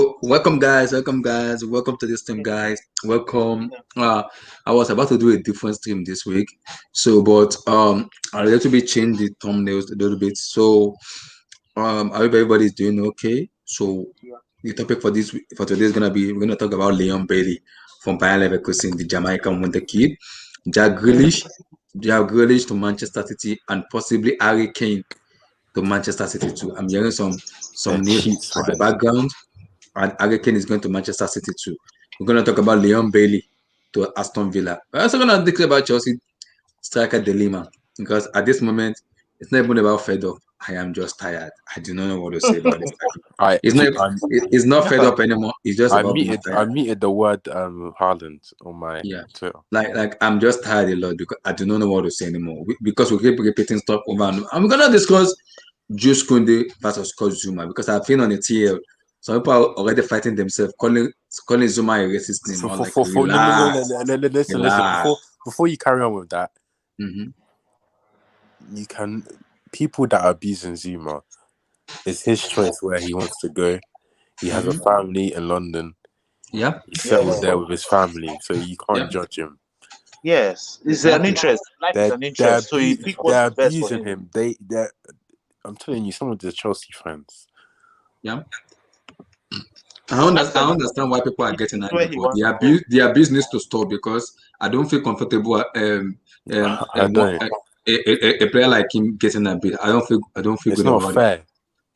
So welcome guys, welcome to this stream, guys. Welcome. I was about to do a different stream this week, so but I a little bit changed the thumbnails a little bit. So I hope everybody is doing okay. So the topic for for today is gonna be we're gonna talk about Leon Bailey from Bayer Leverkusen, the Jamaican wonder kid, Jack Grealish, Jack Grealish to Manchester City, and possibly Harry Kane to Manchester City too. I'm hearing some news Cheats, at the man. background, and Harry Kane is going to Manchester City too. We're going to talk about Leon Bailey to Aston Villa. We're also going to talk about Chelsea striker Delima because at this moment, it's not even about fed up. I am just tired. I do not know what to say about this. It's not fed up anymore. It's just about being tired. I muted the word Haaland on my Twitter. Like I'm just tired a lot because I do not know what to say anymore. Because we keep repeating stuff over and over. And we're gonna discuss Juice Kounde versus Zouma because I've been on the TL. Some people are already fighting themselves, calling Zouma a racist name. Listen. Before you carry on with that, you can people that are abusing Zouma. It's his choice where he wants to go. He has a family in London. Yeah, he's settled there with his family, so you can't judge him. Yes, it's an interest. Life is an interest. So you pick what's the best for him. I'm telling you, some of the Chelsea fans. Yeah. I understand why people are getting angry, but the abuse needs to stop because I don't feel comfortable. A player like him getting abused, I don't feel it's good not about fair. it.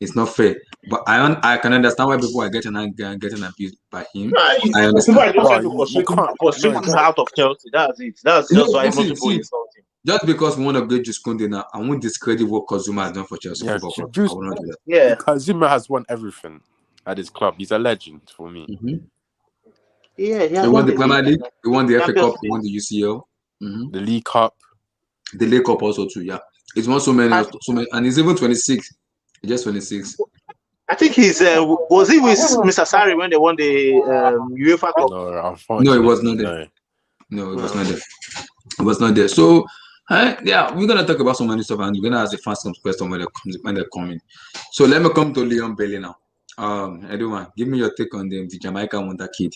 It's not fair, but I can understand why people are getting angry and getting abused by him. I understand. Out of Chelsea. That's it. That's just why most people insult him. Just because we want to get Juice Kounde now, I won't discredit what Zouma has done for Chelsea. Yeah, Zouma has won everything at his club. He's a legend for me. Yeah, he won the Premier League, he won the FA Cup, he won the UCL, the League Cup, also too. Yeah, he's won so many, and he's even 26. He's just 26. I think he's was he with Mr. Sarri when they won the UEFA Cup? No, it was not there. No, it was not there. It was not there. So, we're gonna talk about some money stuff, and we're gonna ask the fans some questions when they're coming. So let me come to Leon Bailey now. Everyone, give me your take on the Jamaican wonder kid.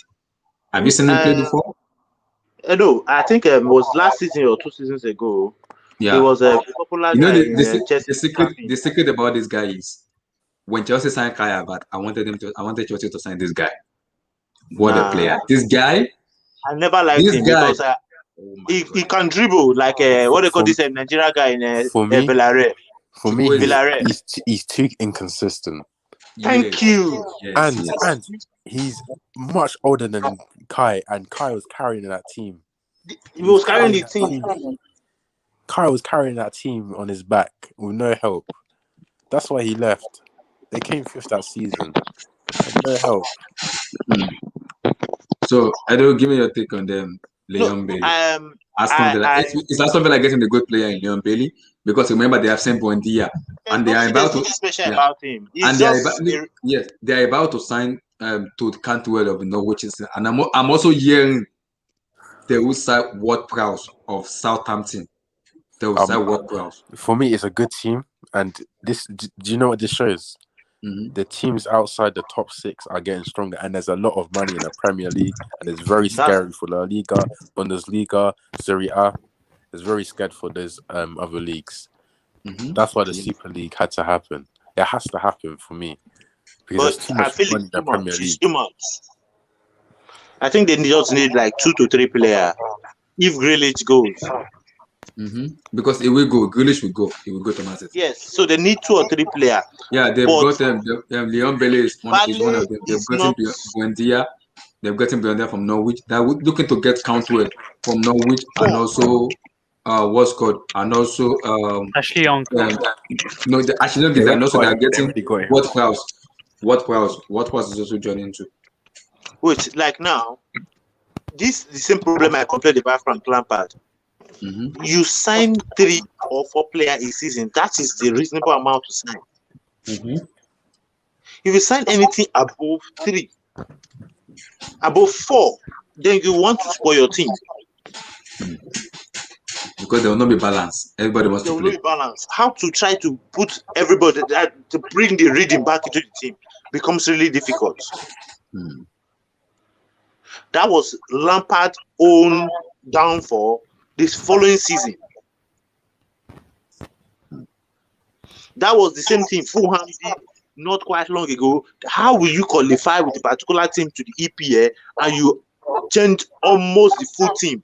Have you seen him play before? No, I think it was last season or 2 seasons ago. Yeah, he was a popular guy. The secret about this guy is when Chelsea signed Kai Havertz, I wanted Chelsea to sign this guy. What a player! This guy. I never liked him because he can dribble like what they call this Nigeria guy in Villarreal. For me, he's too inconsistent. Thank you. Yes, and he's much older than Kai, and Kai was carrying that team. He was carrying the team. Kai was carrying that team on his back with no help. That's why he left. They came 5th that season. No help. So, Edo, give me your take on them, Leon Bailey. Is that something like getting a good player in Leon Bailey? Because remember, they have sent Buendia, and they are about to. Special about him. And they are about to sign to Cantwell of Norwich, and I'm also hearing they will sign Ward-Prowse of Southampton. They will sign Ward-Prowse. For me, it's a good team, and this. Do you know what this shows? The teams outside the top 6 are getting stronger, and there's a lot of money in the Premier League, and it's very scary for La Liga, Bundesliga, Serie A. It's very scared for those other leagues. That's why the Super League had to happen. It has to happen for me because there's too much money in the Premier League. Too much. I think they just need like 2 to 3 players. If Grealish goes. Because it will go. Grealish will go. He will go to Man City. Yes, so they need 2 or 3 players. Yeah, they've got Leon Bailey is one of them. They've gotten Buendia. They've gotten Buendia from Norwich. They're looking to get Cantwell from Norwich, and also what's called, and also Ashley Young. Ashley Young is, and also they're getting Ward-Prowse. Ward-Prowse is also joining too. Which, like now, this is the same problem I complained about Frank Lampard. You sign 3 or 4 players a season. That is the reasonable amount to sign. If you sign anything above 3, above 4, then you want to spoil your team. Because there will not be balance. Everybody wants to play. There will not be balance. How to try to put everybody to bring the rhythm back into the team becomes really difficult. That was Lampard's own downfall this following season. That was the same thing Fulham did not quite long ago. How will you qualify with a particular team to the EPL and you change almost the full team?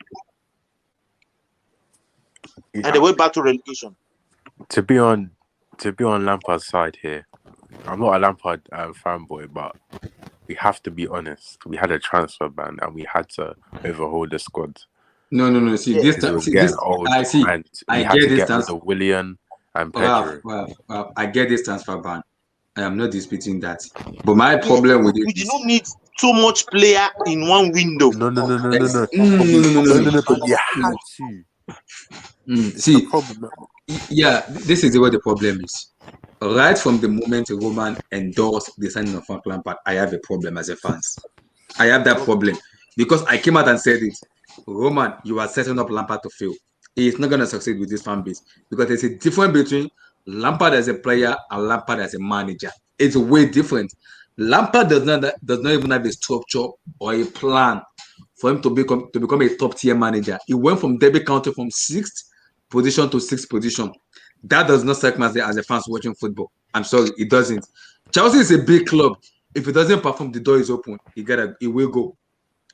And they went back to relegation. To be on Lampard's side here, I'm not a Lampard fanboy, but we have to be honest. We had a transfer ban and we had to overhaul the squad. No. See, this It was getting old. I see. And I we had get to this get rid of Willian and Pedro. Well, I get this transfer ban. I am not disputing that. But my problem with it we did not need too much player in one window. No. No. But you had to. See, yeah, this is what the problem is. Right from the moment Roman endorsed the signing of Frank Lampard, I have a problem as a fan. I have that problem because I came out and said it. Roman, you are setting up Lampard to fail. He is not going to succeed with this fan base because there's a difference between Lampard as a player and Lampard as a manager. It's way different. Lampard does not even have a structure or a plan for him to become a top tier manager. He went from Derby County from 6th position to 6th position. That does not strike me as a fan watching football. I'm sorry, it doesn't. Chelsea is a big club. If it doesn't perform, the door is open. It will go.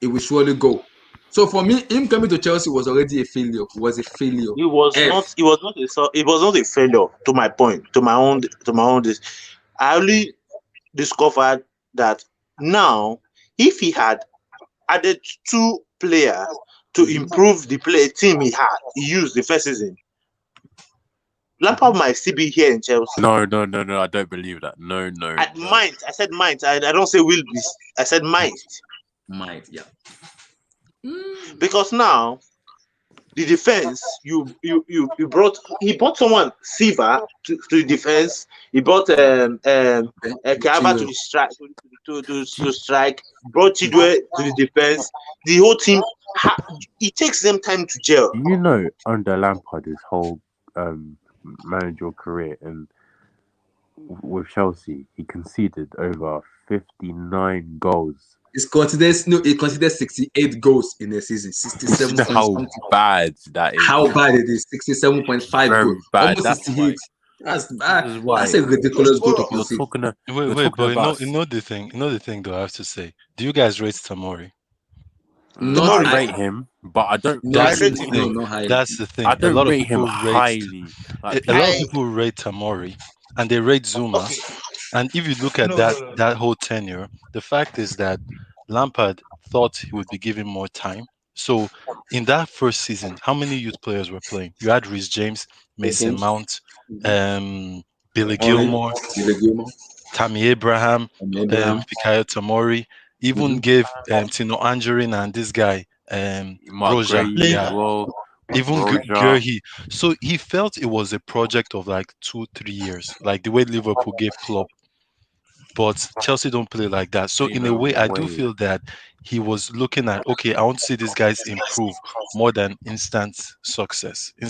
It will surely go. So for me, him coming to Chelsea was already a failure. It was a failure. It was not a failure. To my point, to my own. I only discovered that now, if he had added 2 players to improve the team he used the first season, Lampard might still be here in Chelsea. No, I don't believe that. No. Might. I said might. I don't say will be. I said might. Might, yeah. Because now the defense, he brought someone Silva to the defense. He brought Kaba to the strike to strike. Brought Chidwe to the defense. The whole team. It takes them time to gel. You know, under Lampard, his whole managerial career and with Chelsea, he conceded over 59 goals. He considered 68 goals in a season. 67. How bad that is. How bad it is. 67.5 goals. Bad. Almost 68. That's bad. That's a ridiculous goal to concede. Wait, but you know the thing though, I have to say. Do you guys rate Tomori? Not rate him, but I don't. That's the thing. I don't rate him highly. A lot of people rate Tomori, and they rate Zouma. And if you look at that whole tenure, the fact is that Lampard thought he would be given more time. So in that first season, how many youth players were playing? You had Reece James, Mason Mount, Billy Gilmore, Tammy Abraham, Fikayo Tomori. Even gave Tino Angerin and this guy Roja, even Gerhi. So he felt it was a project of like 2-3 years, like the way Liverpool gave Klopp. But Chelsea don't play like that. So in a way, I do feel that he was looking at, okay, I want to see these guys improve more than instant success. Do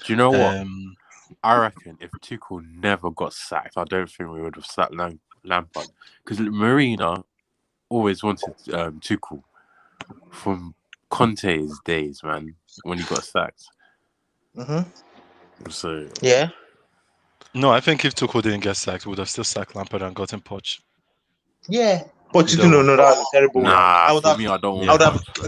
you know what? I reckon if Tuchel never got sacked, I don't think we would have sacked Lampard. Because Marina always wanted Tuchel from Conte's days, man, when he got sacked. So yeah. No, I think if Tuchel didn't get sacked, we would have still sacked Lampard and gotten Poch. Yeah. Pochettino, no, that was a terrible one. I don't want.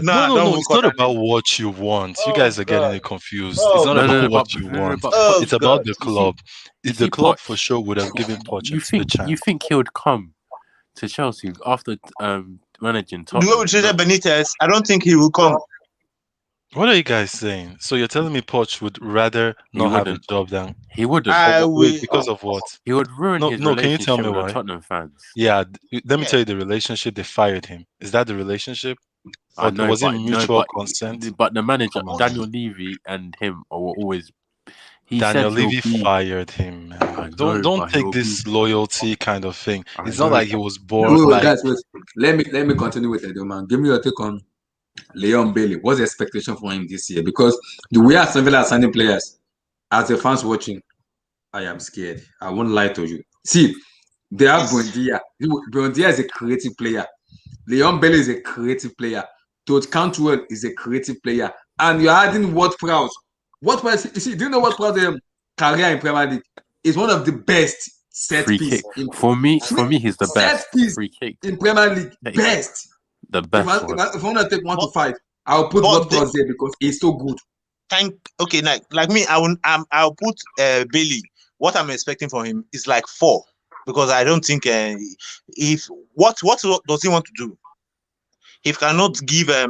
No, it's not about what you want. You guys are getting it confused. It's not about what you want. It's about the club. The club for sure would have given Poch the chance. You think he would come to Chelsea after managing Tottenham? The way we treated Benitez, I don't think he will come. What are you guys saying? So you're telling me Poch would rather not have a job than he wouldn't? Because of what? He would ruin his relationship can you tell me with why? Tottenham fans. Yeah, let me tell you the relationship. They fired him. Is that the relationship? Or was it mutual consent? But the manager, Daniel Levy, and him were always. Daniel Levy fired him. Man. Don't take this loyalty kind of thing. It's not like he was born. Guys, wait. Let me continue with it, man. Give me your take on Leon Bailey. What's the expectation for him this year? Because the way Aston Villa are signing players, as the fans watching, I am scared. I won't lie to you. See, they have Buendia. Buendia is a creative player. Leon Bailey is a creative player. Todd Cantwell is a creative player. And you're adding Ward Prowse. Ward Prowse, you see, do you know what Prowse career in Premier League is one of the best set Free piece kick. For me, he's the set best. piece Free kick. in Premier League. Best. The best one. If I want to take 1 to 5, I'll put Ward Prowse there because he's so good. Okay, like me, I'll put Bailey. What I'm expecting from him is like 4, because I don't think if what does he want to do? He cannot give a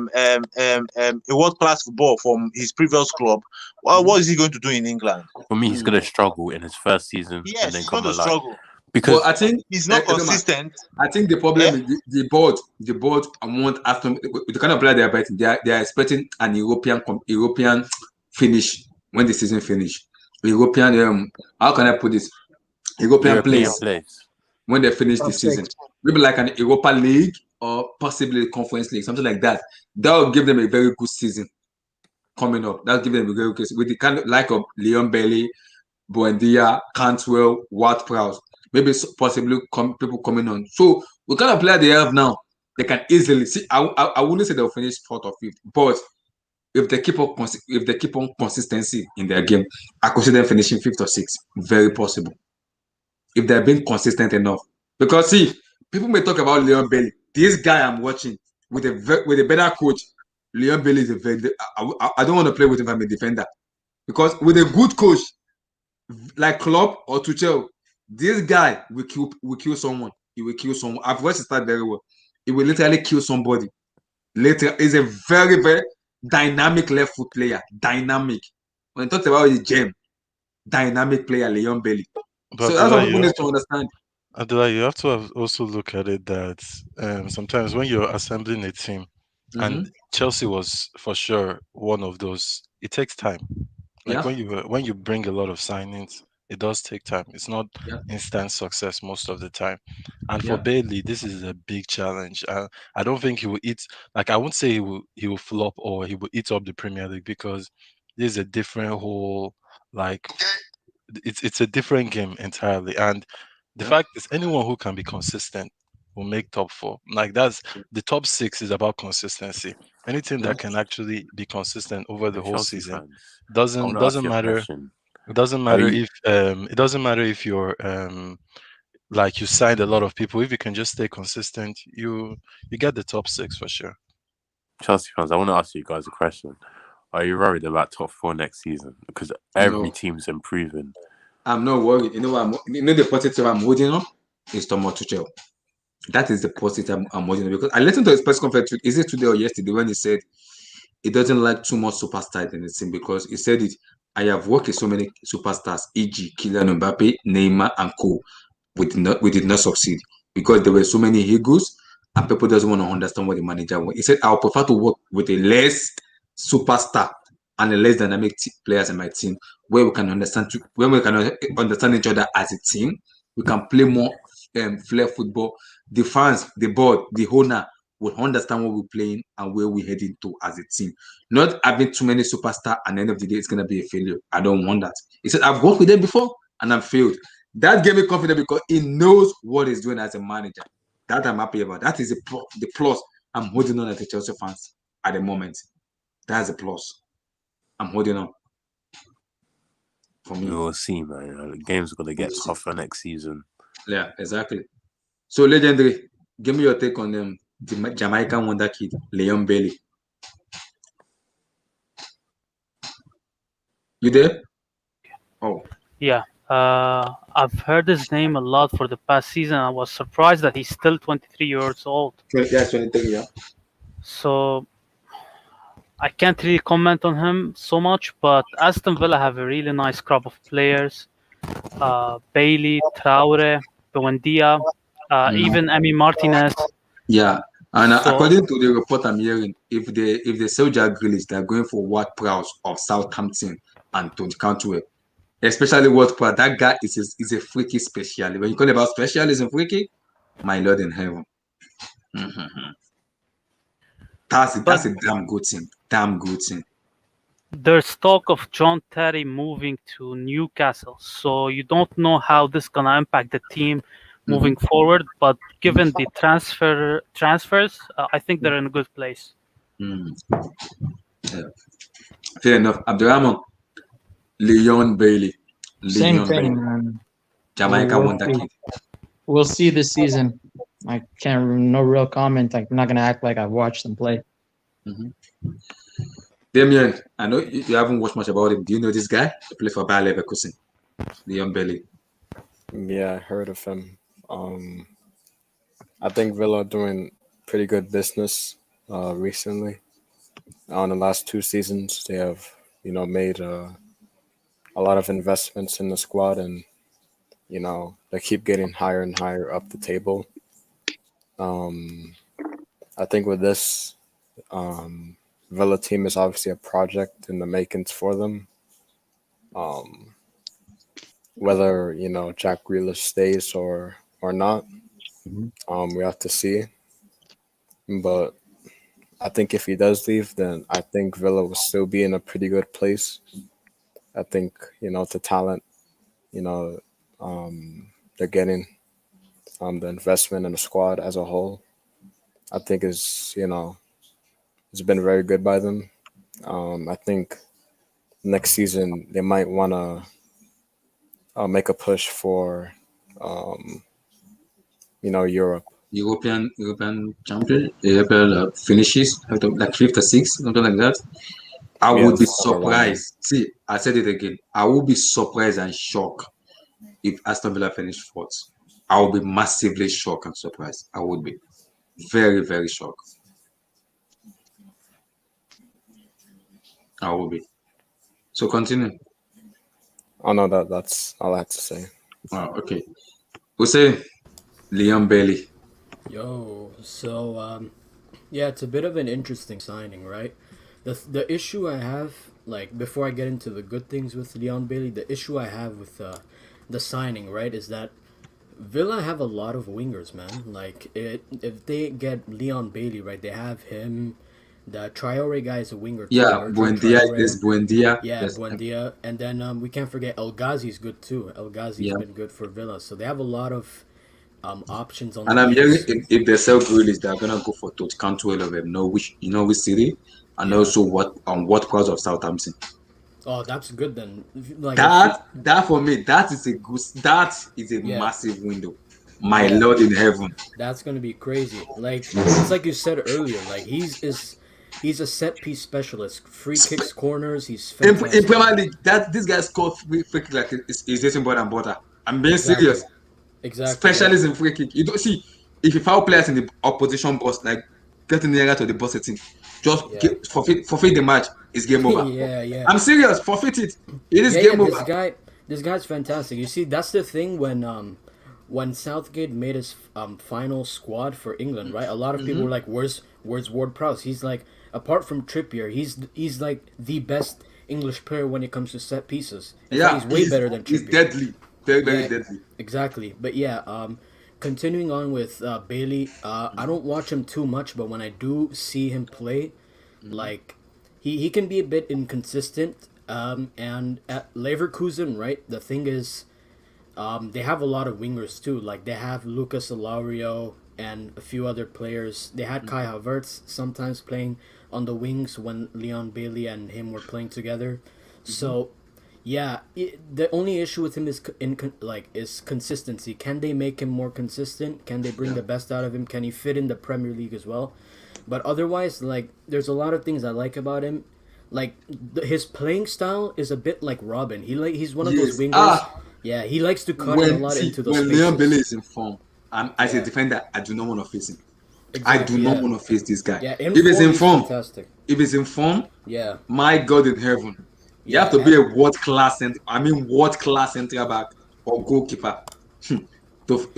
world-class football from his previous club. Well, what is he going to do in England? For me, he's going to struggle in his first season. Yes, and then he's come going to alive. struggle. Because I think he's not consistent. I think the problem is the board want Aston, the kind of player they are betting. They are expecting an European finish when the season finish. European how can I put this? European players when they finish the season. Maybe like an Europa League or possibly a Conference League, something like that. That will give them a very good season coming up. That'll give them a very good season. With the kind of like of Leon Bailey, Buendia, Cantwell, Ward-Prowse, maybe possibly people coming on. So what kind of player they have now, they can easily see. I wouldn't say they'll finish 4th or 5th, but if they keep on consistency in their game, I consider them finishing 5th or 6th. Very possible. If they're being consistent enough. Because see, people may talk about Leon Bailey. This guy I'm watching with a better coach, Leon Bailey is a very. I don't want to play with him if I'm a defender. Because with a good coach like Klopp or Tuchel, this guy will kill someone. He will kill someone. I've watched him start very well. He will literally kill somebody. Later, he's a very, very dynamic left foot player. Dynamic. When he talks about the gem, dynamic player, Leon Bailey. But so that's what people need to understand. Adela, you have to also look at it that sometimes when you're assembling a team, and Chelsea was for sure one of those, it takes time. Like when you bring a lot of signings, it does take time. It's not instant success most of the time. And for Bailey, this is a big challenge. I don't think he will eat. Like I won't say he will flop or he will eat up the Premier League, because this is a different whole, like it's a different game entirely. And the fact is, anyone who can be consistent will make top 4. Like that's the top 6 is about consistency. Anything that can actually be consistent over the whole season doesn't matter. It doesn't matter if you're like you signed a lot of people. If you can just stay consistent, you get the top 6 for sure. Chelsea fans, I want to ask you guys a question. Are you worried about top 4 next season? Because every team's improving. I'm not worried. You know the positive I'm holding on is Thomas Tuchel. That is the positive I'm holding on, because I listened to his press conference. Is it today or yesterday when he said he doesn't like too much superstars in the team, because he said it. I have worked with so many superstars, e.g., Kylian Mbappe, Neymar, and co. We did not succeed because there were so many egos and people doesn't want to understand what the manager wants. He said, I would prefer to work with a less superstar and a less dynamic players in my team, where we can understand each other as a team. We can play more flair football. The fans, the board, the owner will understand what we're playing and where we're heading to as a team. Not having too many superstars, and at the end of the day, it's going to be a failure. I don't want that. He said, I've worked with them before and I've failed. That gave me confidence because he knows what he's doing as a manager. That I'm happy about. That is the plus I'm holding on at the Chelsea fans at the moment. That's a plus. I'm holding on. For me. We'll see, man. The game's going to get tougher next season. Yeah, exactly. So, Legendary, give me your take on the Jamaican wonder kid, Leon Bailey. You there? Oh. Yeah. I've heard his name a lot for the past season. I was surprised that he's still 23 years old. Yeah, 23, yeah. So I can't really comment on him so much, but Aston Villa have a really nice crop of players. Bailey, Traore, Buendia, even Emi Martinez. Yeah, and according to the report I'm hearing, if they sell Jack Grealish, they're going for Ward-Prowse of Southampton and Todd Cantwell. Especially Ward-Prowse, that guy is a freaky specialist. When you call about specialist and freaky, my Lord in heaven. Mm-hmm. That's a damn good thing. Damn good thing. There's talk of John Terry moving to Newcastle, so you don't know how this is gonna impact the team moving forward. But given the transfers, I think they're in a good place. Mm. Yeah. Fair enough. Abdurrahman, Leon Bailey. Same Leon thing, Bailey. man. Jamaica We'll wonder see. kid. We'll see this season. I can't. No real comment. I'm not gonna act like I've watched them play. Mm-hmm. Damien, I know you haven't watched much about him. Do you know this guy? He played for Bayer Leverkusen. Leon Bailey. Yeah, I heard of him. I think Villa are doing pretty good business recently. On the last 2 seasons, they have made a lot of investments in the squad, and they keep getting higher and higher up the table. I think with this Villa team is obviously a project in the makings for them. Whether Jack Grealish stays or not, we have to see. But I think if he does leave, then I think Villa will still be in a pretty good place. I think the talent, you know, they're getting, the investment in the squad as a whole, I think is it's been very good by them. I think next season they might want to make a push for Europe. European champion, European finishes like fifth or sixth, something like that. I would be Yes, somewhere around there. surprised. See, I said it again. I would be surprised and shocked if Aston Villa finished fourth. I would be massively shocked and surprised. I would be very, very shocked. I would be. So continue. Oh no, that's all I had to say. Oh, okay. We say Leon Bailey. Yo, so yeah, it's a bit of an interesting signing, right? The issue I have, like before I get into the good things with Leon Bailey, the issue I have with the signing, right, is that Villa have a lot of wingers, man. Like if they get Leon Bailey, right, they have him. The Traore guy is a winger too. Yeah, Bertrand Buendia. Traore. There's Buendia. Yeah, There's Buendia, and then we can't forget El Ghazi's good too. El Ghazi's yeah. been good for Villa, so they have a lot of options on And the I'm hearing wings. if they sell Grealish, they're gonna go for Todd Cantwell of them. Know which city, and Yeah. also what part of Southampton. Oh, that's good then. Like That for me, that is a Yeah. massive window. My Yeah. Lord in heaven. that's gonna be crazy. Like it's like you said earlier. Like he's a set piece specialist. Free kicks, corners. He's In fantastic. Premier League, this guy scored free kick like it's getting bread and butter. I'm being serious. Exactly. Specialist in free kick. You don't see if you foul players in the opposition box, like getting nearer to the box team, just Yeah. forfeit the match. It's game over. Yeah. I'm serious. Forfeit it. It is Yeah. game This over. guy's fantastic. You see, that's the thing when Southgate made his final squad for England, right? A lot of people were like, "Where's Ward-Prowse?" He's like, apart from Trippier, he's like the best English player when it comes to set pieces. In fact, Yeah, he's way better than he's Trippier. deadly. Very, very Yeah, deadly. exactly. But yeah, continuing on with Bailey, I don't watch him too much, but when I do see him play, like he can be a bit inconsistent. And at Leverkusen, right, the thing is, they have a lot of wingers too. Like they have Lucas Alario and a few other players. They had Kai Havertz sometimes playing on the wings when Leon Bailey and him were playing together. So yeah, the only issue with him is is consistency. Can they make him more consistent? Can they bring the best out of him? Can he fit in the Premier League as well? But otherwise, like there's a lot of things I like about him. Like his playing style is a bit like Robin. He's one of those Yes. wingers. Yeah, he likes to cut in a lot into those When Leon Bailey spaces. is in form, as a Yeah. defender, I do not want to face him. I do Exactly. not Yeah. want to face this guy. Yeah. In If he's form, in he's form, fantastic. Yeah. my God in heaven, you have to be a world class central back or goalkeeper to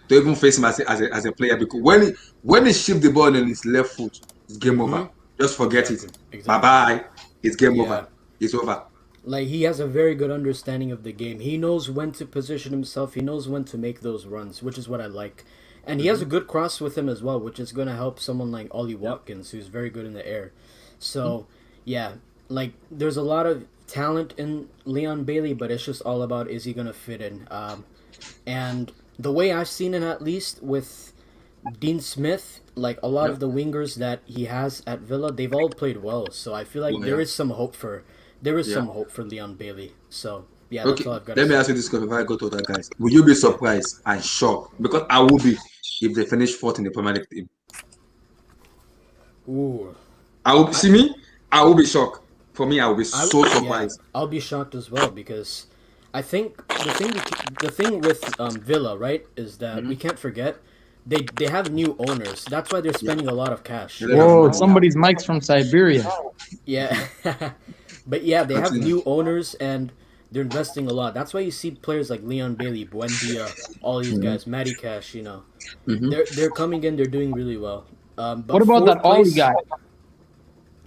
even face him as a player, because when he shift the ball on his left foot, it's game over. Just forget it. Exactly. Bye bye. It's game Yeah. over. It's over. Like he has a very good understanding of the game. He knows when to position himself. He knows when to make those runs, which is what I like. And he has a good cross with him as well, which is going to help someone like Ollie Watkins, who's very good in the air. So, yeah, like there's a lot of talent in Leon Bailey, but it's just all about is he going to fit in. And the way I've seen it, at least with Dean Smith, like a lot of the wingers that he has at Villa, they've all played well. So I feel like there is some hope for some hope for Leon Bailey. So yeah, that's Okay, all I've got to let me say. ask you this question before I go to other guys. Will you be surprised and shocked? Because I will be if they finish fourth in the Premier League team. Ooh, I will see me. I will be shocked. For me, I will be so yeah, surprised. I'll be shocked as well because I think the thing with Villa, right, is that we can't forget they have new owners. That's why they're spending a lot of cash. Let us Whoa, know. somebody's mic's from Siberia. Yeah, but yeah, they have Continue. new owners and they're investing a lot. That's why you see players like Leon Bailey, Buendia, all these guys, Matty Cash. Mm-hmm. They're coming in. They're doing really well. What But about that fourth Ollie place. guy?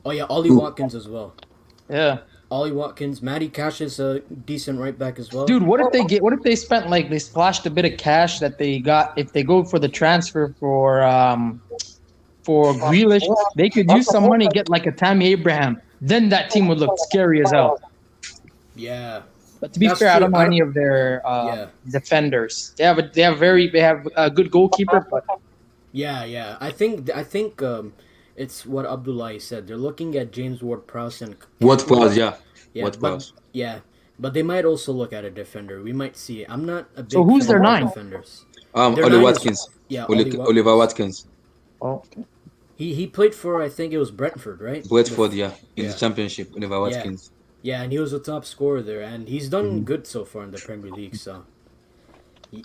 Oh yeah, Ollie Who? Watkins as well. Yeah. Ollie Watkins, Matty Cash is a decent right back as well. Dude, what if they spent like they splashed a bit of cash that they got if they go for the transfer for Grealish, they could use some money, get like a Tammy Abraham. Then that team would look scary as hell. Yeah, But to be that's fair, I true. don't know any of their Yeah. defenders. They have a good goalkeeper, but Yeah. I think it's what Abdullahi said. They're looking at James Ward-Prowse and What Cantwell. plus? Yeah. Yeah, What but plus? yeah, but they might also look at a defender. We might see. I'm not a so big who's fan their of the nine? defenders. Their Oli nine is Watkins. yeah, Ollie Oliver Watkins. Watkins. Oh, okay. He played for I think it was Brentford, right? Bradford, yeah. In the Yeah, championship. Oliver yeah, Watkins. yeah, and he was a top scorer there, and he's done good so far in the Premier League. So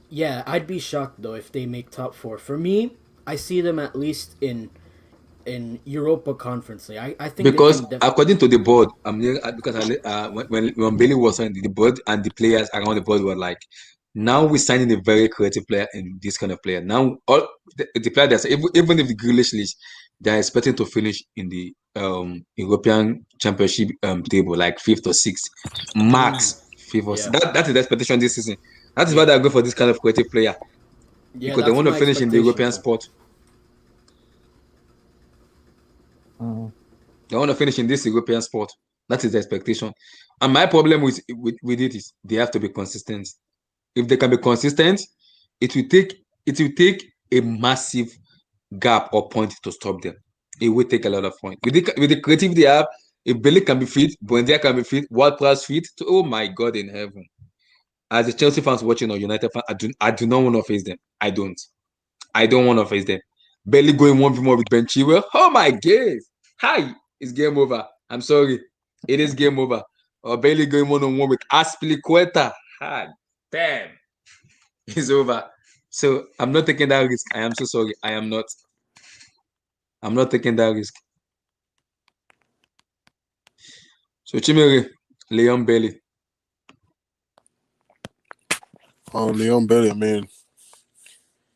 yeah, I'd be shocked though if they make top four. For me, I see them at least in Europa Conference League. I think they Because can. according to the board, I'm here because when Bailey was on the board and the players around the board were like, now we're signing a very creative player and this kind of player. Now all the player that's even if the Grealish list, they're expecting to finish in the European Championship table like fifth or sixth, max fifth or Yeah, sixth. That is the expectation this season. That is why yeah, they're going for this kind of creative player yeah. because they That's want to my finish in the expectation European too. spot. They want to finish in this European sport. That is the expectation. And my problem with it is they have to be consistent. If they can be consistent, it will take a massive gap or point to stop them. It will take a lot of points. With the creativity they have, if Billy can be fit, Buendia can be fit, World Class fit, oh my God in heaven. As a Chelsea fans watching or United fans, I do not want to face them. I don't want to face them. Barely going 1v1 with Ben Chilwell. Oh my God. Hi. It's game over. I'm sorry. It is game over. Or Bailey going 1-on-1 with Aspilicueta. Hi. Damn. It's over. So I'm not taking that risk. I am so sorry. I am not. I'm not taking that risk. So Chimere, Leon Bailey. Leon Bailey, I mean,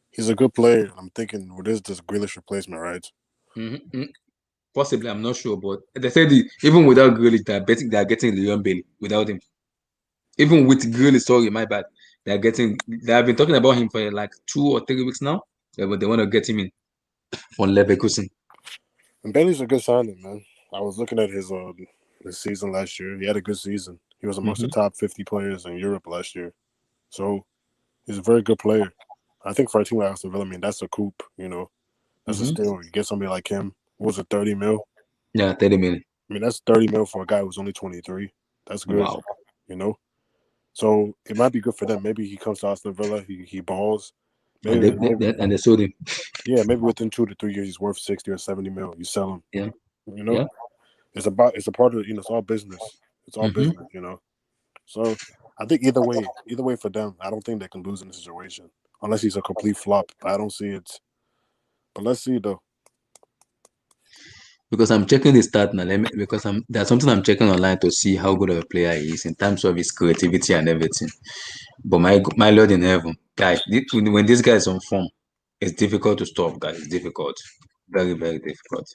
he's a good player. I'm thinking, what is this Grealish replacement, right? Mm-hmm. Possibly, I'm not sure, but they said even without Grealish, they're getting Leon Bailey without him. Even with Grealish, sorry, my bad. They have been talking about him for like 2 or 3 weeks now. Yeah, but they want to get him in on Leverkusen. And Bailey's a good signing, man. I was looking at his season last year. He had a good season. He was amongst the top 50 players in Europe last year. So he's a very good player. I think for a team like Aston Villa, I mean, that's a coup, That's a steal. You get somebody like him. What was it, 30 mil? Yeah, 30 million. I mean, that's 30 mil for a guy who's only 23. That's good. Wow. So it might be good for them. Maybe he comes to Aston Villa, he balls. And they sold him. Yeah, maybe within 2 to 3 years he's worth 60 or 70 mil. You sell him. Yeah. Yeah. It's a part of it's all business. It's all business, So I think either way for them, I don't think they can lose in this situation. Unless he's a complete flop. I don't see it. But let's see though. Because I'm checking the stat now. There's something I'm checking online to see how good of a player he is in terms of his creativity and everything. But my Lord in heaven, guys, when this guy is on form, it's difficult to stop, guys. It's difficult. Very, very difficult.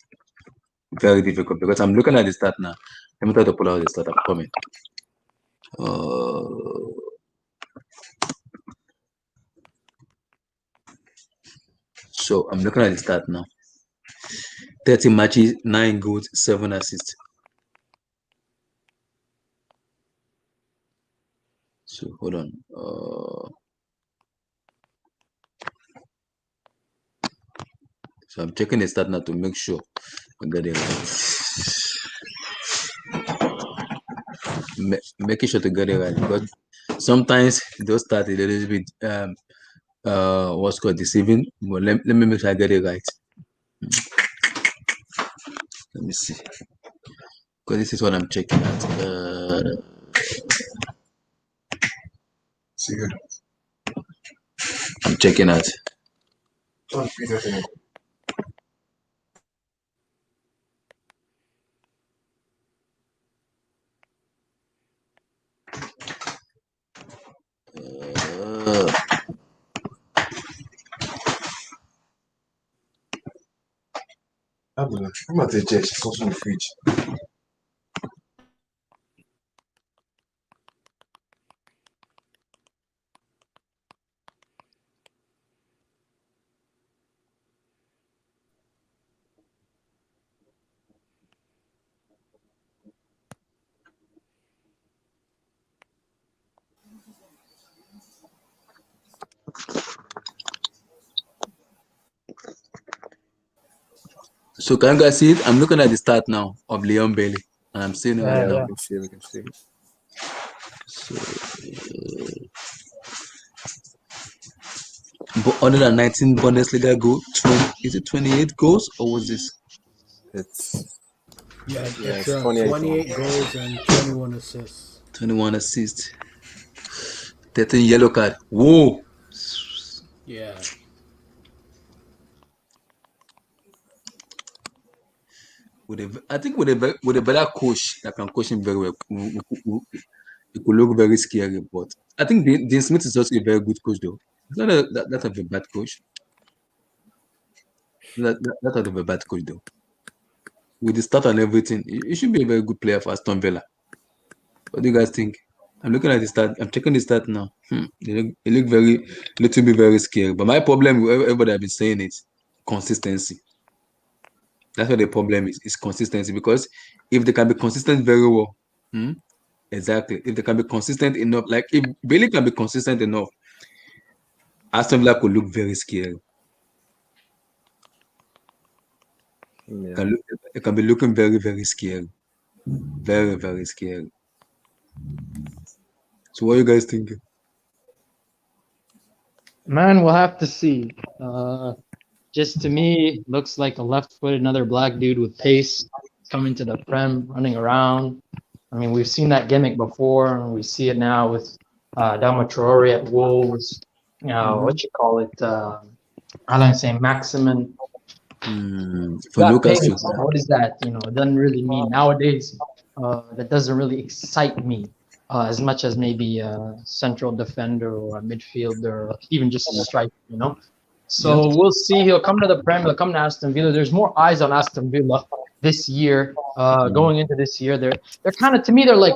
Very difficult. Because I'm looking at the stat now. Let me try to pull out the stat. I'm coming. So I'm looking at the stat now. 30 matches, 9 goals, 7 assists. So hold on. So I'm checking the start now to make sure I get it right. Making sure to get it right because sometimes those start a little bit what's called deceiving. But let me make sure I get it right. Let me see. Because this is what I'm checking at. I'm checking at. I'm at the church. It's also in the fridge. So can you guys see it? I'm looking at the start now of Leon Bailey, and I'm seeing it right Yeah, now. we can see. We can see. So, but other than 19 Bundesliga goals, is it 28 goals or was this? It's It's 28 28 goals and 21 assists. 21 assists, 13 yellow card. Whoa! Yeah. I think with a better coach that can coach him very well, it could look very scary. But I think Dean Smith is also a very good coach, though. It's not that of a bad coach. That of a bad coach, though. With the start and everything, he should be a very good player for Aston Villa. What do you guys think? I'm looking at the start. I'm checking the start now. It look little bit very scary. But my problem with everybody have been saying is consistency. That's what the problem is consistency. Because if they can be consistent very well, exactly. If they can be consistent enough, like if Bailey can be consistent enough, Aston Villa could look very scary. Yeah. It can be looking very, very scary. Very, very scary. So what are you guys thinking? Man, we'll have to see. Just to me, looks like a left-footed, another black dude with pace coming to the Prem, running around. I mean, we've seen that gimmick before, and we see it now with Dama Traore at Wolves. You know, what you call it? I don't say Maximin. For Got Newcastle. pace. What is that? You know, it doesn't really mean nowadays. That doesn't really excite me as much as maybe a central defender or a midfielder, or even just a striker. You know. So we'll see. He'll come to the Prem. He'll come to Aston Villa. There's more eyes on Aston Villa this year. Going into this year, they're kind of, to me, they're like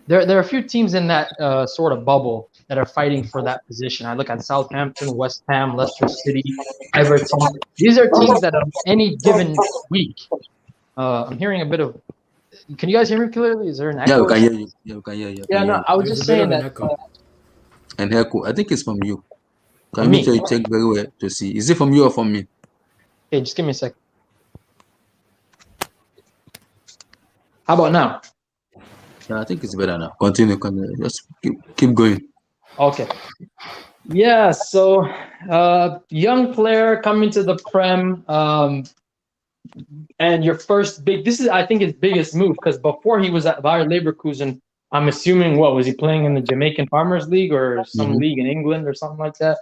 there are a few teams in that sort of bubble that are fighting for that position. I look at Southampton, West Ham, Leicester City, Everton. These are teams that on any given week. I'm hearing a bit of. Can you guys hear me clearly? Is there an echo? Yeah, we can hear you. Yeah, we can hear you. Yeah, no, I was There's just a bit saying of an that. echo. And echo. I think it's from you. Can From you me? make sure you check very well to see? Is it from you or from me? Okay, just give me a sec. How about now? Yeah, I think it's better now. Continue. Just keep going. Okay. Yeah, so young player coming to the Prem, and your first this is, I think, his biggest move, because before he was at Bayer Leverkusen, I'm assuming, what was he playing in the Jamaican Farmers League or some league in England or something like that?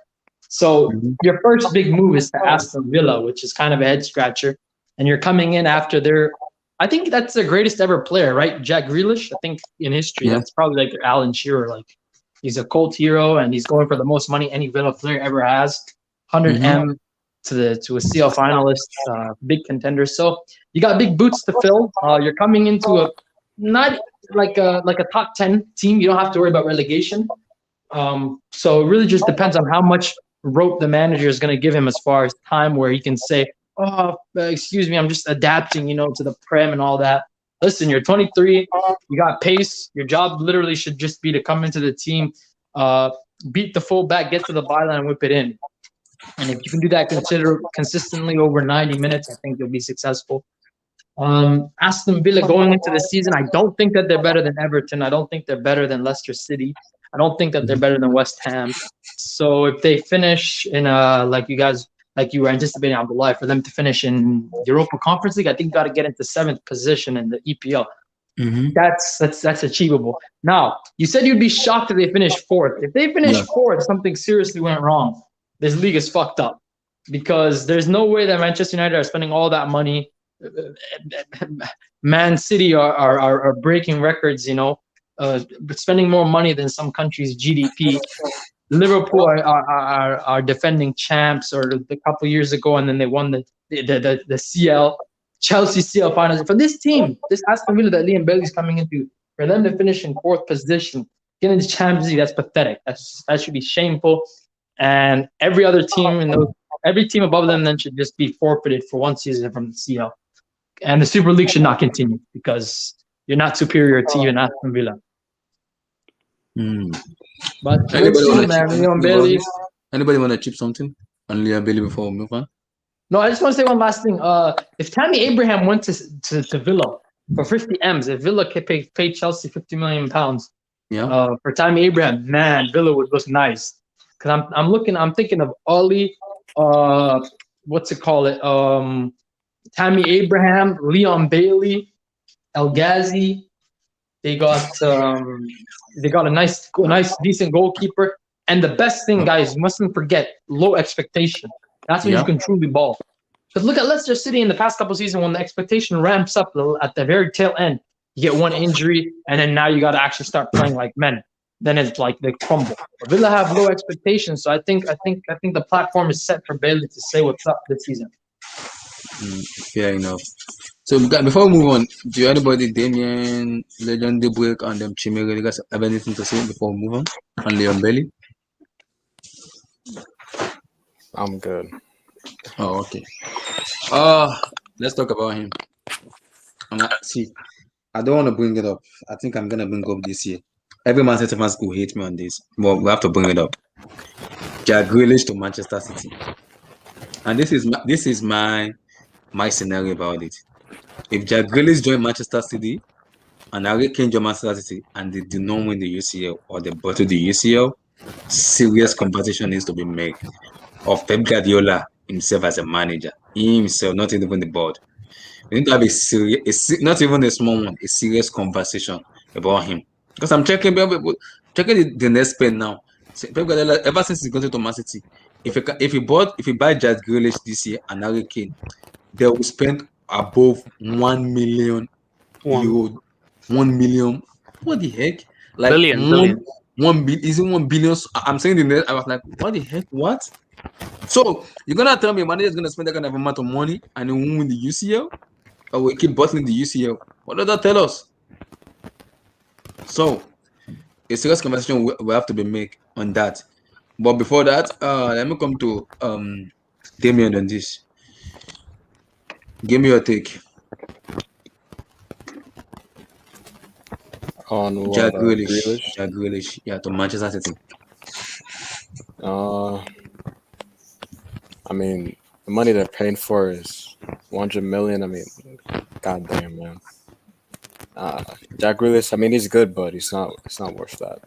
So your first big move is to Aston Villa, which is kind of a head scratcher, and you're coming in after I think that's their greatest ever player, right? Jack Grealish. I think in history, that's probably like Alan Shearer. Like, he's a cult hero, and he's going for the most money any Villa player ever has. 100M to a CL finalist, big contender. So you got big boots to fill. You're coming into a not like a top 10 team. You don't have to worry about relegation. So it really just depends on how much rope the manager is going to give him as far as time where he can say, "Oh, excuse me, I'm just adapting, to the Prem and all that." Listen, you're 23, you got pace. Your job literally should just be to come into the team, beat the fullback, get to the byline, and whip it in. And if you can do that consistently over 90 minutes, I think you'll be successful. Aston Villa going into the season, I don't think that they're better than Everton. I don't think they're better than Leicester City. I don't think that they're better than West Ham. So if they finish in like you were anticipating, Abdullah, for them to finish in Europa Conference League, I think you got to get into 7th position in the EPL. That's achievable. Now, you said you'd be shocked if they finish 4th. If they finish 4th, something seriously went wrong. This league is fucked up because there's no way that Manchester United are spending all that money. Man City are breaking records, spending more money than some countries' GDP. Liverpool are defending champs, or a couple years ago, and then they won the CL. Chelsea CL finals. For this team, this Aston Villa that Liam Bailey's coming into, for them to finish in 4th position, getting the Champions League, that's pathetic. That should be shameful. And every team above them then should just be forfeited for one season from the CL. And the Super League should not continue because you're not superior to even Aston Villa. But let's see, man. Liam Bailey. Anybody want to chip something on Liam Bailey before we move on? No, I just want to say one last thing. If Tammy Abraham went to Villa for 50 M's, if Villa paid Chelsea 50 million pounds, for Tammy Abraham, man, Villa would look nice. Because I'm thinking of Ollie, Tammy Abraham, Leon Bailey, El Ghazi. They got a nice decent goalkeeper. And the best thing, guys, you mustn't forget low expectation. That's when you can truly ball. Because look at Leicester City in the past couple of seasons when the expectation ramps up at the very tail end. You get one injury, and then now you got to actually start playing like men. Then it's like they crumble. But Villa have low expectations, so I think the platform is set for Bailey to say what's up this season. Fair enough. So before we move on, do anybody, Damien, Legend, De Break, and them Chimere, you guys have anything to say before we move on Leon Bailey? I'm good. Oh, okay. Let's talk about him. See, I don't want to bring it up. I think I'm gonna bring it up this year. Every Manchester fans will hate me on this, but we have to bring it up. Jack Grealish to Manchester City, and this is my scenario about it. If Jack Grealish join Manchester City and Harry Kane join Manchester City and they do not win the UCL or they battle the UCL, serious conversation needs to be made of Pep Guardiola himself as a manager. He himself, not even the board. We need to have not even a small one, a serious conversation about him. Because I'm checking the next spend now. Pep Guardiola, ever since he got to Man City, if he buy Jack Grealish this year and Harry Kane, they will spend above 1 million euro. 1 million. What the heck? Like billion. 1 billion. Is it 1 billion? I'm saying the net. I was like, what the heck? What? So you're gonna tell me manager is gonna spend that kind of amount of money and he won't win the UCL? Or we keep bottling the UCL? What does that tell us? So a serious conversation will have to be made on that. But before that, let me come to Damien on this. Give me your take. On what, Jack Grealish, yeah, to Manchester City. I mean, the money they're paying for is 100 million. I mean, goddamn, man. Jack Grealish, I mean, he's good, but it's not worth that.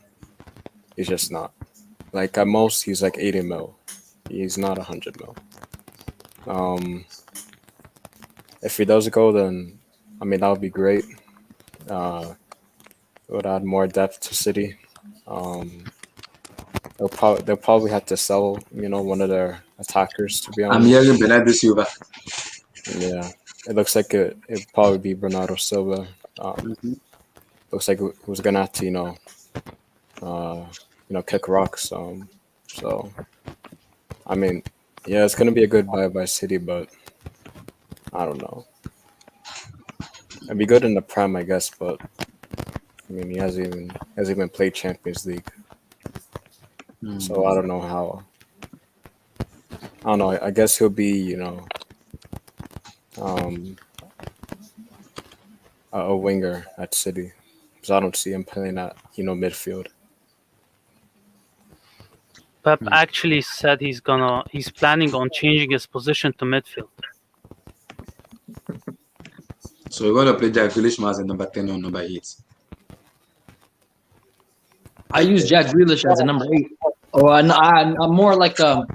He's just not. Like at most, he's like 80 mil. He's not 100 mil. If he does go, then I mean that would be great. It would add more depth to City. They'll probably have to sell, one of their attackers, to be honest. I'm hearing Bernardo Silva. Yeah, it looks like it'd probably be Bernardo Silva. Looks like it was gonna have to, kick rocks. So, I mean, yeah, it's gonna be a good buy by City, but I don't know. It'd be good in the Prem, I guess, but I mean, he hasn't even played Champions League, so I don't know how. I don't know. I guess he'll be, a winger at City, because I don't see him playing at midfield. Pep actually said he's planning on changing his position to midfield. So we're gonna play Jack Grealish as a number 10 or number 8. I use Jack Grealish as a number 8, or I'm more like a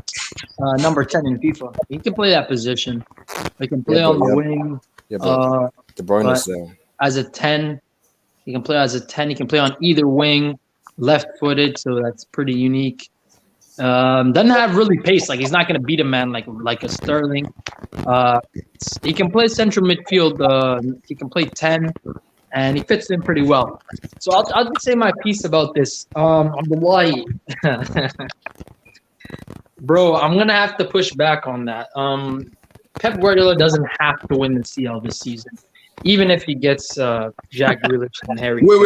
number 10 in FIFA. He can play that position. He can play on the wing. Yeah, but De Bruyne is there. As a 10, he can play as a 10. He can play on either wing, left-footed, so that's pretty unique. Doesn't have really pace. Like, he's not going to beat a man like a Sterling. He can play central midfield. He can play 10, and he fits in pretty well. So I'll just say my piece about this. Abdullahi. Bro, I'm going to have to push back on that. Pep Guardiola doesn't have to win the CL this season, even if he gets Jack Grealish and Harry. Wait.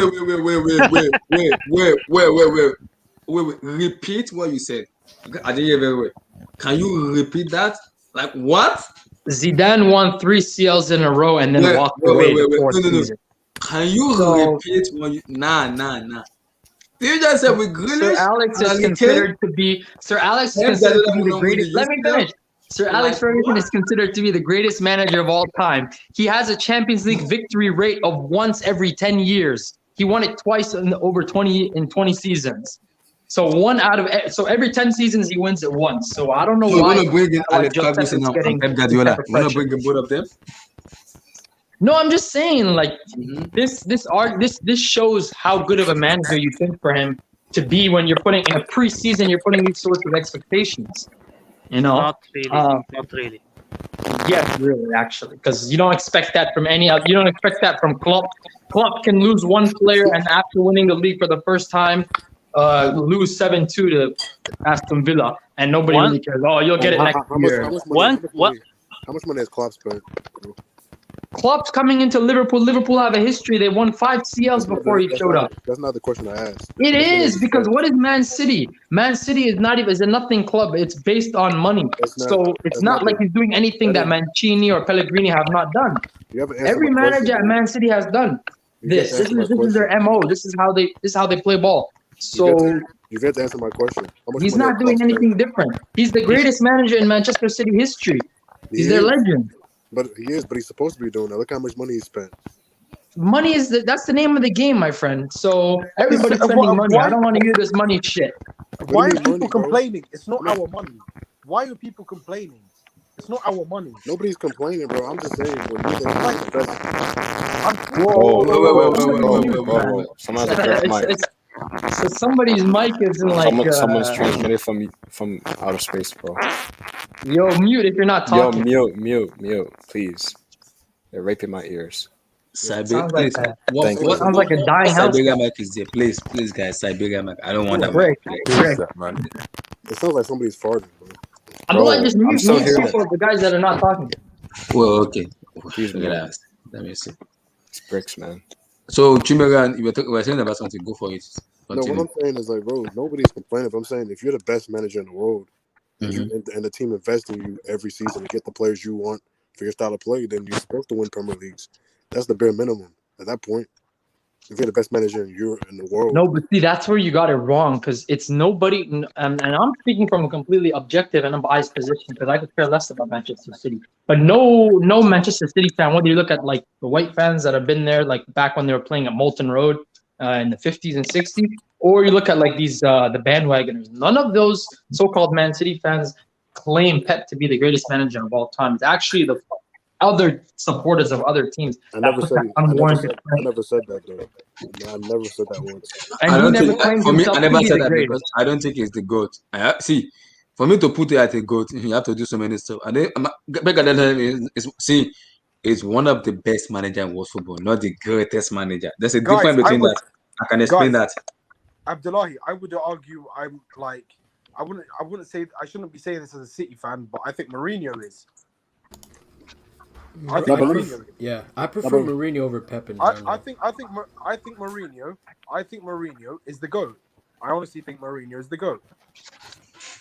Repeat what you said. I didn't hear very well. Can you repeat that? Like what? Zidane won 3 CLs in a row and then walked away the fourth season. Can you repeat what you... Nah. You just said with Grealish. Sir Alex is considered to be the greatest. Let me finish. Sir Alex Ferguson is considered to be the greatest manager of all time. He has a Champions League victory rate of once every 10 years. He won it twice in over 20 seasons. So every 10 seasons he wins it once. So I don't know why. We're gonna bring in Alex Ferguson and Pep Guardiola. We're gonna bring in both of them. No, I'm just saying, like, this shows how good of a manager you think for him to be when you're putting in a preseason. You're putting these sorts of expectations. You know, Not really. Yes, really, actually, because you don't expect that from You don't expect that from Klopp. Klopp can lose one player and after winning the league for the first time, lose 7-2 to Aston Villa, and nobody really cares. Oh, you'll get it next year. How much money has Klopp spent? Klopp's coming into Liverpool. Liverpool have a history. They won 5 CLs before he showed up. That's not the question I asked. It is, because what is Man City? Man City is a nothing club. It's based on money. So it's not like he's doing anything that Mancini or Pellegrini have not done. Every manager at Man City has done this. This is their MO. This is how they play ball. So you have to answer my question. He's not doing anything different. He's the greatest manager in Manchester City history. He's their legend. But he's supposed to be doing that. Look how much money he spent. Money that's the name of the game, my friend. So everybody's spending money. I don't want to hear this money shit. Why are people complaining? It's not our money. Why are people complaining? It's not our money. Nobody's complaining, bro. I'm just saying when you think Whoa. Someone's mic. So somebody's mic is in like someone's transmitting from outer space, bro. Yo, mute if you're not talking. Yo, mute, please. They're raping my ears. Sounds like a dying house. Siberia mic is there. Please, guys, Siberia mic. I don't want that mic. Man. It sounds like somebody's farting, bro. I'm like just mute people, the guys that are not talking. Well, okay. Let me see. It's bricks, man. So, Chimeran, you were saying about something. Go for it. Continue. No, what I'm saying is like, bro, nobody's complaining. But I'm saying if you're the best manager in the world, and the team invests in you every season to get the players you want for your style of play, then you're supposed to win Premier Leagues. That's the bare minimum at that point. If you're the best manager in the world. No, but see, that's where you got it wrong, because it's nobody, and I'm speaking from a completely objective and unbiased position, because I could care less about Manchester City. But no Manchester City fan, whether you look at like the white fans that have been there, like back when they were playing at Moulton Road in the 50s and 60s, or you look at like these the bandwagoners. None of those so-called Man City fans claim Pep to be the greatest manager of all time. It's actually the other supporters of other teams. I never said that, though. I never said that once. And I never said that because I don't think it's the GOAT. See, for me to put it at a GOAT, you have to do so many stuff. And it's one of the best managers in world football, not the greatest manager. There's a difference between that. I can explain that. Abdullahi, I would argue I wouldn't say, I shouldn't be saying this as a City fan, but I think Mourinho is. I prefer Mourinho over Pep. I think Mourinho is the GOAT. I honestly think Mourinho is the GOAT.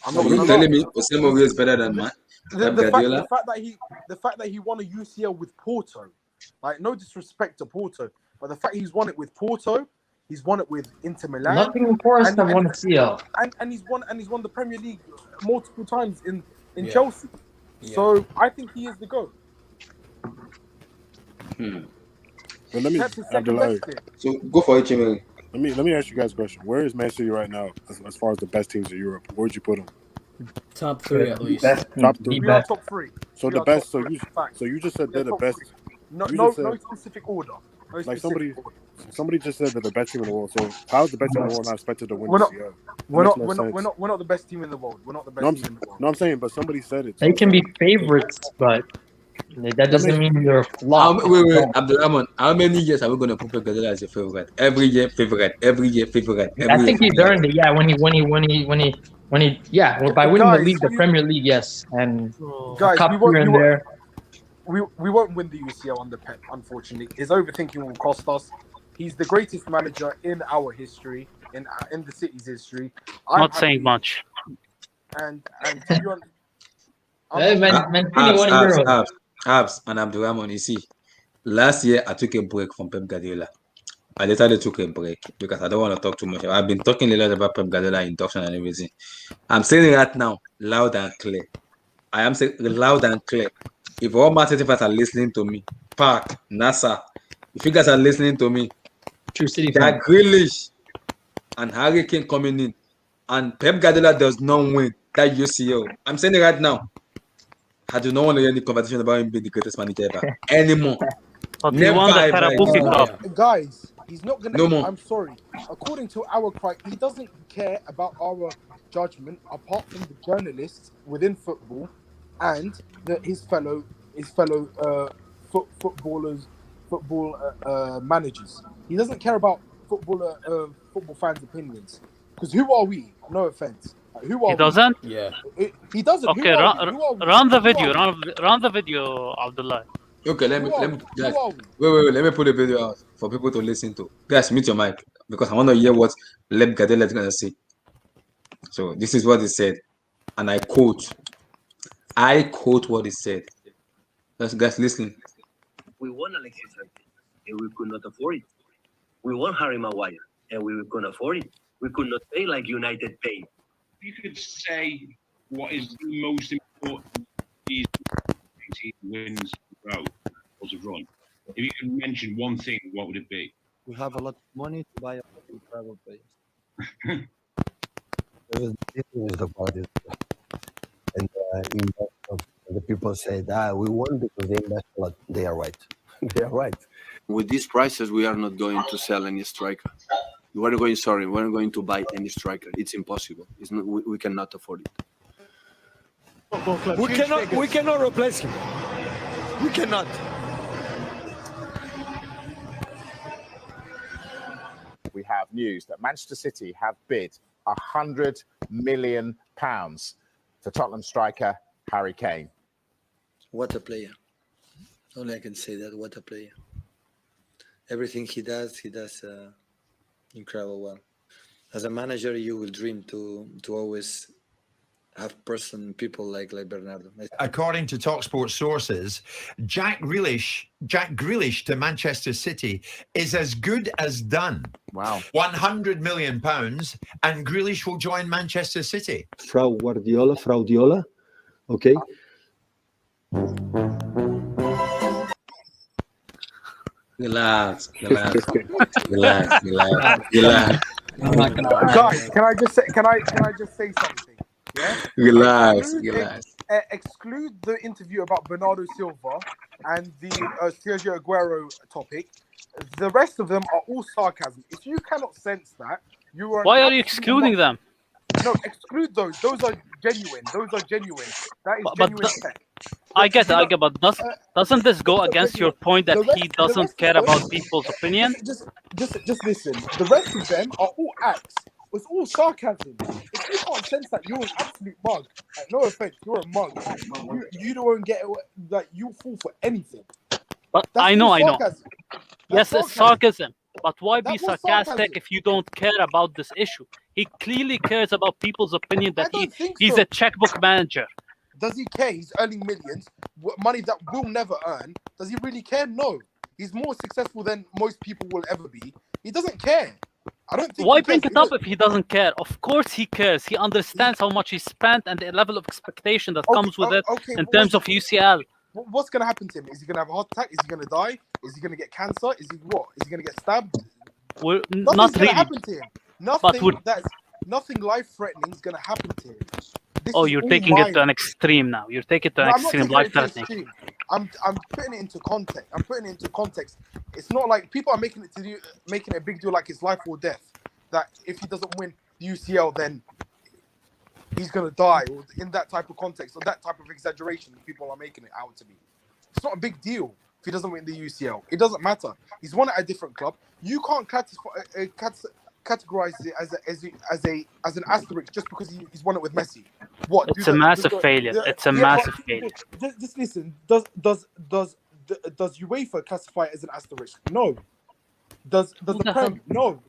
I'm not telling me Jose Mourinho is better than Pep Guardiola. The fact that he won a UCL with Porto, like, no disrespect to Porto, but the fact he's won it with Porto, He's won it with Inter Milan. Nottingham Forest have won a CL. And he's won the Premier League multiple times in Yeah. Chelsea. Yeah. So I think he is the GOAT. But let me, That's his second Abdullah, best player. So go for it, Chimere. let me ask you guys a question. Where is Man City right now as far as the best teams in Europe? Where'd you put them? Top 3 at least. Best, Top the three. We are best. top 3. So We the are best. top So three. you Facts. just said We they're are the top best. three. No You just no said- specific order. No Like specific order. somebody just said they're the best team in the world. So how's the best team in the world not expected to win We're the not- CL? We're makes not, no we're sense. not the best team in the world. We're not the best No, team in the world. No, I'm saying, but somebody said it. So They it's can be like- favorites, but that doesn't mean they're a flop. Wait, Abdulrahman, how many years are we going to put Pep Guardiola as a favorite? Every year favorite. Every year favorite. I think he's earned it. Yeah, when he yeah, well, by winning the Guys, league, the Premier League, yes, and a Guys, cup we won't, here and we won't- there. we won't win the UCL under Pep, unfortunately. His overthinking will cost us. He's the greatest manager in our history, in the city's history. I'm Not saying happy, much. And to be honest, Hey, Mancini won a Euro. Abs and Abdulrahman, you see, last year I took a break from Pep Guardiola. I literally took a break because I don't want to talk too much. I've been talking a lot about Pep Guardiola induction and everything. I'm saying it right now, loud and clear. I am saying loud and clear. If all my City fans are listening to me, Park, NASA, if you guys are listening to me, True City that fan. Grealish and Harry Kane coming in, and Pep Guardiola does not win that UCL. I'm saying it right now. I do not want to hear any conversation about him being the greatest manager ever anymore. But he Never won the ever Karabuki again. Cup. guys, he's not gonna. No more. I'm sorry. According to our criteria, he doesn't care about our judgment, apart from the journalists within football and his fellow football managers. He doesn't care about football fans' opinions. Because who are we? No offense. Who are He doesn't? Yeah. He doesn't. Okay, Who are we? run the Who are video. we? Run the video, Abdullah. Okay, let me Who guys, are we? wait, let me put the video out for people to listen to. Guys, mute your mic because I want to hear what Pep Guardiola is gonna say. So this is what he said, and I quote what he said. Let's guys listen. We won Alexis Sanchez, and we could not afford it. We won Harry Maguire, and we couldn't afford it. We could not pay like United paid. You could say what is the most important is wins row was a run. If you could mention one thing, what would it be? We have a lot of money to buy a lot of travel players. This is the part. And the people say that we won because they invest a lot. They are right. They are right. With these prices, we are not going to sell any striker. We're not going to buy any striker. It's impossible. It's not, we cannot afford it. We cannot replace him. We cannot. We have news that Manchester City have bid £100 million for Tottenham striker Harry Kane. What a player. Only I can say that. What a player. Everything he does incredible well. As a manager, you will dream to always have people like Bernardo. According to TalkSport sources, Jack Grealish to Manchester City is as good as done. Wow. £100 million, and Grealish will join Manchester City. Frau Diola, okay? Relax. Guys, can I just say something? Yeah. Relax. Exclude the interview about Bernardo Silva and the Sergio Aguero topic. The rest of them are all sarcasm. If you cannot sense that, you are. Why are you excluding them? No, exclude those. Those are genuine. That is But genuine tech. I get it, but doesn't this go against your point that he doesn't care about people's opinion? Just listen. The rest of them are all acts. It's all sarcasm. If you can't sense that, you're an absolute mug. No offense, you're a mug. You don't get you fall for anything. But That's I know. sarcasm. Yes, it's sarcasm. But why be That was sarcastic sarcasm. if you don't care about this issue? He clearly cares about people's opinion that he's so. a checkbook manager. Does he care? He's earning millions, money that we'll never earn. Does he really care? No. He's more successful than most people will ever be. He doesn't care. I don't think Why he bring cares. it up if he doesn't care? Of course he cares. He understands how much he spent and the level of expectation that comes with it Okay, in terms of UCL. What's going to happen to him? Is he going to have a heart attack? Is he going to die? Is he going to get cancer? Is he what? Is he going to get stabbed? Nothing's Not going to really. happen to him. Nothing life-threatening is going to happen to him. You're taking it to an extreme now. You're taking it to an extreme, life-threatening. I'm putting it into context. It's not like people are making it a big deal like it's life or death. That if he doesn't win the UCL, then he's gonna die, or in that type of context, or that type of exaggeration people are making it out to be. It's not a big deal if he doesn't win the UCL. It doesn't matter. He's won at a different club. You can't categorize it as an asterisk just because he's won it with Messi. What? It's a massive failure. It's a massive failure. Just listen. Does UEFA classify it as an asterisk? No. Does the Prem? No.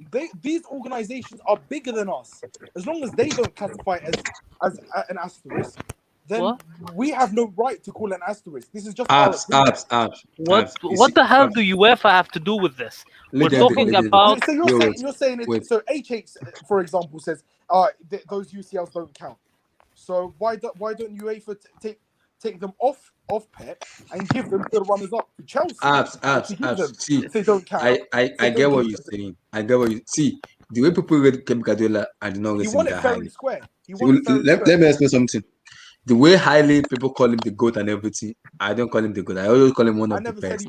These organizations are bigger than us. As long as they don't classify it as an asterisk, then we have no right to call it an asterisk. This is just What the hell do UEFA have to do with this? We're talking about. So you're saying it. So HH, for example, says those UCLs don't count. So why don't UEFA take them off Pep and give them to the runners up to Chelsea? See, if they don't count. I get what you're saying. I get what you see. The way people read Pep Guardiola, I do not He listen won that it fair highly. and square. Let me explain something. The way highly people call him the GOAT and everything, I don't call him the GOAT. I always call him one of the best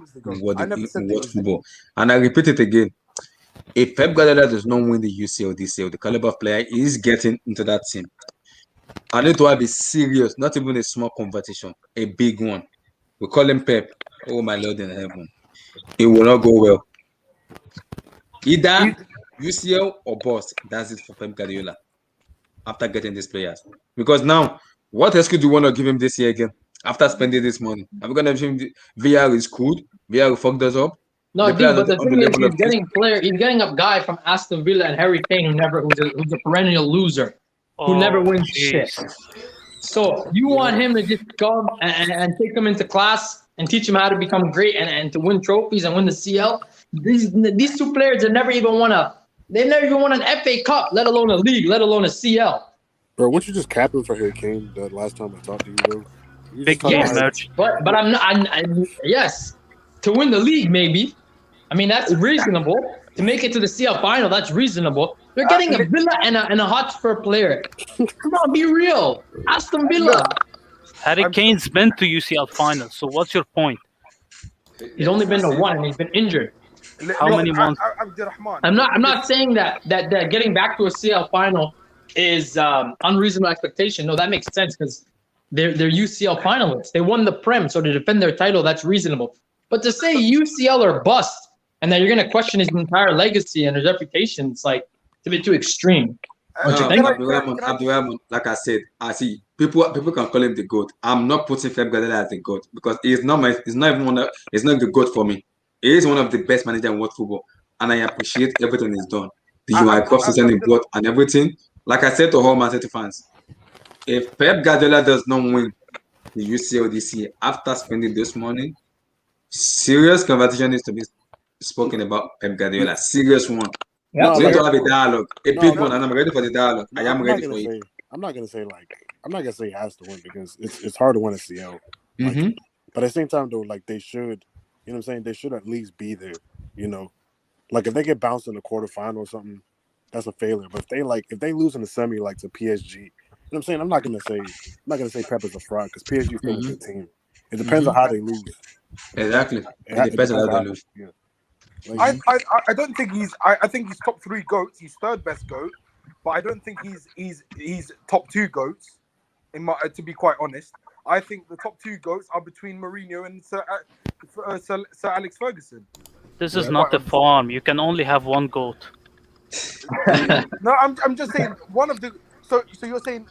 in world football. And I repeat it again. If Pep Guardiola does not win the UCL this year, the caliber of player is getting into that team, I need to have a serious, not even a small competition, a big one. We call him Pep. Oh my Lord in heaven. It will not go well. Either UCL or bust. That's it for Pep Guardiola after getting these players. Because now, what else could you want to give him this year again? After spending this money, are we gonna give him VR is good? VR fucked us up. No, dude, but the thing is, he's getting a guy from Aston Villa and Harry Kane who's a perennial loser, who never wins shit. So you want him to just come and take him into class and teach him how to become great and to win trophies and win the CL. These two players have never even won an FA Cup, let alone a league, let alone a CL. Bro, weren't you just capping for Harry Kane the last time I talked to you, bro? Big merch. But I'm not. Yes, to win the league, maybe. I mean, that's reasonable. To make it to the CL final, that's reasonable. They're getting a Villa and a Hotspur player. Come on, be real. Aston Villa. Harry Kane's been to UCL finals, so what's your point? He's only been to one and he's been injured. How many months? I'm not saying that getting back to a CL final is unreasonable expectation. No, that makes sense because they're UCL finalists. They won the Prem, so to defend their title, that's reasonable. But to say UCL or bust and that you're going to question his entire legacy and his reputation, it's like it's a bit too extreme. Abdurrahman, like I said, I see people can call him the GOAT. I'm not putting Pep Guardiola as the GOAT because he's not the GOAT for me. He is one of the best managers in world football, and I appreciate everything he's done. The UI Cup season he brought and everything. Like I said to all Man City fans, if Pep Guardiola does not win the UCL this year after spending this money, serious conversation needs to be spoken about Pep Guardiola. Serious one. No, we need to have a dialogue, a big one, and I'm ready for the dialogue. I am ready for it. I'm not gonna say he has to win because it's hard to win a CL. Like, but at the same time, though, like they should, you know what I'm saying? They should at least be there. You know, like if they get bounced in the quarterfinal or something, that's a failure. But if they lose in the semi, like to PSG, you know what I'm saying? I'm not gonna say Pep is a fraud because PSG is still a good team. It depends on how they lose. Exactly. It depends on how they lose. Yeah. I don't think I think he's top 3 GOATs. He's third best GOAT, but I don't think he's top 2 GOATs. To be quite honest, I think the top 2 GOATs are between Mourinho and Sir Alex Ferguson. This is not the farm. You can only have one GOAT. No, I'm just saying one of the. So you're saying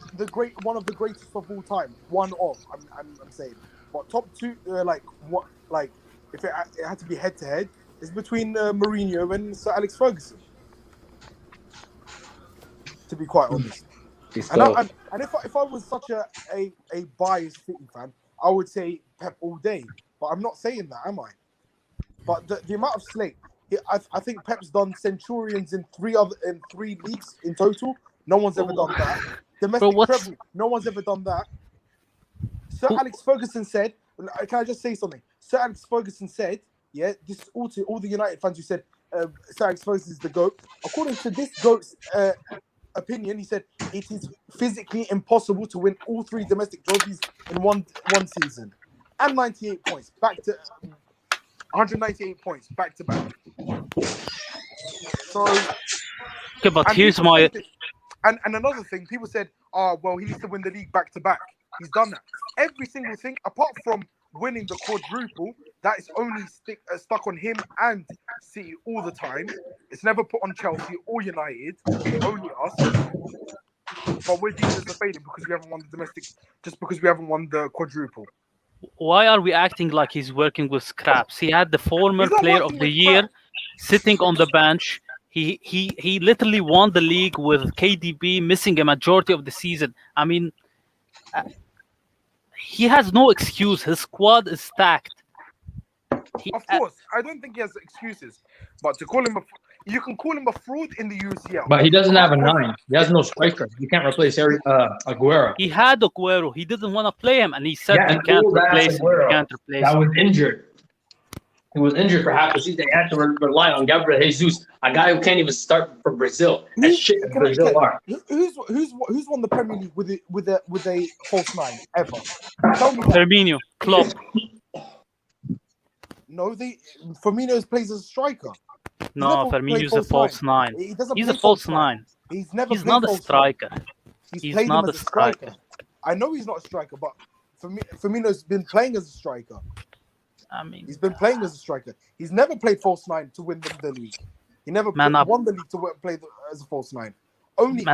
one of the greatest of all time. One of I'm saying, but top 2 if it had to be head to head. It's between Mourinho and Sir Alex Ferguson, to be quite honest. And if I was such a biased City fan, I would say Pep all day. But I'm not saying that, am I? But the amount of slate I think Pep's done Centurions in three leagues in total. No one's ever done that. Domestic treble. No one's ever done that. Sir Alex Ferguson said. Can I just say something? Sir Alex Ferguson said, yeah, this is all to all the United fans who said Sir Alex Ferguson is the GOAT. According to this GOAT's opinion, he said it is physically impossible to win all three domestic trophies in one season. And 98 points, back to 198 points, back to back. So, okay, but here's my... And another thing, people said, oh, well, he needs to win the league back to back. He's done that. Every single thing, apart from winning the quadruple, that is only stuck on him and City all the time. It's never put on Chelsea or United, only us. But we're deemed as a failure because we haven't won the domestic, just because we haven't won the quadruple. Why are we acting like he's working with scraps? He had the former player of the year sitting on the bench. He literally won the league with KDB missing a majority of the season. I mean, he has no excuse. His squad is stacked. Of course, I don't think he has excuses. But to call him you can call him a fraud in the UCL. But he doesn't have a 9. He has no striker. You can't replace Aguero. He had Aguero. He didn't want to play him, and he said he can't replace him. He can't replace him. That was injured. He was injured for half the season. They had to rely on Gabriel Jesus, a guy who can't even start for Brazil. As shit as Brazil are. Who's won the Premier League with a false 9 ever? Tell me Firmino, Klopp. No, Firmino plays as a striker. No, Firmino's a false 9. He's a false 9. He's never. He's not a striker. He's not a striker. I know he's not a striker, but Firmino's been playing as a striker. I mean, he's been playing as a striker. He's never played false 9 to win the league. He never won the league to play as a false 9. Only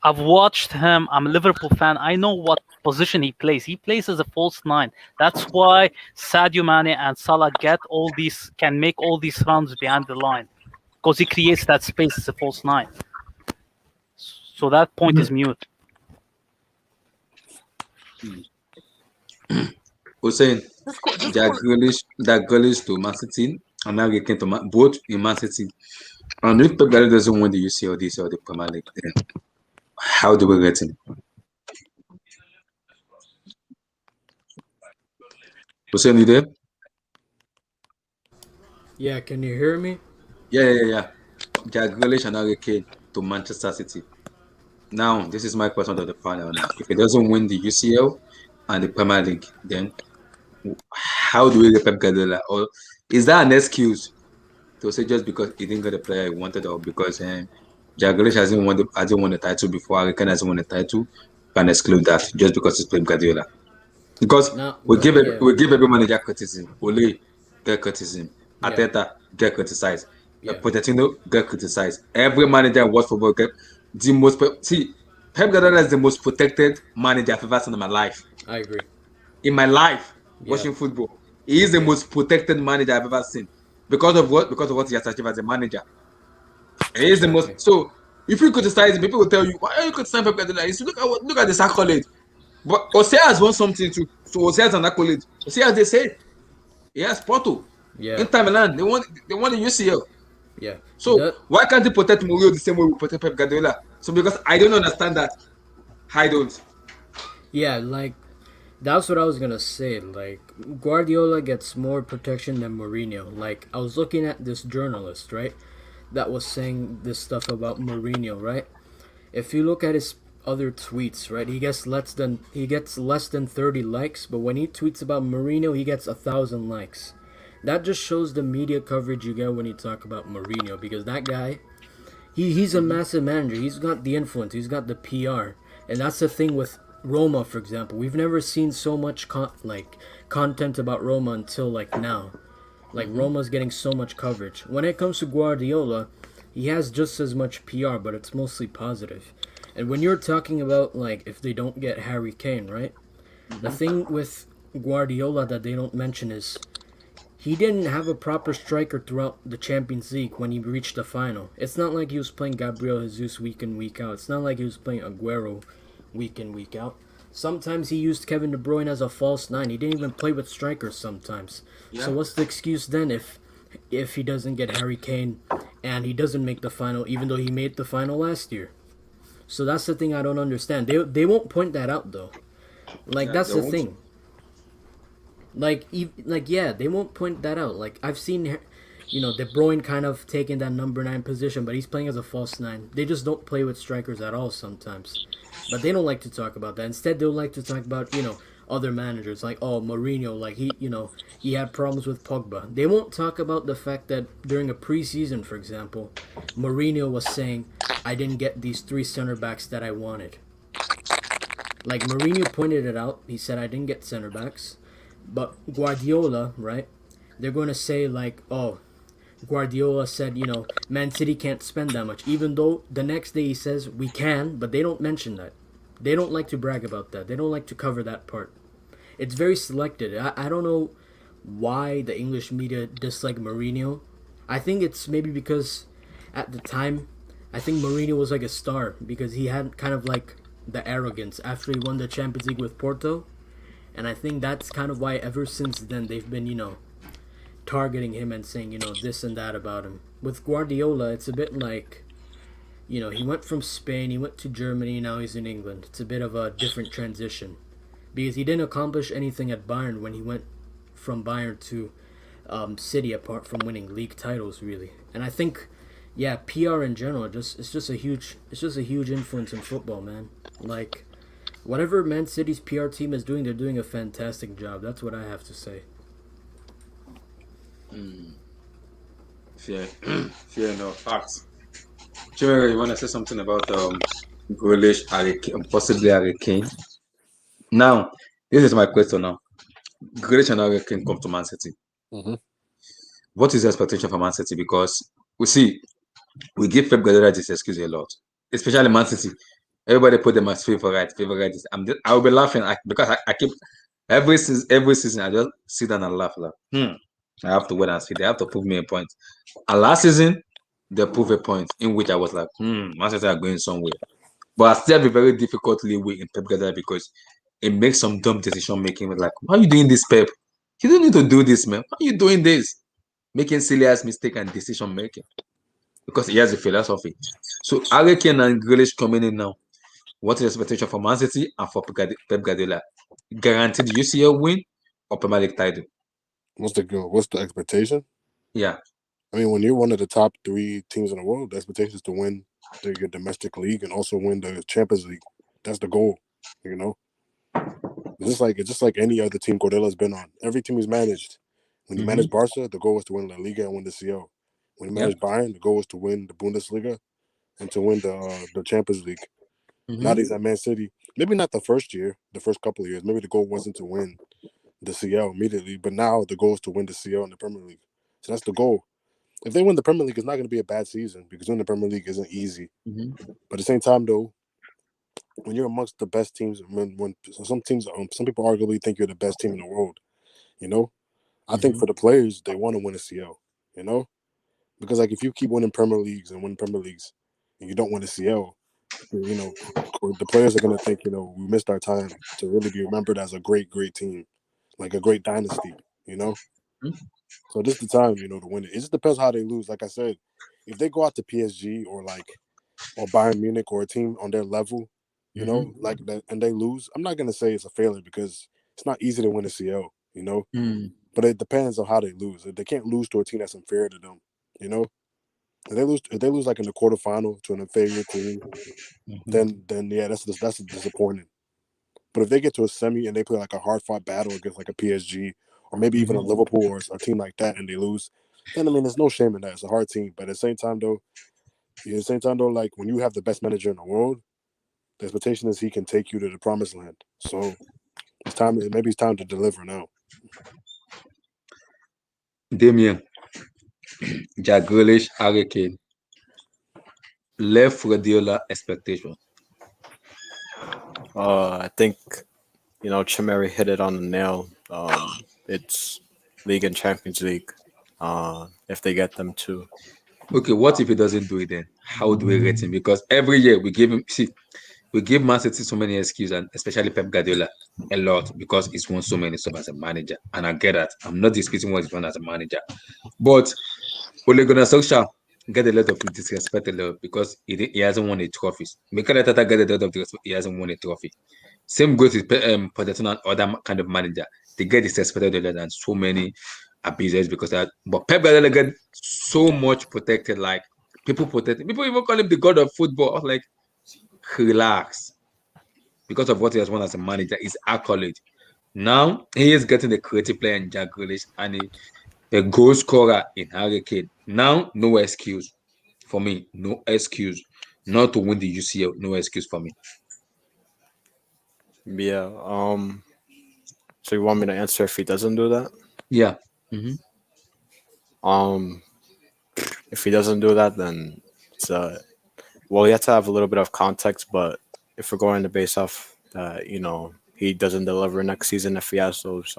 I've watched him. I'm a Liverpool fan. I know what position he plays. He plays as a false 9. That's why Sadio Mane and Salah can make all these runs behind the line, because he creates that space as a false 9. So that point is mute. Hussein, that Grealish to Man City, and now getting to both in Man City. And if Pep Guardiola doesn't win the UCL, this or the Premier League, then how do we get him? Hussein, you there? Yeah, can you hear me? Yeah. Jack Grealish and Harry Kane to Manchester City. Now, this is my question to the panel. Now, if he doesn't win the UCL and the Premier League, then how do we get Pep Guardiola? Or is that an excuse to say just because he didn't get the player he wanted, or because Jack Grealish hasn't won the title before, Harry Kane hasn't won the title, can exclude that just because it's Pep Guardiola? Because we give every manager criticism. Ole get criticism. Arteta get criticized. Pochettino get criticized. Every manager in world football get the most. Pep Guardiola is the most protected manager I've ever seen in my life. I agree. In my life, watching football, he is the most protected manager I've ever seen. Because of what? Because of what he has achieved as a manager. He is the most. So if you criticize him, people will tell you, why are you criticizing Pep Guardiola? Look at this accolade. But Osea has won something too. So Osea has an accolade. Osea, as they say, he has Porto. Yeah. Inter Milan, they won the UCL. Yeah. So why can't they protect Mourinho the same way we protect Pep Guardiola? So because I don't understand that. I don't. Yeah, like that's what I was gonna say. Like Guardiola gets more protection than Mourinho. Like I was looking at this journalist, right, that was saying this stuff about Mourinho, right? If you look at his other tweets, right, he gets less than 30 likes, but when he tweets about Mourinho, he gets 1,000 likes. That just shows the media coverage you get when you talk about Mourinho, because that guy, he's a massive manager. He's got the influence. He's got the PR. And that's the thing with Roma, for example. We've never seen so much content about Roma until now. Like Roma's getting so much coverage. When it comes to Guardiola, he has just as much PR, but it's mostly positive. And when you're talking about if they don't get Harry Kane, right? The thing with Guardiola that they don't mention is he didn't have a proper striker throughout the Champions League when he reached the final. It's not like he was playing Gabriel Jesus week in, week out. It's not like he was playing Aguero week in, week out. Sometimes he used Kevin De Bruyne as a false 9. He didn't even play with strikers sometimes. Yeah. So what's the excuse then if if he doesn't get Harry Kane and he doesn't make the final, even though he made the final last year. So that's the thing I don't understand. They won't point that out though. Like Yeah, that's they the won't. thing. Like yeah, they won't point that out. Like I've seen, De Bruyne kind of taking that number 9 position, but he's playing as a false 9. They just don't play with strikers at all sometimes. But they don't like to talk about that. Instead, they'll like to talk about other managers like Mourinho. Like he had problems with Pogba. They won't talk about the fact that during a preseason, for example, Mourinho was saying, "I didn't get these 3 center backs that I wanted." Like Mourinho pointed it out. He said, "I didn't get center backs." But Guardiola, right? They're going to say like, "Oh, Guardiola said, Man City can't spend that much." Even though the next day he says we can, but they don't mention that. They don't like to brag about that. They don't like to cover that part. It's very selected. I don't know why the English media dislike Mourinho. I think it's maybe because at the time, I think Mourinho was like a star because he had kind of like the arrogance after he won the Champions League with Porto. And I think that's kind of why ever since then they've been, targeting him and saying, this and that about him. With Guardiola, it's a bit like, he went from Spain, he went to Germany, now he's in England. It's a bit of a different transition. Because he didn't accomplish anything at Bayern when he went from Bayern to City, apart from winning league titles, really. And I think, yeah, PR in general, it's just a huge influence in football, man. Like, whatever Man City's PR team is doing, they're doing a fantastic job. That's what I have to say. Fair, fair enough. Facts. Chimera, you want to say something about Grealish, possibly Harry Kane? Now, this is my question now. Grealish and Harry Kane come to Man City. Mm-hmm. What is the expectation for Man City? Because we give Pep Guardiola this excuse a lot, especially Man City. Everybody put them as favorite. I will be laughing because I keep every season I just sit down and laugh. I have to wait and see. They have to prove me a point. And last season, they proved a point in which I was like, Man City are going somewhere. But I still have a very difficult leeway in Pep Guardiola because it makes some dumb decision making. Like, why are you doing this, Pep? You don't need to do this, man. Why are you doing this? Making silly ass mistake and decision making because he has a philosophy. So Harry Kane and Grealish coming in now. What is the expectation for Man City and for Pep Guardiola? Guaranteed UCL win or Premier League title? What's the expectation? Yeah. I mean, when you're one of the top 3 teams in the world, the expectation is to win your domestic league and also win the Champions League. That's the goal, It's just like any other team Guardiola's been on. Every team he's managed. When he managed Barca, the goal was to win La Liga and win the CL. When he managed Bayern, the goal was to win the Bundesliga and to win the Champions League. Now that he's at Man City, maybe not the first year, the first couple of years. Maybe the goal wasn't to win the CL immediately, but now the goal is to win the CL and the Premier League. So that's the goal. If they win the Premier League, it's not going to be a bad season because winning the Premier League isn't easy. But at the same time, though, when you're amongst the best teams, when some teams, some people arguably think you're the best team in the world, I think for the players, they want to win a CL, because like if you keep winning Premier Leagues and you don't win a CL, the players are going to think, we missed our time to really be remembered as a great, great team, like a great dynasty, So this is the time, to win it. It just depends how they lose. Like I said, if they go out to PSG or Bayern Munich or a team on their level, like that, and they lose, I'm not gonna say it's a failure because it's not easy to win a CL, But it depends on how they lose. They can't lose to a team that's inferior to them, If they lose like in the quarterfinal to an inferior team, then yeah, that's disappointing. But if they get to a semi and they play like a hard fought battle against like a PSG or maybe even a Liverpool or a team like that and they lose, then I mean there's no shame in that. It's a hard team. But at the same time though, like when you have the best manager in the world, the expectation is he can take you to the promised land. So it's time. Maybe it's time to deliver now. Damien, Jack Grealish, Harry Kane, left Guardiola expectation. I think Chimeri hit it on the nail. It's League and Champions League. If they get them too. Okay, what if he doesn't do it then? How do we rate him? Because every year we give him. We give Man City so many excuses, and especially Pep Guardiola a lot because he's won so many stuff as a manager. And I get that. I'm not disputing what he's done as a manager. But Ole Gunnar Solskjaer get a lot of disrespect a lot because he hasn't won a trophy. Mikel Arteta get a lot of disrespect. He hasn't won a trophy. Same goes with Pochettino and other kind of manager. They get disrespected a lot and so many abusers because that. But Pep Guardiola get so much protected. Like people protect. People even call him the god of football. I was like, relax, because of what he has won as a manager, his accolade. Now he is getting a creative player in Jack Grealish and a goal scorer in Harry Kane. Now, no excuse for me. No excuse not to win the UCL. No excuse for me. Yeah. So you want me to answer if he doesn't do that? Yeah. Um, if he doesn't do that, then it's well, you have to have a little bit of context. But if we're going to base off that, he doesn't deliver next season if he has those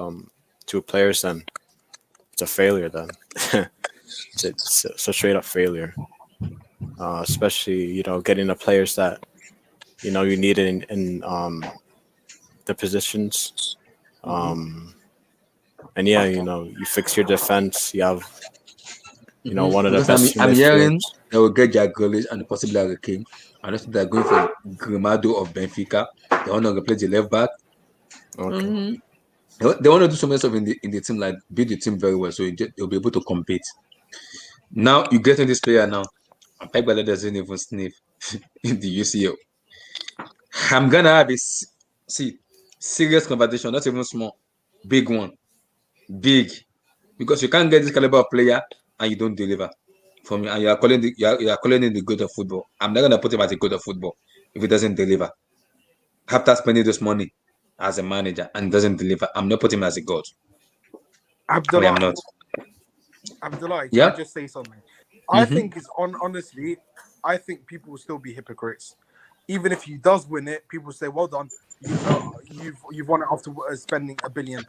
two players, then it's a failure. Then it's a straight up failure. Especially getting the players that you need in the positions. And yeah, you fix your defense. You have one of the Because best I'm hearing midfields. they will get Jack Grealish and possibly Harry Kane. And also they're going for Grimado of Benfica. They want to replace the left back. Okay. They want to do so many stuff in the team, like build the team very well, so they'll be able to compete. Now you get in this player now, and Pep Guardiola doesn't even sniff in the UCL. I'm gonna have a serious conversation, not even small, big one, big, because you can't get this caliber of player and you don't deliver for me, and you are calling him the god of football. I'm not gonna put him as a god of football if he doesn't deliver. After spending this money as a manager and doesn't deliver, I'm not putting him as a god. I am not. Abdullah, can I Yeah. just say something? I think it's honestly, I think people will still be hypocrites. Even if he does win it, people say, "Well done, you've won it after spending £1 billion."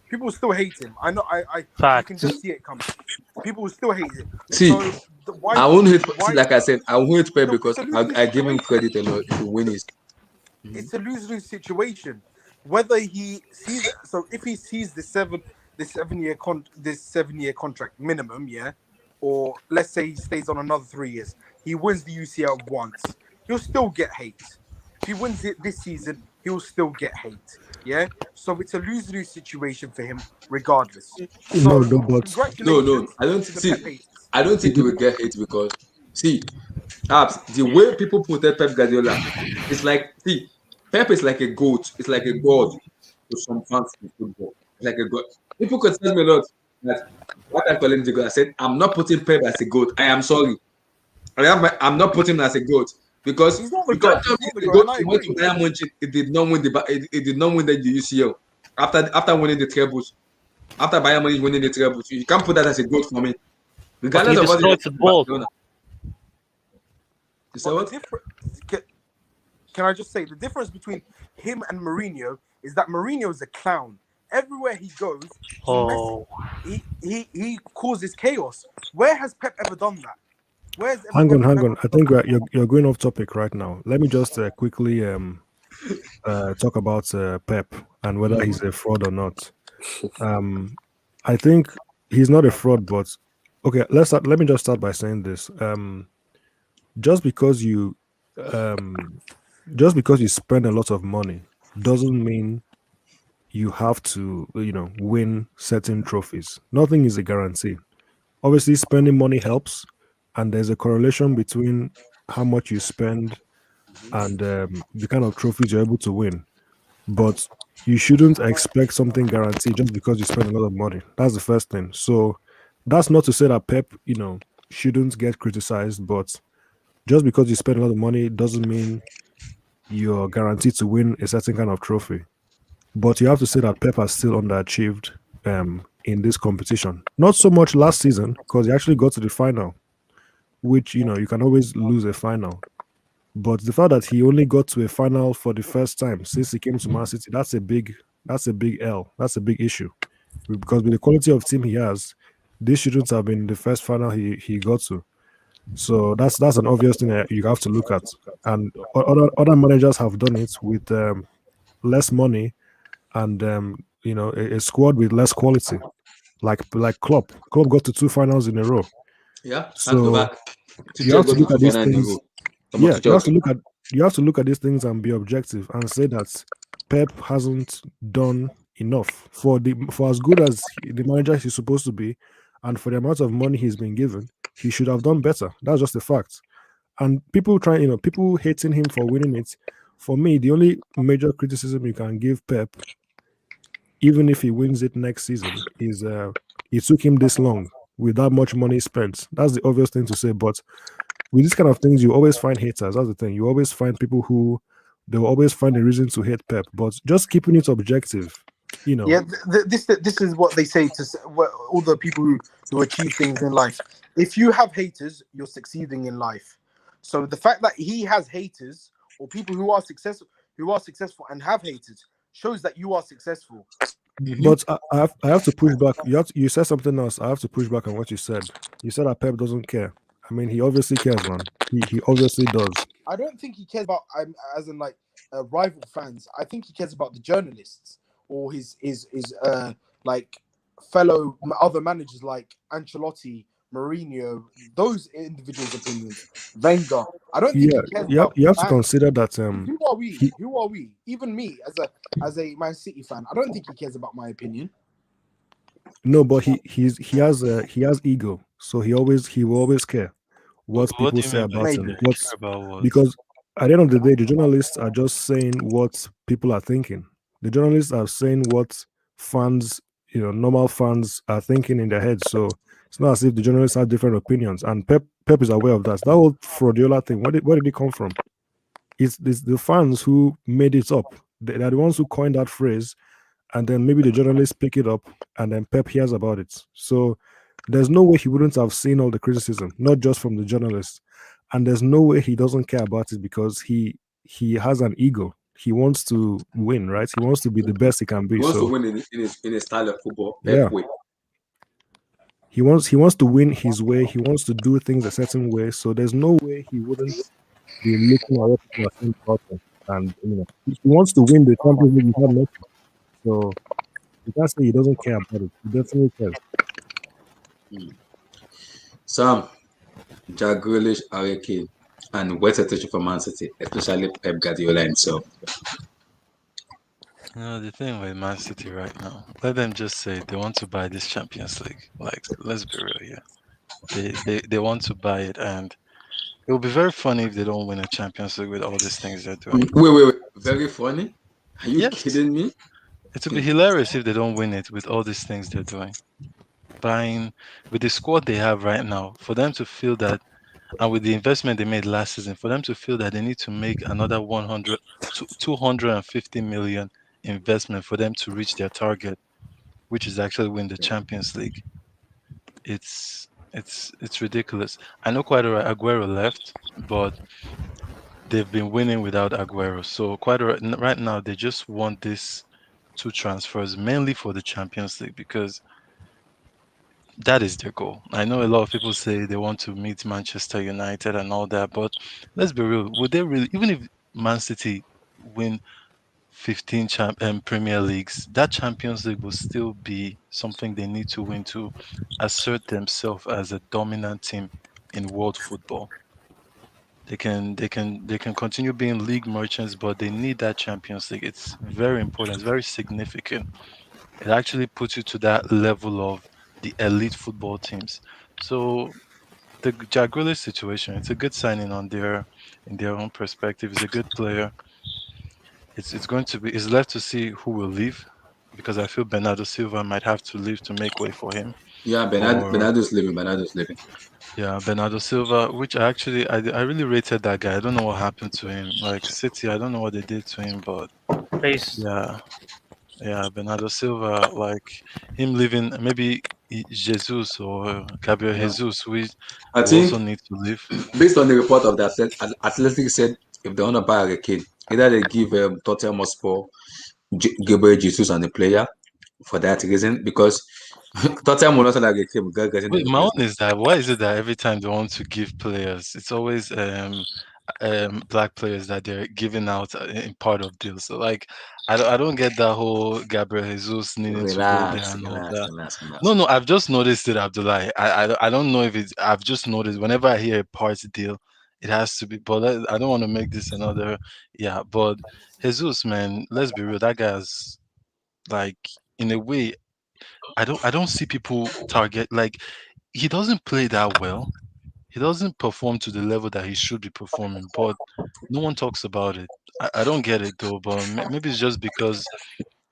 People will still hate him. I know. You can just see it coming. People will still hate it. See, So why? I won't hate. Why? See, like I said, I won't hate Pep No, because it's a losing I give him situation. credit a lot to win his. It's a losing situation. Whether he sees it, so if he sees the 7-year contract minimum, yeah, or let's say he stays on another 3 years, he wins the UCL once, he'll still get hate. If he wins it this season, he'll still get hate. Yeah, so it's a lose-lose situation for him, regardless. So No, but congratulations I don't to the see. Pep haters. I don't think he will get hate because see, perhaps the way people protect Pep Guardiola, it's like see, Pep is like a goat. It's like a god to some fans in football. It's like a god. People could tell me a lot that what I call him the god. I said I'm not putting Pep as a goat. I am sorry. I'm not putting him as a goat because He's not the you can't god. tell He's me not the the god, goat and I went to agree. Bayern Munich. It did not win it did not win the UCL after winning the trebles. After Bayern Munich winning the trebles, you can't put that as a goat for me, But he regardless of what he destroyed has done for football. Barcelona. You say But what? the difference, can I just say, the difference between him and Mourinho is that Mourinho is a clown. Everywhere he goes, he causes chaos. Where has Pep ever done that? Where's hang on. Pep I ever think done that? you're going off topic right now. Let me just quickly talk about Pep and whether he's a fraud or not. I think he's not a fraud, but okay. Let me just start by saying this. Just because you spend a lot of money doesn't mean you have to win certain trophies. Nothing is a guarantee. Obviously, spending money helps, and there's a correlation between how much you spend and the kind of trophies you're able to win. But you shouldn't expect something guaranteed just because you spend a lot of money. That's the first thing. So that's not to say that Pep, shouldn't get criticized, but just because you spend a lot of money doesn't mean you're guaranteed to win a certain kind of trophy. But you have to say that Pep has still underachieved in this competition. Not so much last season, because he actually got to the final, which you can always lose a final. But the fact that he only got to a final for the first time since he came to Man City, that's a big L. That's a big issue. Because with the quality of team he has, this shouldn't have been the first final he got to. So that's an obvious thing that you have to look at. And other managers have done it with less money and a squad with less quality. Like Klopp. Klopp got to 2 finals in a row. Yeah, and go So back. you Tuchel have to got the look two at these final in a things. row. Thomas Yeah, Tuchel too. you have to look at these things and be objective and say that Pep hasn't done enough for as good as the manager he's supposed to be, and for the amount of money he's been given, he should have done better. That's just a fact. And people trying, people hating him for winning it. For me, the only major criticism you can give Pep, even if he wins it next season, is it took him this long with that much money spent. That's the obvious thing to say. But with these kind of things, you always find haters. That's the thing. You always find people who they'll always find a reason to hate Pep. But just keeping it objective, Yeah, this is what they say to all the people who achieve things in life. If you have haters, you're succeeding in life. So the fact that he has haters or people who are successful and have haters shows that you are successful. But I have to push back. You said something else. I have to push back on what you said. You said that Pep doesn't care. I mean, he obviously cares, man. He obviously does. I don't think he cares about as in like rival fans. I think he cares about the journalists or his like fellow other managers like Ancelotti, Mourinho, those individuals' opinions. Wenger. I don't think Yeah, he cares about you the have to fans. consider that Who are we? he Who are we? Even me as a Man City fan, I don't think he cares about my opinion. no, but he has ego, so he will always care what What people do you say mean by about Maybe. him. care? What's Care about what? because at the end of the day, the journalists are just saying what people are thinking. The journalists are saying what fans, normal fans are thinking in their heads. So it's not as if the journalists have different opinions. And Pep is aware of that. That whole fraudulent thing. Where did it come from? It's the fans who made it up. They're the ones who coined that phrase, and then maybe the journalists pick it up, and then Pep hears about it. So there's no way he wouldn't have seen all the criticism, not just from the journalists, and there's no way he doesn't care about it because he has an ego. He wants to win, right? He wants to be the best he can He be. wants to So win in his style of football, Pep yeah, way. he wants to win his way. He wants to do things a certain way. So there's no way he wouldn't be looking at what people are saying about him. And he wants to win the Champions League without nothing. So you can't say he doesn't care about it. He definitely cares. Sam, Jack Grealish, Harry Kane, and what's attention for Man City, especially Pep Guardiola himself. The thing with Man City right now, let them just say they want to buy this Champions League. Like, let's be real here. They want to buy it, and it will be very funny if they don't win a Champions League with all these things they're doing. Wait. Very funny. Are you Yes, kidding me? it will be hilarious if they don't win it with all these things they're doing. Buying with the squad they have right now, for them to feel that, and with the investment they made last season, for them to feel that they need to make another 100 to 250 million investment for them to reach their target, which is actually win the Champions League. It's ridiculous. I know quite alright Aguero left, but they've been winning without Aguero. So quite alright, right now they just want this two transfers mainly for the Champions League because that is their goal. I know a lot of people say they want to meet Manchester United and all that, but let's be real. Would they really, even if Man City win 15 Premier Leagues, that Champions League will still be something they need to win to assert themselves as a dominant team in world football. They can continue being league merchants, but they need that Champions League. It's very important. It's very significant. It actually puts you to that level of the elite football teams. So the Jack Grealish situation, it's a good signing on their in their own perspective. He's a good player. It's going to be it's left to see who will leave because I feel Bernardo Silva might have to leave to make way for him. Yeah, Or Bernardo's leaving. Bernardo's leaving. yeah, Bernardo Silva, which I really rated that guy. I don't know what happened to him. Like City, I don't know what they did to him, but Pace. yeah, yeah, Bernardo Silva, like him leaving, maybe Jesus or Gabriel Yeah. Jesus, we I will also think need to leave. based on the report of that, Athletic said if they want to buy a kid, either they give Tottenham Hotspur Gabriel Jesus and the player for that reason because Tottenham will not like a kid without getting the Wait, my own replacement. is that why is it that every time they want to give players, it's always black players that they're giving out in part of deals. So like, I don't get that whole Gabriel Jesus needing to go there Relax, and all relax, that. relax, relax. No, I've just noticed it, Abdullah. I don't know if it's. I've just noticed whenever I hear a party deal, it has to be. But I don't want to make this another. Yeah, but Jesus, man, let's be real. That guy's like, in a way, I don't see people target like he doesn't play that well. He doesn't perform to the level that he should be performing, but no one talks about it. I don't get it though, but maybe it's just because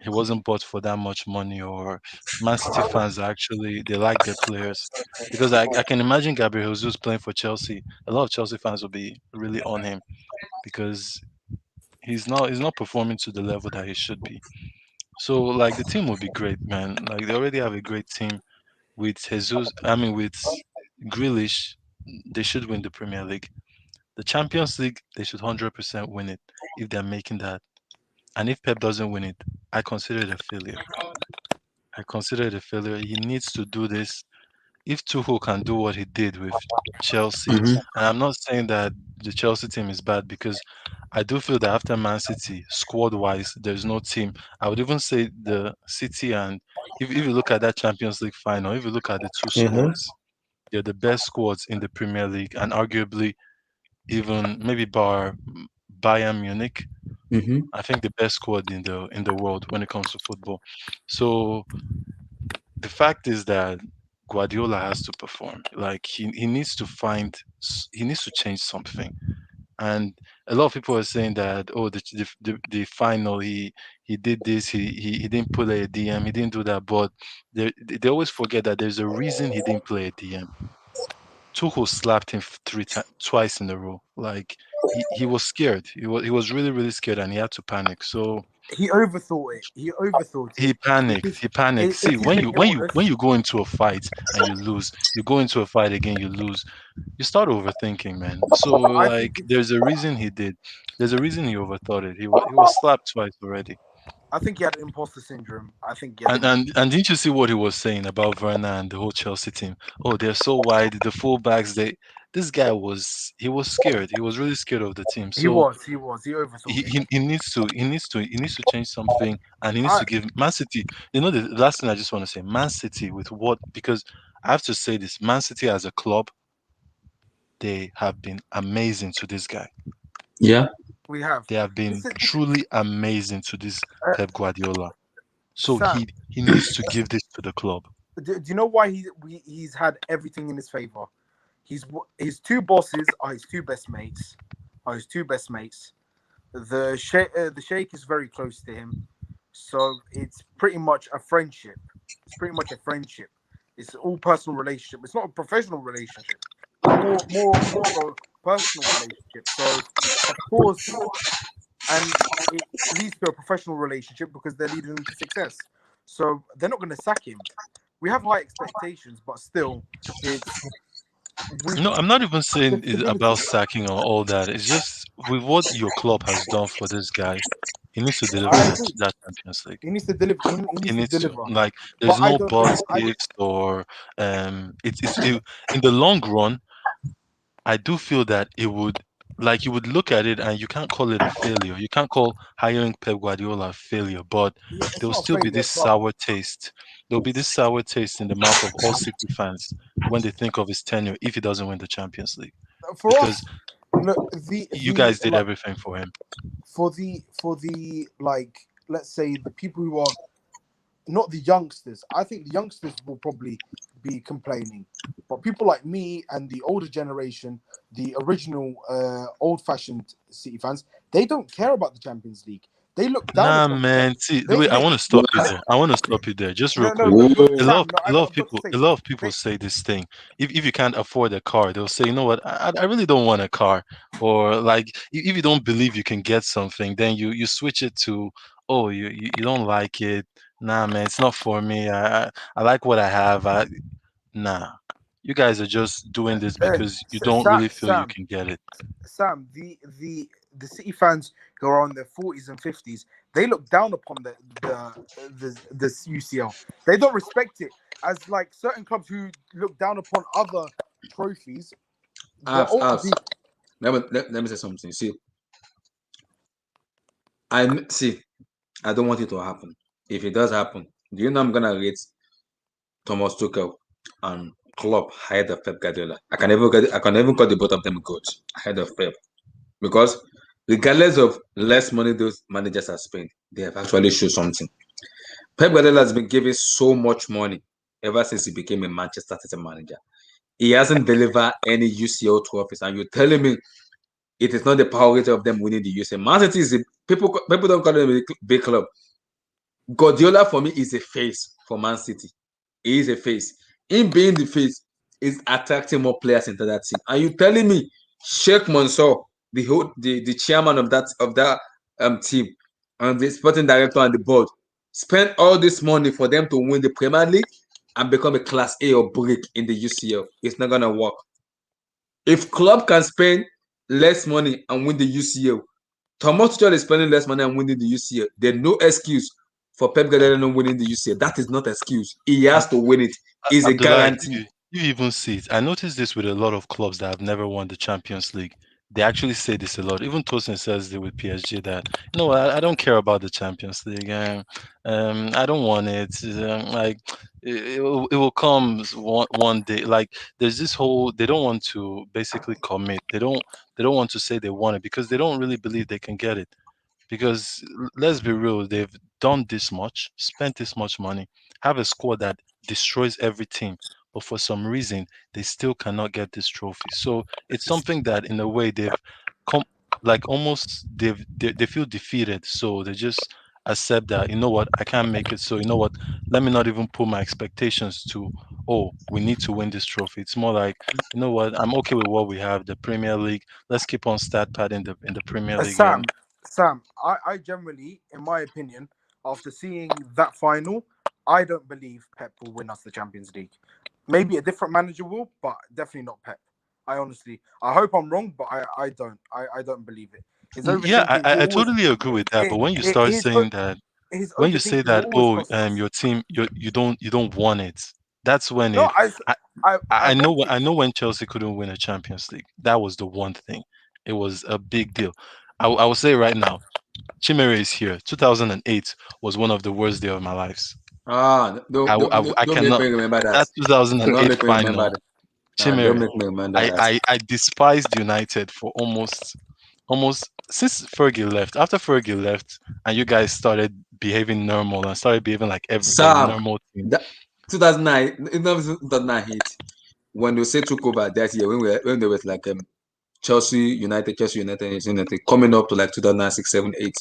he wasn't bought for that much money, or Man City fans actually they like their players. Because I can imagine Gabriel Jesus playing for Chelsea. A lot of Chelsea fans will be really on him because he's not performing to the level that he should be. So like the team will be great, man. Like they already have a great team with Jesus. I mean with Grealish, they should win the Premier League. The Champions League, they should 100% win it if they're making that. And if Pep doesn't win it, I consider it a failure. I consider it a failure. He needs to do this. If Tuchel can do what he did with Chelsea, Mm-hmm. and I'm not saying that the Chelsea team is bad because I do feel that after Man City, squad-wise, there's no team. I would even say the City and if you look at that Champions League final, if you look at the two Mm-hmm. squads, they're the best squads in the Premier League and arguably even maybe bar Bayern Munich. Mm-hmm. I think the best squad in the world when it comes to football. So the fact is that Guardiola has to perform. Like he needs to he needs to change something. And a lot of people are saying that the final he did this he didn't play a DM, he didn't do that, but they always forget that there's a reason he didn't play a DM. Tuchel slapped him twice in a row. Like he was scared. He was really really scared and he had to panic. So He overthought it. He overthought he it. panicked. Because He panicked. See, if he's being when honest, you go into a fight and you lose, you go into a fight again, you lose. You start overthinking, man. So I think like, it's. there's a reason he did. There's a reason he overthought it. He was slapped twice already. I think he had imposter syndrome. I think he had And didn't you see what he was saying about Werner and the whole Chelsea team? Oh, they're so wide. The fullbacks. This guy was scared. He was really scared of the team. He So was. He was. He overthought it. he needs to change something, and he needs I to give Man City. The last thing I just want to say, Man City with what, because I have to say this, Man City as a club, they have been amazing to this guy. Yeah. we have. They have been truly amazing to this Uh, Pep Guardiola. So Sam. he needs to give this to the club. Do you know why he's had everything in his favor? His two bosses are his two best mates. The sheikh is very close to him, so it's pretty much a friendship. It's all personal relationship. It's not a professional relationship. It's more of a personal relationship. So of course, and it leads to a professional relationship because they're leading them to success. So they're not going to sack him. We have high expectations, but still, it's with No, I'm not even saying the it's stability. about sacking or all that. It's just with what your club has done for this guy, he needs to deliver I that agree. that Champions League. He needs to deliver. He He needs to needs to, deliver. like, But there's I no don't. but I ifs or in the long run. I do feel that it would, like, you would look at it and you can't call it a failure. You can't call hiring Pep Guardiola a failure, but yeah, it's there'll not a still be failure, this but sour taste. There'll be this sour taste in the mouth of all City fans when they think of his tenure if he doesn't win the Champions League, for because us, look, you the guys did like everything for him. for the like, let's say the people who are not the youngsters. I think the youngsters will probably be complaining, but people like me and the older generation, the original old-fashioned City fans, they don't care about the Champions League. They look down Nah, upon the man. See, they wait, I they want to stop you there. I want to stop you there, just real no, no, quick. look, A Whoa. lot of Sam, no, a lot of I've got to people, say a lot of people they say this thing. If you can't afford a car, they'll say, you know what, I really don't want a car. Or like, if you don't believe you can get something, then you switch it to, oh, you don't like it. Nah, man, it's not for me. I like what I have. Nah, you guys are just doing this because you don't really feel you Sam, can get it. Sam, the City fans who are on their 40s and 50s, they look down upon the UCL. They don't respect it as like certain clubs who look down upon other trophies. The Abs, old abs. the let me say something. See, I don't want it to happen. If it does happen, do you know I'm gonna rate Thomas Tuchel and Klopp ahead of Pep Guardiola? I can even call the both of them good ahead of Pep because regardless of less money those managers have spent, they have actually shown something. Pep Guardiola has been given so much money ever since he became a Manchester City manager. He hasn't delivered any UCL trophies, and you're telling me it is not the priority of them winning the UCL. Man City is people don't call them a big club. Guardiola for me is a face for Man City. He is a face. Him being the face is attracting more players into that team. Are you telling me Sheikh Mansour, the chairman of that team, and the sporting director and the board, spend all this money for them to win the Premier League and become a Class A or break in the UCL? It's not gonna work. If club can spend less money and win the UCL, Thomas Tuchel is spending less money and winning the UCL. There's no excuse for Pep Guardiola not winning the UCL. That is not excuse. He has to win it. It's a guarantee. You even see it. I noticed this with a lot of clubs that have never won the Champions League. They actually say this a lot. Even Tosin says it with PSG that, I don't care about the Champions League. I don't want it. Like it will come one day. Like there's this whole, they don't want to basically commit. They don't want to say they want it because they don't really believe they can get it. Because let's be real, they've done this much, spent this much money, have a squad that destroys every team, but for some reason they still cannot get this trophy. So it's something that in a way they've come, like almost they feel defeated, so they just accept that, what, I can't make it, so what, let me not even put my expectations to, oh, we need to win this trophy. It's more like, what, I'm okay with what we have, the Premier League, let's keep on stat pad in the Premier League. Sam, I generally, in my opinion, after seeing that final, I don't believe Pep will win us the Champions League. Maybe a different manager will, but definitely not Pep. I hope I'm wrong, but I don't believe it. Yeah, I totally agree with that. But when you start saying that, when you say that, oh, your team, you don't want it. That's when I know when Chelsea couldn't win a Champions League. That was the one thing. It was a big deal. I will say right now, Chimere is here. 2008 was one of the worst days of my lives. Don't cannot. make me remember that. That 2008 final. Chimere, I despised United for almost since Fergie left. After Fergie left, and you guys started behaving normal and started behaving like every normal team. 2009 hit when they say took over that year when they were like Chelsea United coming up to like 2006, 7, 8.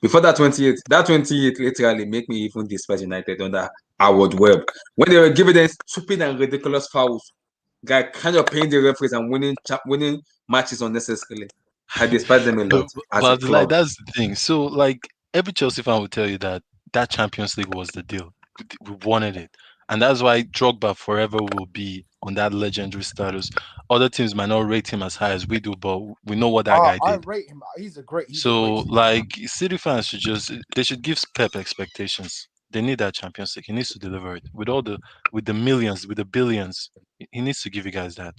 Before that 28 literally make me even despise United under Howard Webb when they were giving them stupid and ridiculous fouls. Guy kind of paying the referees and winning matches unnecessarily. I despise them a lot as a club. Like that's the thing. So like every Chelsea fan will tell you that Champions League was the deal. We wanted it. And that's why Drogba forever will be on that legendary status. Other teams might not rate him as high as we do, but we know what that guy did. I rate him. He's a great. Like City fans should give Pep expectations. They need that Champions League. He needs to deliver it with the millions, with the billions. He needs to give you guys that.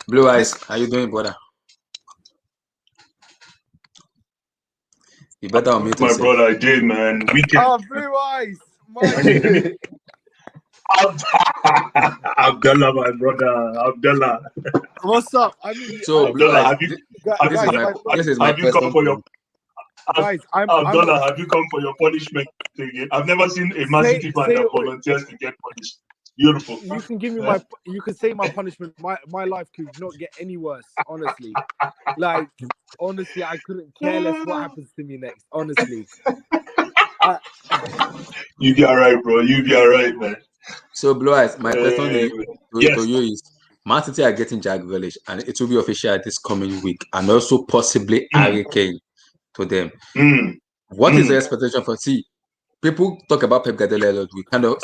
Blue Eyes, how you doing, brother? You better unmute my brother. I did, man. Weekend. Blue Eyes. Abdullah, my brother. Abdullah. What's up? I mean, so Abdullah, have you come for your guys? Abdullah, have you come for your punishment again? I've never seen a Man City fan that volunteers to get punished. Beautiful. You can give me you can say my punishment. My life could not get any worse, honestly. Honestly, I couldn't care less what happens to me next. Honestly. You be alright, bro. You be alright, man. So Blue Eyes, my question to you is Man City are getting Jack Grealish, and it will be official this coming week, and also possibly Harry Kane to them. What is the expectation for people talk about Pep Guardiola a lot. We kind of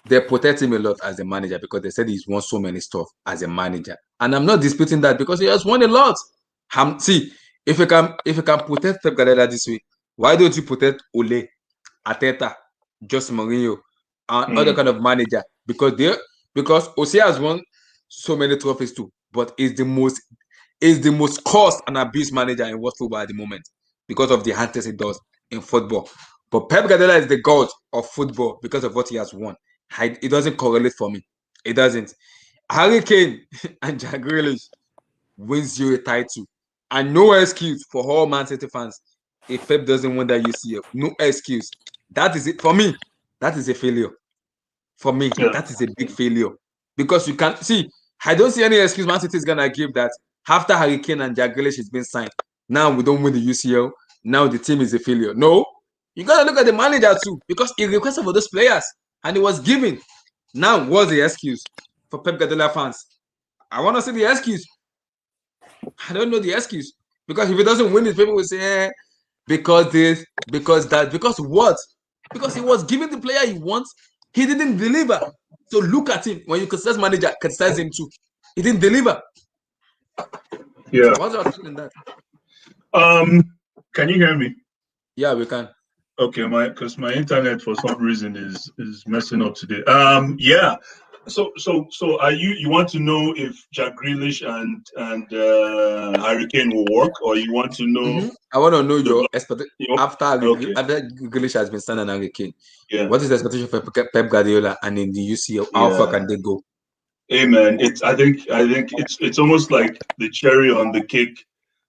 they protect him a lot as a manager because they said he's won so many stuff as a manager. And I'm not disputing that because he has won a lot. If you can protect Pep Guardiola this week, why don't you protect Ole, Arteta, Jose Mourinho, and other kind of manager? Because Jose has won so many trophies too, but is the most cost and abuse manager in world football at the moment because of the antics he does in football. But Pep Guardiola is the god of football because of what he has won. It doesn't correlate for me. It doesn't. Harry Kane and Jack Grealish wins you a title, and no excuse for all Man City fans if Pep doesn't win that UCL. No excuse. That is it for me. That is a failure. For me, that is a big failure because you can see. I don't see any excuse Man City is gonna give that after Harry Kane and Jack Grealish has been signed. Now we don't win the UCL. Now the team is a failure. No, you gotta look at the manager too because he requested for those players and he was given. Now, what's the excuse for Pep Guardiola fans? I want to see the excuse. I don't know the excuse because if he doesn't win it, people will say, because this, because that, because what? Because he was giving the player he wants, he didn't deliver. So look at him. When you criticize manager, criticize him too. He didn't deliver. Yeah. What's your opinion on that? Can you hear me? Yeah, we can. Okay, because my internet for some reason is messing up today. Yeah. So are you want to know if Jack Grealish and Harry Kane will work, or you want to know? I want to know your expectation after Okay. after Grealish has been signed and Harry Kane. Yeah. What is the expectation for Pep Guardiola and in the UCL? How far can they go? Hey man, I think it's almost like the cherry on the cake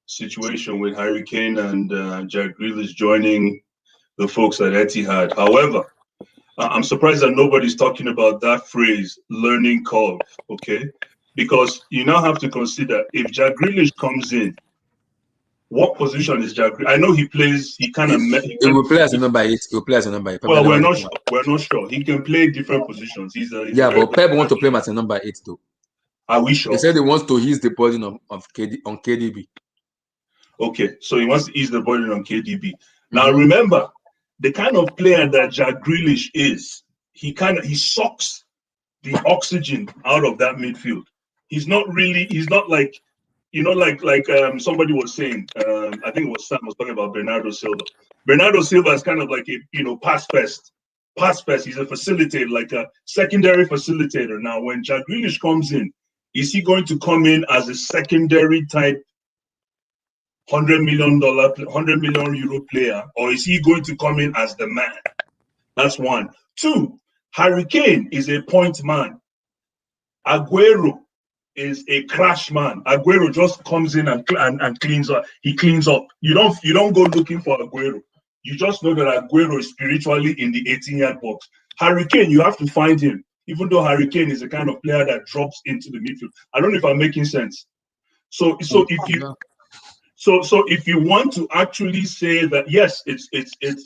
situation with Harry Kane and Jack Grealish joining the folks at Etihad. However, I'm surprised that nobody's talking about that phrase, learning curve, okay? Because you now have to consider if Jack Grealish comes in, what position is Jack Grealish? I know he plays, he will play as a number 8. He will play as a number 8. Well, we're not sure. He can play different positions. He's but Pep wants to play him as a number 8 though. Are we sure? He said he wants to ease the burden on KDB. Okay, so he wants to ease the burden on KDB. Now remember, the kind of player that Jack Grealish is, he sucks the oxygen out of that midfield. He's not like, like somebody was saying, I think it was Sam was talking about Bernardo Silva. Bernardo Silva is kind of like a pass fest. He's a facilitator, like a secondary facilitator. Now, when Jack Grealish comes in, is he going to come in as a secondary type $100 million euro player, or is he going to come in as the man? That's one. Two, Harry Kane is a point man. Aguero is a crash man. Aguero just comes in and cleans up. He cleans up. You don't go looking for Aguero. You just know that Aguero is spiritually in the 18-yard box. Harry Kane, you have to find him. Even though Harry Kane is the kind of player that drops into the midfield. I don't know if I'm making sense. So if you want to actually say that yes, it's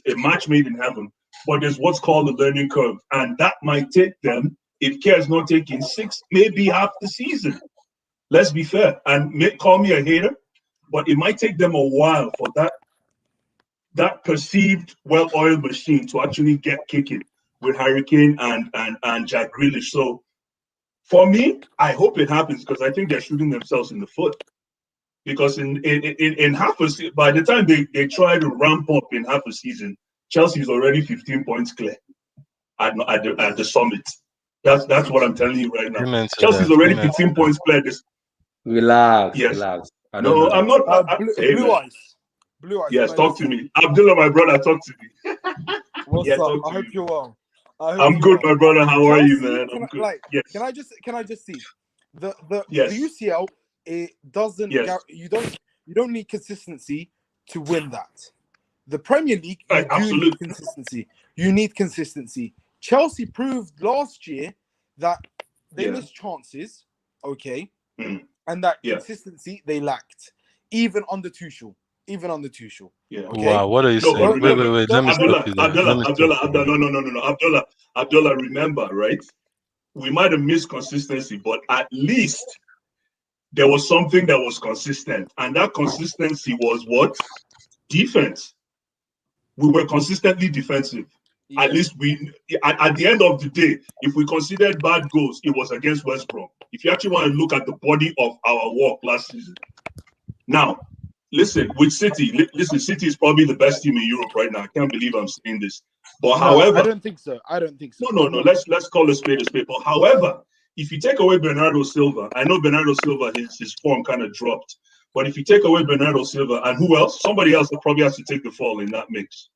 a match made in heaven, but there's what's called the learning curve, and that might take them, if care is not taken, 6, maybe half the season. Let's be fair, and call me a hater, but it might take them a while for that perceived well-oiled machine to actually get kicking with Harry Kane and Jack Grealish. So for me, I hope it happens because I think they're shooting themselves in the foot. Because in half a season, by the time they try to ramp up in half a season, Chelsea is already 15 points clear at the summit. That's what I'm telling you right now. Chelsea's already 15 points clear. Relax. No, I'm not. Blue Eyes. Yes, talk to me. Abdullah, my brother, talk to me. What's up? I hope you're well. I'm good, my brother. How are you, man? I'm good. Yes. Can I just see the UCL? It doesn't. Yes. You don't need consistency to win that. The Premier League, you need consistency. You need consistency. Chelsea proved last year that they missed chances, okay, and that consistency they lacked, even under Tuchel. Yeah. Okay? Wow, what are you saying? Wait. Let me stop you there. Abdullah, remember, right? We might have missed consistency, but at least there was something that was consistent. And that consistency was what? Defense. We were consistently defensive. Yeah. At least at the end of the day, if we considered bad goals, it was against West Brom. If you actually want to look at the body of our work last season. Now, listen, with City, City is probably the best team in Europe right now. I can't believe I'm saying this. But however, I don't think so. No. Let's call a spade a spade. But however, if you take away Bernardo Silva, I know Bernardo Silva, his form kind of dropped. But if you take away Bernardo Silva and who else? Somebody else that probably has to take the fall in that mix.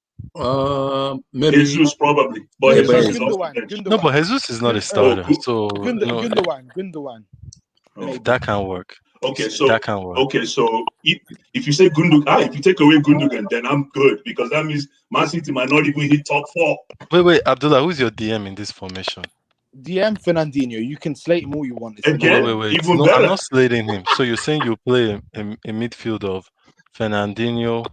Maybe Jesus probably, but yeah, Jesus is but off the Gundogan. bench. No, but Jesus is not a starter, so Gundogan. that can work. Okay, so That can work. if you say Gundogan, if you take away Gundogan, then I'm good because that means Man City might not even hit top 4. Wait, Abdullah, who's your DM in this formation? DM Fernandinho. You can slate him all you want. It's Again, even No, better. I'm not slating him. So you're saying you play a midfield of Fernandinho,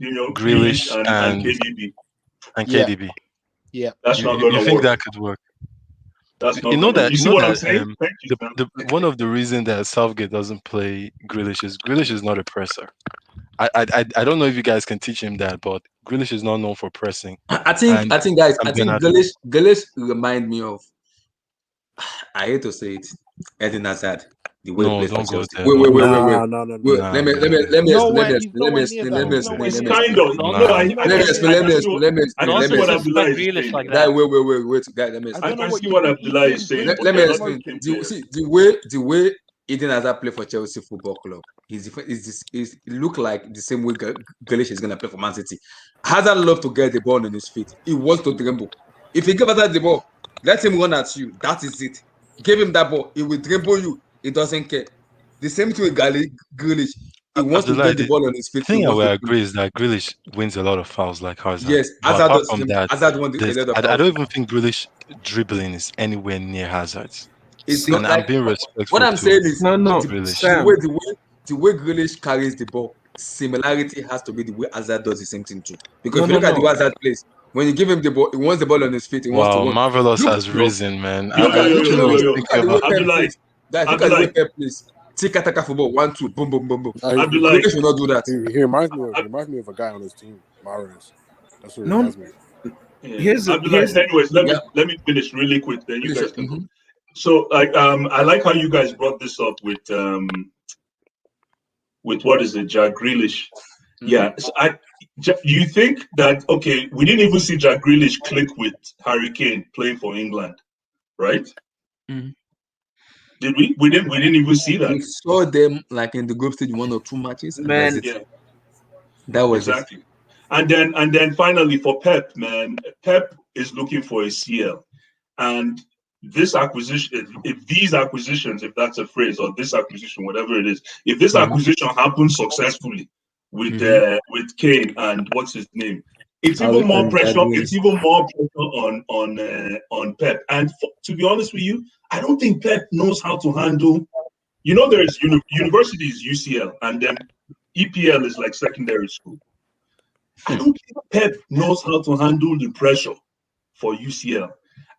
Grealish Grealish, and KDB. and Yeah. KDB. Yeah, that's not You gonna think work. that could work? That's not You know gonna. that You you see know what I'm that saying? Thank you, Sam. one of the reasons that Southgate doesn't play Grealish is not a presser. I don't know if you guys can teach him that, but Grealish is not known for pressing. I think guys, I think Grealish remind me of, I hate to say it, Eden Hazard. The way he No, plays for don't go Chelsea. there. Wait. No. Let me explain. It's kind of no. I see what Abdullah is saying. Wait, guys, let me I explain. can see what Abdullah is saying. Let me explain. The way Eden Hazard play for Chelsea Football Club, it look like the same way Grealish is gonna play for Man City. Hazard love to get the ball on his feet. He wants to dribble. If he give Hazard the ball, let him run at you. That is it. Give him that ball. He will dribble you. He doesn't care. The same thing with Grealish. He wants to Abdullah, get the ball on his the feet. He thing I wants will to agree is that Grealish wins a lot of fouls like Hazard. Yes, But Hazard apart does. from that, Hazard won a lot of I fouls. don't even think Grealish dribbling is anywhere near Hazard's. It's not I'm like being what respectful I'm to saying is Grealish. the way Grealish carries the ball, similarity has to be the way Hazard does the same thing too. Because if you look at the way Hazard plays, when you give him the ball, he wants the ball on his feet. He wants to Wow, run. Marvelous Look, has risen, man. look at the way Pep Abdullah, plays. Guys, look at the way Pep plays. Tiki-taka football, 1-2, boom, boom, boom, boom. Abdullah, Grealish will not do that. He reminds me of a guy on his team, Mahrez. That's what he reminds me of. Anyways, let me finish really quick. Then you guys can go. So, I like how you guys brought this up with what is it, Jack Grealish? Yeah. So you think that we didn't even see Jack Grealish click with Harry Kane playing for England, right? Did we? We didn't even see that. We saw them like in the group stage 1 or 2 matches, and that's it. Yeah. That was exactly. And then finally for Pep, man, Pep is looking for a CL, and this acquisition, if these acquisitions, if that's a phrase, or this acquisition, whatever it is, if this acquisition happens successfully with Kane and what's his name, it's even more pressure. It's even more pressure on Pep. And to be honest with you, I don't think Pep knows how to handle. You know, there's universities, UCL, and then EPL is like secondary school. I don't think Pep knows how to handle the pressure for UCL.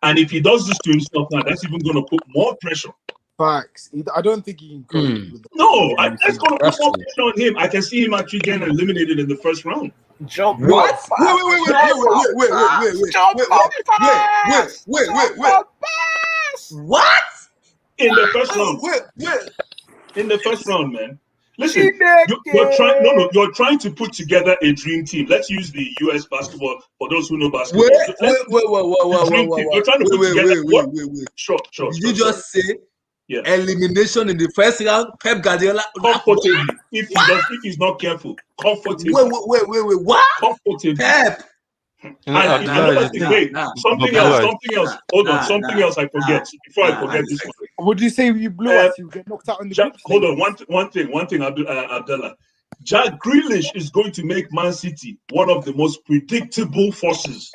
And if he does this to himself now, that's even going to put more pressure. Facts. I don't think he can cope with that. No, that's going to put more pressure on him. I can see him actually getting eliminated in the first round. Jump. What? Wait. What? In the first round. In the first round, man. Listen, you're trying to put together a dream team. Let's use the US basketball for those who know basketball. Wait. You're trying to put together. Sure. Did you just say elimination in the first round? Pep Guardiola comfortably. If he's not careful, comfortably. Wait. What? Comfortably. Pep. Something else. Hold on, something else I forget. Before I forget this one. Would you say you blew us? You get knocked out in the group? Hold on, one thing, Abdullah. Jack Grealish is going to make Man City one of the most predictable forces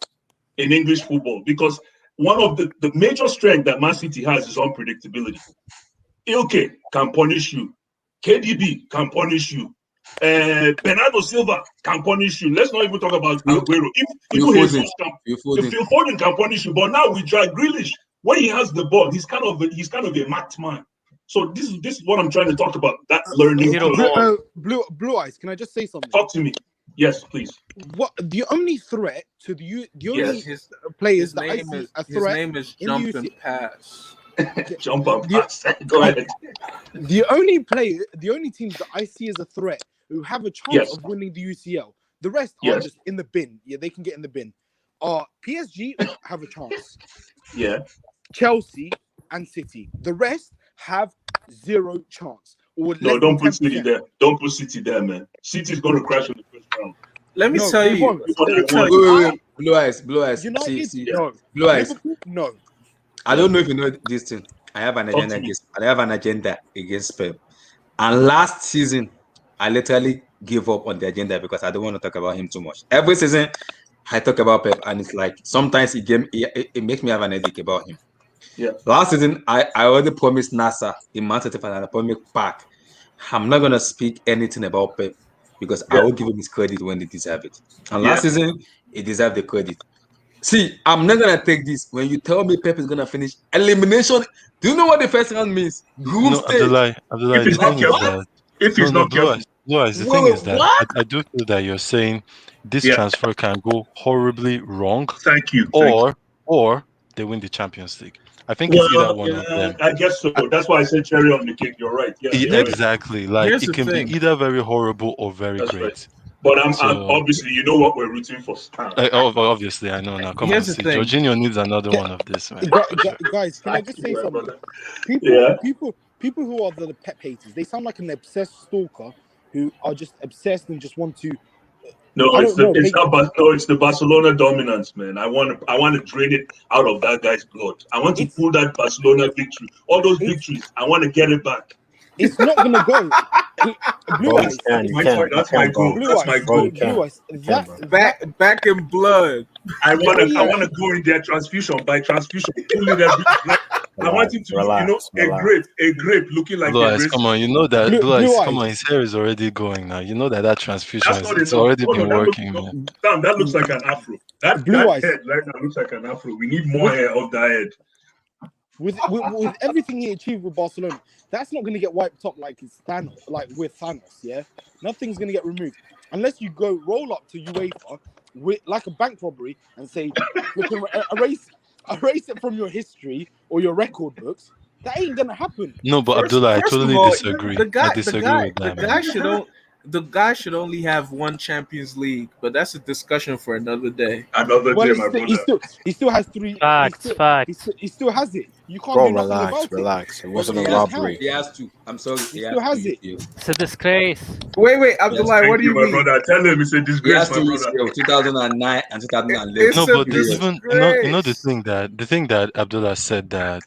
in English football because one of the major strength that Man City has is unpredictability. Ilke can punish you. KDB can punish you. Bernardo Silva can punish you. Let's not even talk about Aguero. Phil Foden can punish you. But now with Jack Grealish, when he has the ball, he's kind of a marked man. So this is what I'm trying to talk about. That learning. Blue Eyes, can I just say something? Talk to me. Yes, please. What the only threat to the only players that I see a threat? His name is Jump and Pass. Jump and pass. Go ahead. The only teams that I see as a threat who have a chance of winning the UCL. The rest are just in the bin. Yeah, they can get in the bin. PSG have a chance. Yeah. Chelsea and City. The rest have zero chance. Or No, less don't than put City 10%. there. Don't put City there, man. City's going to crash in the first round. Let me No, tell they you. won't. Let me They tell won't. you. Wait. Blue eyes. United, See, no. blue eyes. Liverpool, no. I don't know if you know this thing. I have an agenda against Pep. And last season, I literally gave up on the agenda because I don't want to talk about him too much. Every season, I talk about Pep, and it's like sometimes it makes me have an headache about him. Yeah. Last season, I already promised NASA in Man City and I promised Park. I'm not gonna speak anything about Pep because I will give him his credit when they deserve it. And last season, he deserved the credit. See, I'm not gonna take this. When you tell me Pep is gonna finish elimination, do you know what the first round means? Group No, stage. If Abdullah, he's the not thing is careful. that If he's not careful. Blue eyes. The thing is that I do feel that you're saying this transfer can go horribly wrong. Thank you. Or they win the Champions League. I think it's either one of them. I guess so. That's why I said cherry on the cake. You're right. Yeah, you're right. Exactly. Like Here's it the can thing. be either very horrible or very That's great. right. But I'm So- obviously, you know what we're rooting for. Obviously, I know now. Come Here's on, the see, thing. Jorginho needs another one of this, man. Guys, can I just say something? People who are the Pep haters, they sound like an obsessed stalker who are just obsessed and just want to. No, I it's don't know. it's the Barcelona dominance, man. I want to drain it out of that guy's blood. I want to pull that Barcelona victory, all those victories. I want to get it back. It's not gonna go. Blue eyes. That's my goal. That's my goal. Blue eyes. Back in blood. I want to go in their transfusion by transfusion, pulling everything. I want him to, a grape looking like Blue a eyes, raisin. come on, you know that. Blue Eyes, eyes. come on, his hair is already going now. You know that transfusion That's not it's enough. already Oh, been no, working, man. Damn, that looks like an afro. That Blue eyes. head right now looks like an afro. We need more hair off that head. With everything he achieved with Barcelona, that's not going to get wiped up like it's Thanos, like with Thanos. Yeah, nothing's going to get removed unless you go roll up to UEFA with like a bank robbery and say we can erase it from your history or your record books. That ain't going to happen. No, but Abdullah, I totally disagree. I disagree with that. The guy should only have one Champions League, but that's a discussion for another day. Another day, my brother. He still has three. Facts. He still has it. You can't Bro, do nothing about relax. it. It wasn't It a doesn't robbery. count. He has to. I'm sorry. He still has it. It's a disgrace. Wait, Abdullah, Thank what do you my mean? brother. Tell him it's a He disgrace, has my to brother. 2009 and 2011. It's No, a but even you know the thing that Abdullah said that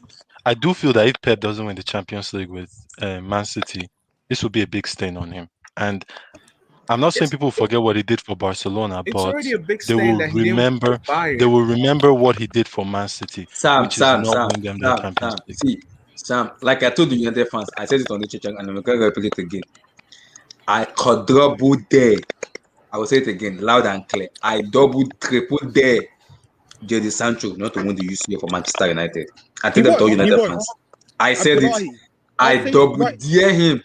I do feel that if Pep doesn't win the Champions League with Man City, this will be a big stain on him. And I'm not saying people forget what he did for Barcelona, It's but already a big they stain will that he didn't win remember. with Bayern. They will remember what he did for Man City, which is not win them the Champions League. See, Sam, like I told the United fans, I said it on the church and I'm going to repeat it again. I quadruple dare. I will say it again, loud and clear. I triple dare Jadon Sancho not to win the UCL for Manchester United. I think I'm talking United fans. I said it. I double dare him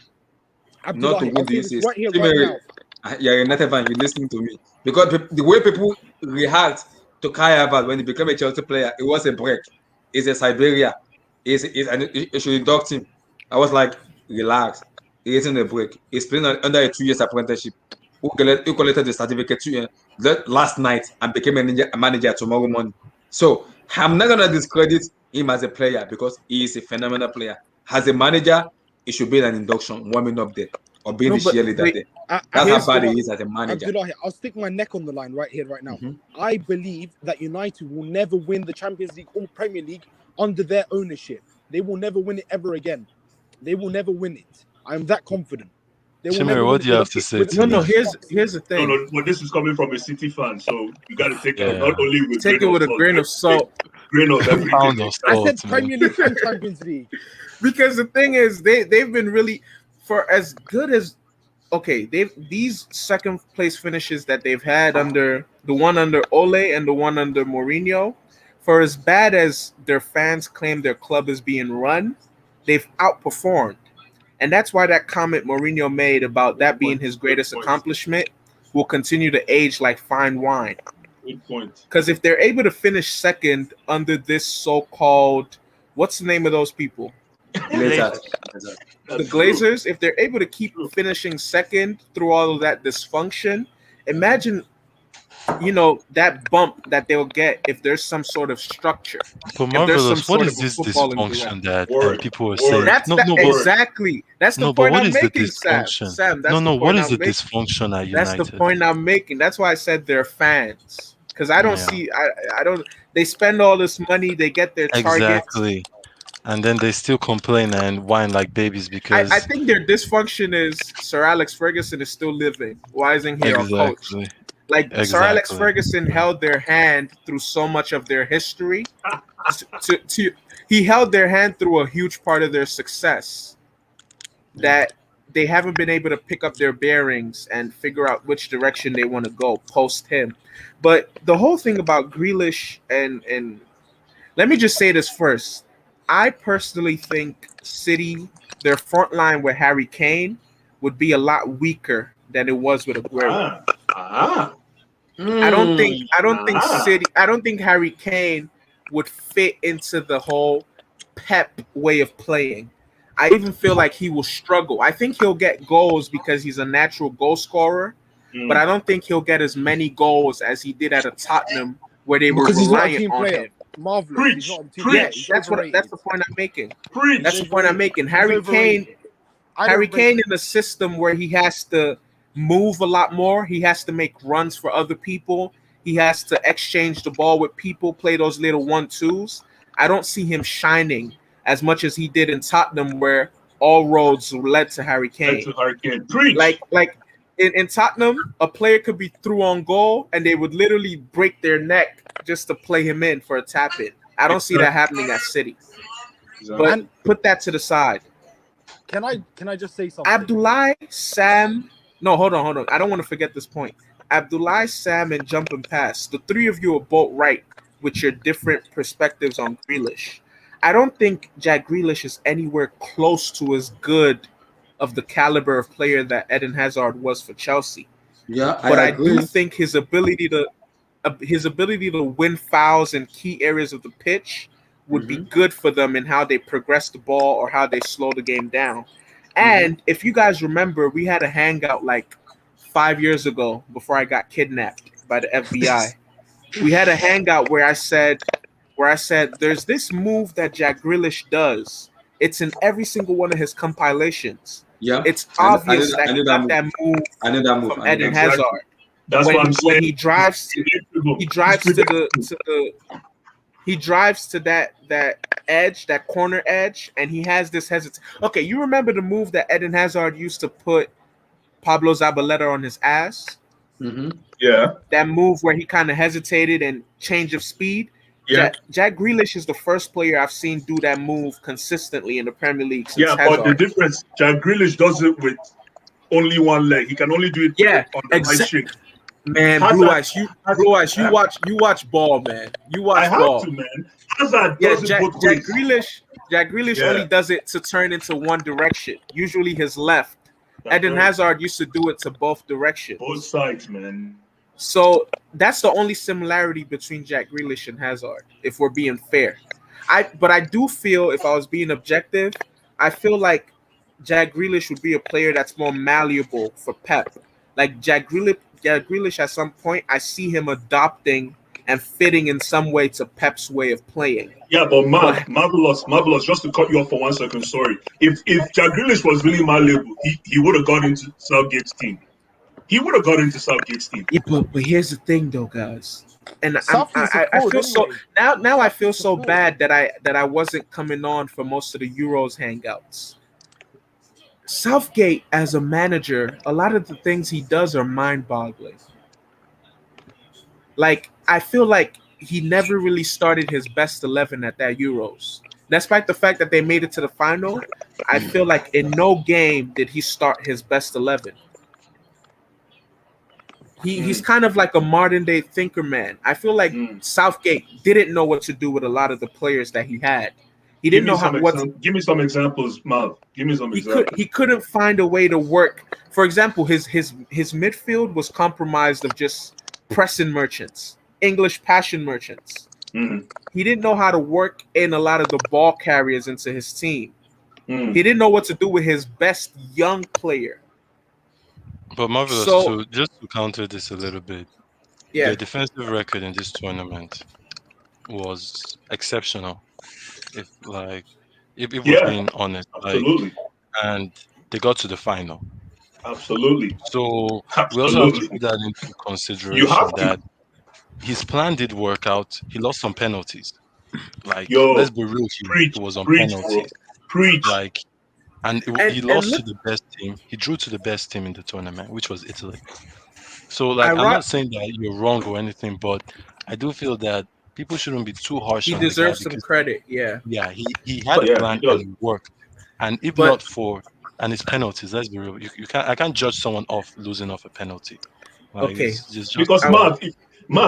not to win the UCL. Right here, right now. You're a United fan. You're listening to me because the way people react to Kai Havertz when he became a Chelsea player, it was a break. It's a Siberia. It should induct him. I was like, relax. It isn't a break. He's playing under a 2 years apprenticeship. Who collected the certificate last night and became a manager tomorrow morning. So I'm not gonna discredit him as a player because he is a phenomenal player. As a manager, it should be an induction, warming up there, or being the cheerleader there. That's how bad he is as a manager. Abdullah, I'll stick my neck on the line right here, right now. I believe that United will never win the Champions League or Premier League under their ownership. They will never win it ever again. They will never win it. I'm that confident. Shimmer, what do you have to say? No, here's the thing. No, but this is coming from a City fan, so you got to take it not only with take it with a grain of salt. Grain of everything. I said Premier League and Champions League. Because the thing is, they've been really for as good as these second place finishes that they've had under the one under Ole and the one under Mourinho, for as bad as their fans claim their club is being run, they've outperformed. And that's why that comment Mourinho made about that being his greatest accomplishment will continue to age like fine wine. Good point. Because if they're able to finish second under this so-called, what's the name of those people? Glazers. The Glazers, if they're able to keep finishing second through all of that dysfunction, imagine that bump that they'll get if there's some sort of structure, But if there's some Marvelous, what sort is of a this footballing direction. dysfunction that Word, people are saying? word, That's that word. exactly. That's the No, but point what I'm is the making, Sam. dysfunction? Sam, No, that's the no, what point is the I'm making. dysfunction at That's the United? point I'm making. That's why I said they're fans. Because I don't Yeah, see I don't they spend all this money, they get their targets. exactly. And then they still complain and whine like babies I because think their dysfunction is Sir Alex Ferguson is still living. Why isn't he our coach? exactly, Like Sir Alex exactly. Ferguson held their hand through so much of their history. He held their hand through a huge part of their success that they haven't been able to pick up their bearings and figure out which direction they want to go post him. But the whole thing about Grealish and let me just say this first. I personally think City, their front line with Harry Kane, would be a lot weaker than it was with Aguero. I don't think Harry Kane would fit into the whole Pep way of playing. I even feel like he will struggle. I think he'll get goals because he's a natural goal scorer, but I don't think he'll get as many goals as he did at a Tottenham where they were Because he's not a reliant team on player. him. Marvelous. He's not a team Yeah, player. He's that's overrated. the point I'm making. Preach. That's the point I'm making. He's Harry overrated. Kane I Harry don't rate Kane him. in a system where he has to move a lot more. He has to make runs for other people. He has to exchange the ball with people, play those little 1-2s. I don't see him shining as much as he did in Tottenham, where all roads led to Harry Kane. Preach. Like in Tottenham, a player could be through on goal and they would literally break their neck just to play him in for a tap in. I don't see that happening at City. But And put that to the side. can I just say something? Abdullah, Sam. No, hold on. I don't want to forget this point. Abdullah, Sam, and Jump and Pass. The three of you are both right with your different perspectives on Grealish. I don't think Jack Grealish is anywhere close to as good of the caliber of player that Eden Hazard was for Chelsea. Yeah, But I I do agree. think his ability to win fouls in key areas of the pitch would be good for them in how they progress the ball or how they slow the game down. And if you guys remember, we had a hangout like 5 years ago before I got kidnapped by the FBI. We had a hangout where I said there's this move that Jack Grealish does. It's in every single one of his compilations. Yeah, It's I obvious that I he know that got move. that move I know that move. from I know that Eden move. Hazard. That's what I'm saying. When he drives to that edge, that corner edge, and he has this hesitation. Okay, you remember the move that Eden Hazard used to put Pablo Zabaleta on his ass? Yeah. That move where he kind of hesitated and change of speed. Yeah. Jack Grealish is the first player I've seen do that move consistently in the Premier League since Yeah, Hazard. but the difference, Jack Grealish does it with only one leg. He can only do it on the high shake. Man, Hazard- Blue Eyes, you watch ball, man. You watch I have ball. to, man. Hazard Yeah, does it both ways. Jack Grealish Yeah. only does it to turn into one direction, usually his left. Eden Hazard used to do it to both directions. Both sides, man. So that's the only similarity between Jack Grealish and Hazard, if we're being fair. But I do feel, if I was being objective, I feel like Jack Grealish would be a player that's more malleable for Pep. Like Jack Grealish at some point, I see him adopting and fitting in some way to Pep's way of playing. Yeah, but marvelous. Just to cut you off for 1 second, sorry. If Jack Grealish was really malleable, he would have got into Southgate's team. He would have got into Southgate's team. Yeah, but here's the thing, though, guys, and Southgate's I a feel so anyway. now I feel so bad that I wasn't coming on for most of the Euros hangouts. Southgate, as a manager, a lot of the things he does are mind-boggling. Like, I feel like he never really started his best 11 at that Euros. Despite the fact that they made it to the final, I feel like in no game did he start his best 11. He's kind of like a modern day thinker man. I feel like Southgate didn't know what to do with a lot of the players that he had. He didn't know Give me some examples, Mav. Give me some examples. He couldn't find a way to work. For example, his midfield was compromised of just pressing merchants, English passion merchants. He didn't know how to work in a lot of the ball carriers into his team. He didn't know what to do with his best young player. But Marvelous, So- so just to counter this a little bit, their defensive record in this tournament was exceptional. If we're Yeah, being honest, absolutely, and they got to the final. absolutely, So we also have to absolutely. put that into You consideration have that to. his plan did work out. He lost some penalties. Like, let's Yo, be real, preach, he was on preach, bro, penalties. preach. Like, and he And lost look, to the best team. He drew to the best team in the tournament, which was Italy. So, like, I'm Iran, not saying that you're wrong or anything, but I do feel that people shouldn't be too harsh he on the guy deserves some because, credit. Yeah, yeah, he had a but Yeah, he plan and does. it worked. And if but not for and his penalties, let's be real, you can't I can't judge someone off losing off a penalty. Like, okay. it's just Because I, Marv,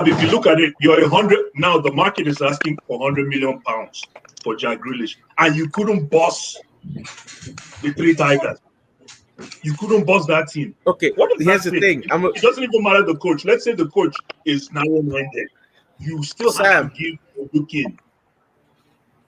if you look at it, you're 100 now. The market is asking for 100 million pounds for Jack Grealish, and you couldn't boss the Three Tigers. You couldn't boss that team. okay. What does that Here's the say? thing. It doesn't even matter the coach. Let's say the coach is narrow-minded. You still have to Sam. give a booking to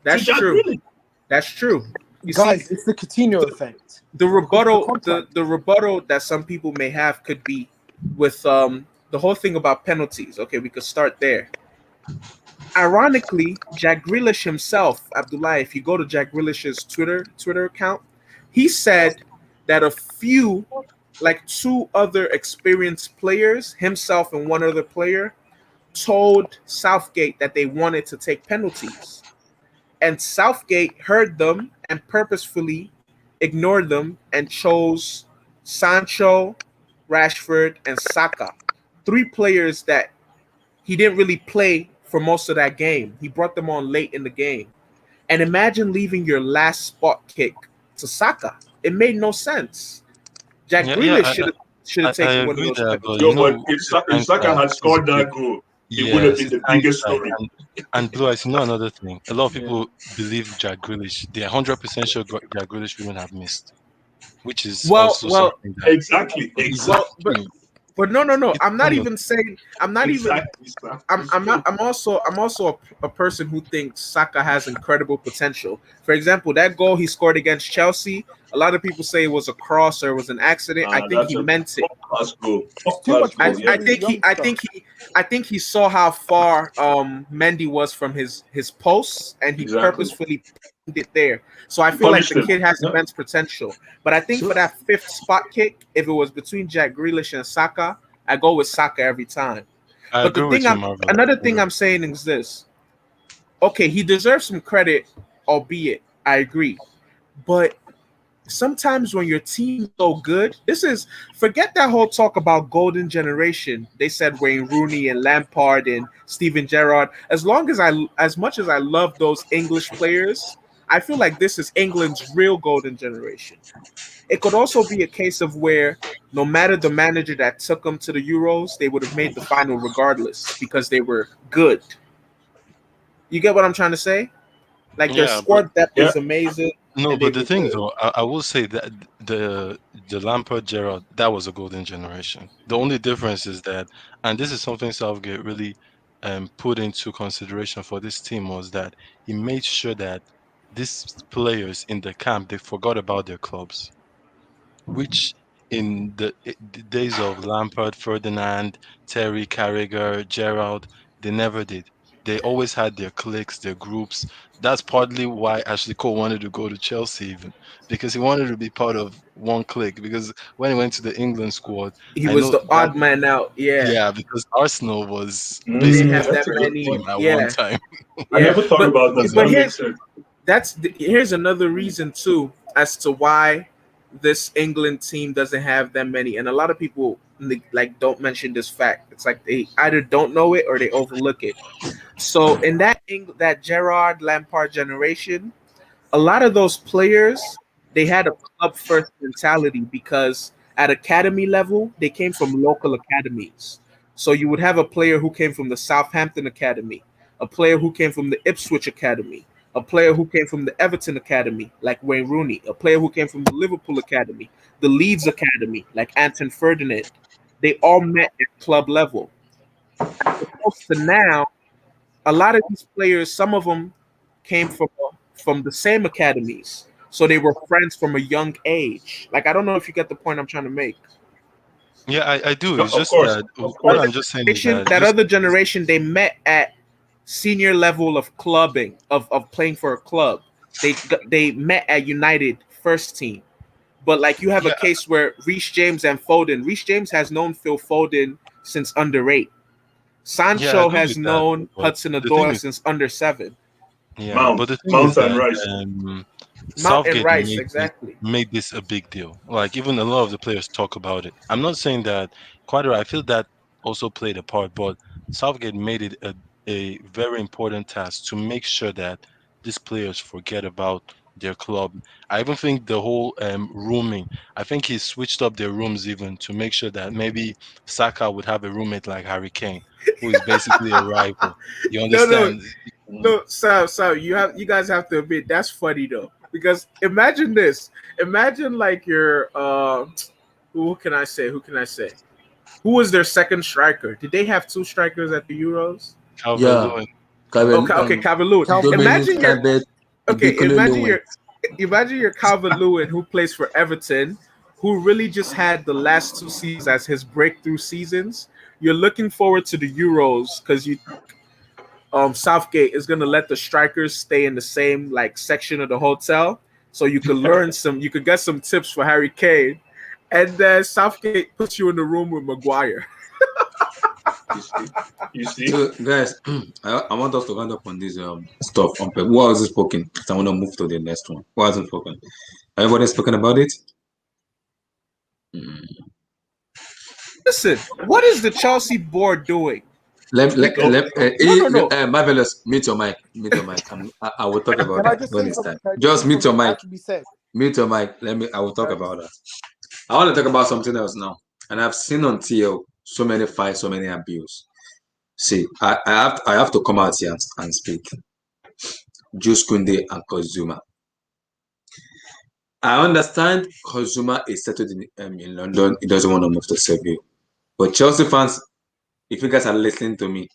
That's Jack true. Grealish. That's true. You Guys, see, it's the Coutinho effect. the The rebuttal, contract. the rebuttal that some people may have could be with the whole thing about penalties. Okay, we could start there. Ironically, Jack Grealish himself, Abdullah, if you go to Jack Grealish's Twitter account, he said that a few, like two other experienced players, himself and one other player, told Southgate that they wanted to take penalties. And Southgate heard them and purposefully ignored them and chose Sancho, Rashford, and Saka. Three players that he didn't really play for most of that game. He brought them on late in the game. And imagine leaving your last spot kick to Saka. It made no sense. Jack yeah, Grealish should have I taken one of agree those there, but penalties. Yo, you but know, if his Saka hindsight had is scored that goal, it would have yes, been it's the biggest hindsight. story. And Blue Eyes, you know another thing. A lot of Yeah. people believe Jack Grealish. They're 100% sure Jack Grealish wouldn't have missed, which is Well, also well, something that Exactly, well, but exactly, no. it's I'm not penalty. even saying. I'm not even. exactly, sir. I'm not. I'm also a person who thinks Saka has incredible potential. For example, that goal he scored against Chelsea, a lot of people say it was a cross or it was an accident. I think That's he a meant it. top class goal. It's Top too class much goal. praise Yeah. for the youngster. I think he saw how far Mendy was from his posts, and he Exactly. purposefully put it there. So I He feel like punished the him. kid has Yeah. immense potential. But I think So for that fifth spot kick, if it was between Jack Grealish and Saka, I go with Saka every time. I But agree with you, Marvel. another thing I'm saying is this. Okay, he deserves some credit, albeit I agree. But sometimes when your team's so good, this is forget that whole talk about golden generation. They said Wayne Rooney and Lampard and Steven Gerrard. As much as I love those English players, I feel like this is England's real golden generation. It could also be a case of where no matter the manager that took them to the Euros, they would have made the final regardless because they were good. You get what I'm trying to say? Like their Yeah, but squad depth Yeah. is amazing no, and they but the were thing good. though, I will say that the Lampard Gerrard, that was a golden generation. The only difference is that, and this is something Southgate really put into consideration for this team, was that he made sure that these players in the camp, they forgot about their clubs, which in the days of Lampard, Ferdinand, Terry, Carragher, Gerrard, they never did. They always had their cliques, their groups. That's partly why Ashley Cole wanted to go to Chelsea, even because he wanted to be part of one clique. Because when he went to the England squad, He I was know the that, odd man out. Yeah. yeah, because Arsenal was They didn't basically have a that That's a good second many. team point. at one Yeah. time. I Yeah. never thought about that. But That makes sense. here's another reason too as to why this England team doesn't have that many, and a lot of people like don't mention this fact. It's like they either don't know it or they overlook it. So in that Gerrard Lampard generation, a lot of those players they had a club first mentality because at academy level they came from local academies. So you would have a player who came from the Southampton Academy, a player who came from the Ipswich Academy, a player who came from the Everton Academy, like Wayne Rooney, a player who came from the Liverpool Academy, the Leeds Academy, like Anton Ferdinand. They all met at club level. As opposed to now, a lot of these players, some of them came from the same academies, so they were friends from a young age. Like I don't know if you get the point I'm trying to make. Yeah, I do. No, It's of just course, that of what course. I'm just saying is that That just other generation, they met at senior level of clubbing of playing for a club. They met at United first team. But like you have a yeah, case where Reece James and Foden. Reece James has known Phil Foden since under 8. yeah, I Sancho agree has with that. known But Hudson the thing Odoi is, since under 7. yeah, but Mount, the thing is Mount and that Rice. Mount and Southgate Rice, exactly. made this a big deal. Like even a lot of the players talk about it. I'm not saying that quite right. I feel that also played a part, but Southgate made it a very important task to make sure that these players forget about their club. I even think the whole rooming. I think he switched up their rooms even to make sure that maybe Saka would have a roommate like Harry Kane, who is basically a rival. You No, no, understand? no, so you guys have to admit that's funny though. Because imagine this. Imagine like your who can I say? Who can I say? Who was their second striker? Did they have 2 strikers at the Euros? Yeah, Calvert-Lewin. Calvin, Okay, okay, Calvert-Lewin. Dominic Imagine your Calvert, okay, Ibekolo Lewin. imagine your Calvert-Lewin who plays for Everton, who really just had the last 2 seasons as his breakthrough seasons. You're looking forward to the Euros because you Southgate is gonna let the strikers stay in the same like section of the hotel, so you could get some tips for Harry Kane, and then Southgate puts you in the room with Maguire. You see? So, guys, I want us to round up on this stuff. Who hasn't spoken? I want to move to the next one. Who hasn't spoken? Everybody spoken about it? Listen, what is the Chelsea board doing? No. Marvelous, mute your mic. Mute your mic. I will talk about Can I that just when say it's something? time. Can I just Just say mute your something that mic. has to be said? Mute your mic. I will talk Can I about that. I want to talk about something else now. And I've seen on TL so many fights, so many abuse. See, I have to come out here and speak. Juice Kunde and Kozuma. I understand Kozuma is settled in London. He doesn't want to move to Serbia. But Chelsea fans, if you guys are listening to me,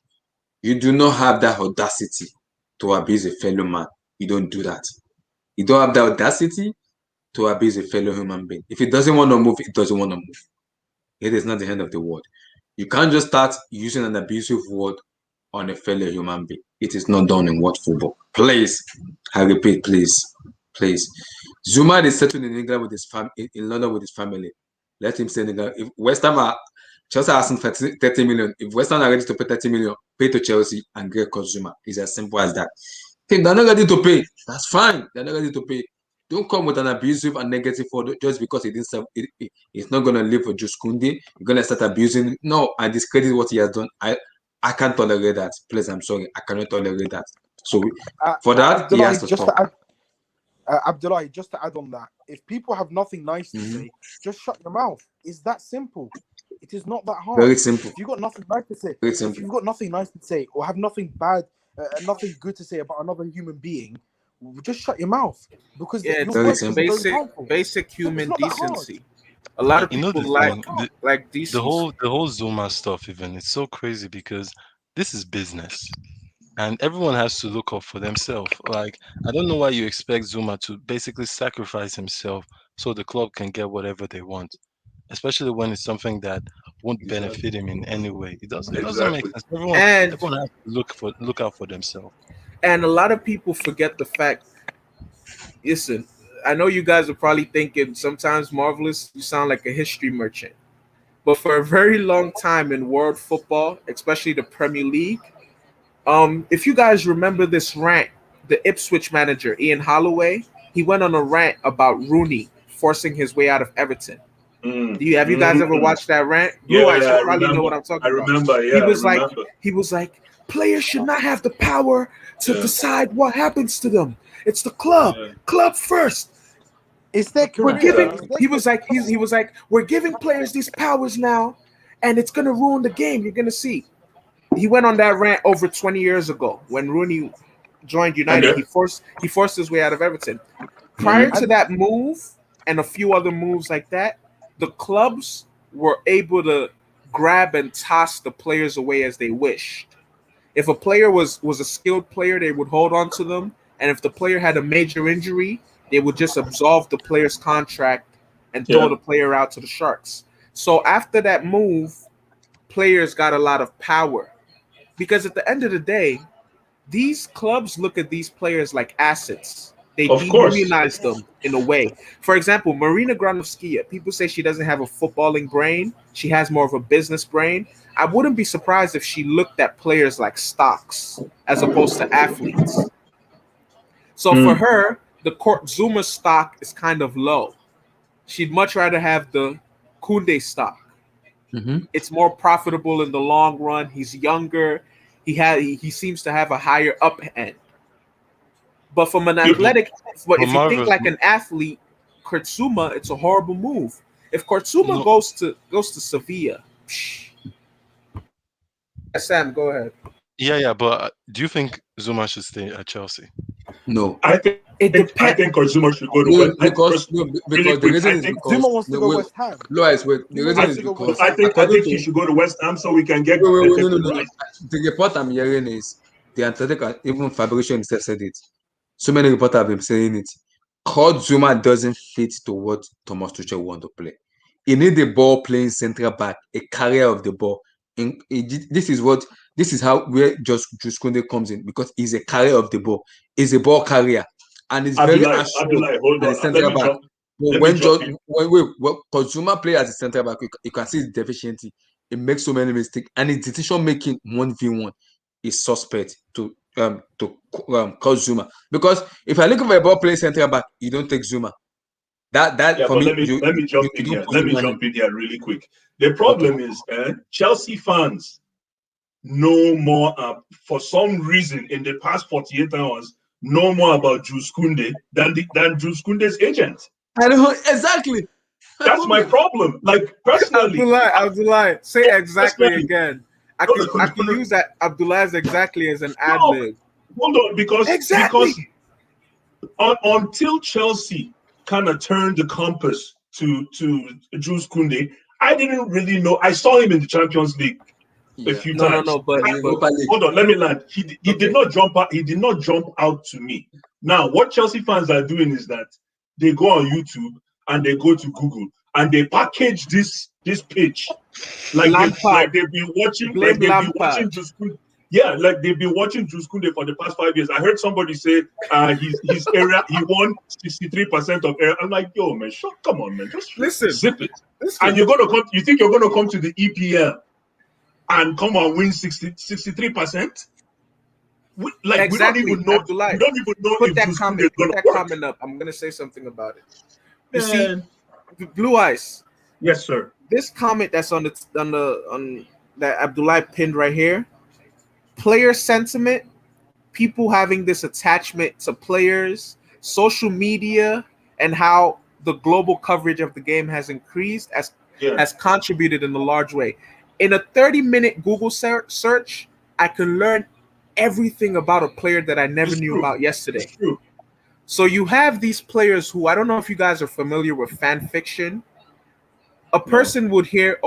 you do not have that audacity to abuse a fellow man. You don't do that. You don't have the audacity to abuse a fellow human being. If he doesn't want to move, he doesn't want to move. It is not the end of the world. You can't just start using an abusive word on a fellow human being. It is not done in world football. Please, I repeat, please, please. Zuma is settled in England with his in London with his family. Let him stay in England. If West Ham are Chelsea asking for 30 million, if West Ham are ready to pay 30 million, pay to Chelsea and get Zuma. It's as simple as that. If they're not ready to pay, that's fine. They're not ready to pay. Don't come with an abusive and negative word just because he didn't serve. It's not gonna live for Juice Kunde. You're gonna start abusing. No, I discredit what he has done. I can't tolerate that. Please, I'm sorry. I cannot tolerate that. So for that, he has Abdullahi, to just stop. to add, Abdullahi, just to add on that, if people have nothing nice to say, just shut your mouth. It's that simple. It is not that hard. Very simple. If you've got nothing nice to say, Very if simple. you've got nothing nice to say, or have nothing bad, nothing good to say about another human being, just shut your mouth because Yeah, your it's, words it's can be very basic harmful. basic It's human not that hard. decency. A lot of You know people the thing, like the decency. whole Zuma stuff even it's so crazy because this is business and everyone has to look up for themselves. Like I don't know why you expect Zuma to basically sacrifice himself so the club can get whatever they want, especially when it's something that won't benefit him in any way. It doesn't make Exactly. sense. And Everyone has to look out for themselves. a lot of people forget the fact. Listen, I know you guys are probably thinking sometimes Marvelous, you sound like a history merchant. But for a very long time in world football, especially the Premier League, if you guys remember this rant, the Ipswich manager Ian Holloway, he went on a rant about Rooney forcing his way out of Everton. Have you guys ever watched that rant? Blue Yeah, Eyes, yeah, you I probably know remember. what I'm talking I about. remember. Yeah, I remember. He was like, players should not have the power to decide what happens to them. It's the club, club first. It's their We're career. giving. It's their He was like, he was like, we're giving players these powers now, and it's gonna ruin the game. You're gonna see. He went on that rant over 20 years ago when Rooney joined And United. He forced his way out of Everton. Prior to that move and a few other moves like that, the clubs were able to grab and toss the players away as they wished. If a player was a skilled player, they would hold on to them, and if the player had a major injury, they would just absolve the player's contract and throw Yeah. the player out to the Sharks. So after that move, players got a lot of power because at the end of the day, these clubs look at these players like assets. They Of course. dehumanize them in a way. For example, Marina Granovskaya, people say she doesn't have a footballing brain. She has more of a business brain. I wouldn't be surprised if she looked at players like stocks as opposed to athletes. So for her, the Court Zuma stock is kind of low. She'd much rather have the Kounde stock. It's more profitable in the long run. He's younger. He seems to have a higher up end. But from an athletic, but if you think like an athlete, Kurtzuma, it's a horrible move. If Kurtzuma goes to Sevilla, Sam, go ahead. Yeah, but do you think Zuma should stay at Chelsea? No. I think Kurtzuma should go to West Ham. Because the reason is because Zuma wants to go West Ham. Lois, wait. The reason is because I think he should go to West Ham so we can get. No. The report I'm hearing is the Athletic, even Fabrizio himself said it. So many reporters have been saying it. Kurt Zuma doesn't fit to what Thomas Tuchel wants to play. He needs the ball playing central back, a carrier of the ball. This is how where Jules Kounde comes in because he's a carrier of the ball. He's a ball carrier, and it's very Abdullah, hold on. central back. When Zuma play as a central back, you can see his deficiency. He makes so many mistakes, and his decision making 1v1 is suspect to Kurt Zuma. Because if I look for a ball playing central back, you don't take Zuma. That for me. Let me jump in here. Let me jump in here really quick. The problem is Chelsea fans know more for some reason in the past 48 hours know more about Jules Kounde than Jules Kounde's agent. I don't exactly. That's my problem. Like personally, Abdullah, say exactly again. I can use that Abdullah's exactly as an ad lib. Hold on, because until Chelsea kind of turned the compass to Jules Kounde, I didn't really know. I saw him in the Champions League a few times. But hold on, let me land. He did not jump out. He did not jump out to me. Now, what Chelsea fans are doing is that they go on YouTube and they go to Google and they package this pitch like they've been watching. Like they've been watching Jules Kounde. Yeah, like they've been watching Jules Kounde for the past 5 years. I heard somebody say his area, he won 63% of area. I'm like, yo, man, come on, man, just zip it. And you're gonna come. You think you're gonna come to the EPL and come and win 63%? We don't even know. Abdullah, we don't even know put if that Jules comment. Kounde is Put gonna that work. comment up. I'm gonna say something about it. You see, Blue Eyes. Yes, sir. This comment that's on that Abdullah pinned right here. Player sentiment, people having this attachment to players, social media, and how the global coverage of the game has increased has contributed in a large way. In a 30-minute Google search, I can learn everything about a player that I never knew about yesterday. So you have these players who, I don't know if you guys are familiar with fan fiction. A person would hear,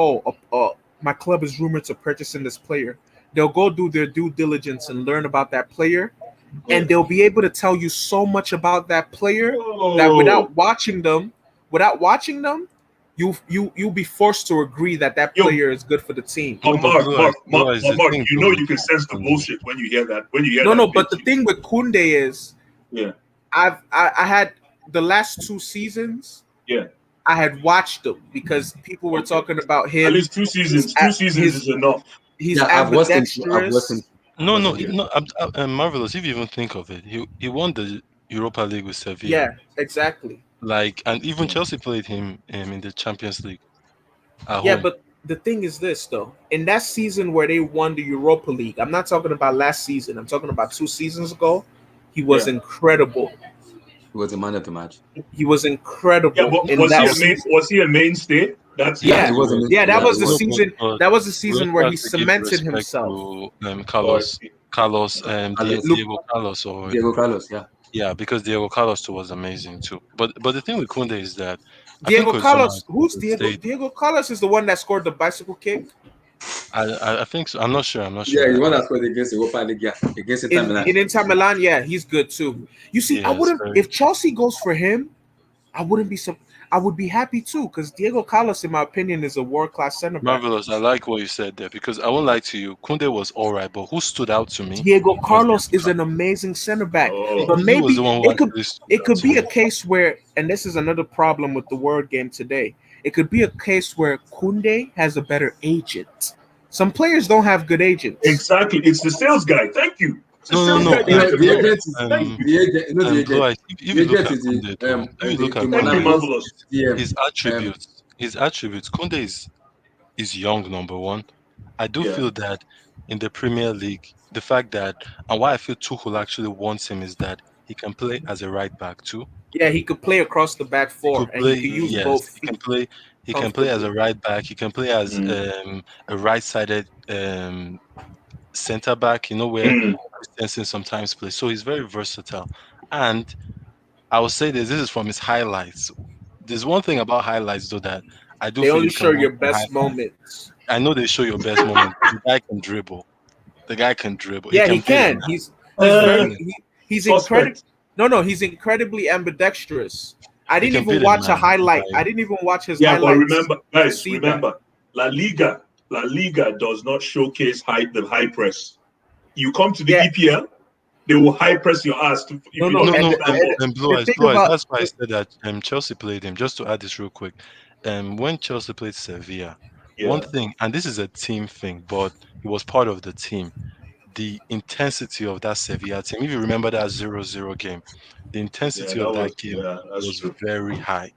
my club is rumored to purchasing this player. They'll go do their due diligence and learn about that player, and they'll be able to tell you so much about that player that without watching them, you'll be forced to agree that player is good for the team. Mark, you know you can sense the bullshit when you hear that. But the thing with Kounde is, I had the last 2 seasons. I had watched them because people were talking about him. At least 2 seasons. 2 seasons is enough. He's ambidextrous. No, Marvelous. If you even think of it, he won the Europa League with Sevilla. Yeah, exactly. And even Chelsea played him in the Champions League. Yeah, but the thing is this though. In that season where they won the Europa League, I'm not talking about last season. I'm talking about 2 seasons ago. He was incredible. He was the man of the match. He was incredible. Yeah, was he a mainstay? That was the season. That was the season where he cemented himself. Diego Carlos, Diego Carlos, yeah. Yeah, because Diego Carlos too was amazing too. But the thing with Kounde is that Diego Carlos. Who's Diego? Diego Carlos is the one that scored the bicycle kick. I think so. I'm not sure. Yeah, the one that scored against the Europa League, against Inter Milan. In Inter Milan, yeah, he's good too. You see, I wouldn't. If Chelsea goes for him, I wouldn't be so. I would be happy too, because Diego Carlos, in my opinion, is a world-class center back. Marvelous. I like what you said there because I won't lie to you. Kunde was all right, but who stood out to me? Diego Carlos is an amazing center back, but He was maybe the one who it could actually stood out to be me. a case where, and this is another problem with the word game today. It could be a case where Kunde has a better agent. Some players don't have good agents. Exactly. It's the sales guy. Thank you. It's the sales guy. You know, the Thank agent is you. the agent. You know, the Blue agent. Eyes, if The you look agent at is Kunde, though, if you look the at Thank you, Kunde, Monaco's Marvelous. DM. his attributes, Kunde is young, number one. I do Yeah. feel that in the Premier League, the fact that and why I feel Tuchel actually wants him is that he can play as a right back too. Yeah, he could play across the back He four, could and he play, could use yes, both he feet can play. He can play as comfortably. a right back. He can play as a right-sided center back. You know where Christensen sometimes plays. So he's very versatile. And I will say this: this is from his highlights. There's one thing about highlights though that I do They feel only you show can watch your the best highlights. moments. I know they show your best moment. The guy can dribble. The guy can dribble. He Yeah, can he beat a can. man. He's very Yeah. he's incredible. Suspect. No, he's incredibly ambidextrous. I He didn't can even beat a watch a man. highlight. Like, I didn't even watch his Yeah, but highlights remember, to guys, see that. remember, La Liga does not showcase the high press. You come to the EPL, they will high press your ass if you don't understand ball. and Blue Eyes, that's why I said that Chelsea played him. Just to add this real quick, when Chelsea played Sevilla, one Yeah. thing, and this is a team thing, but he was part of the team. The intensity of that Sevilla team, if you remember that 0-0 game, the Yeah, intensity that of was that game that's was true. very high,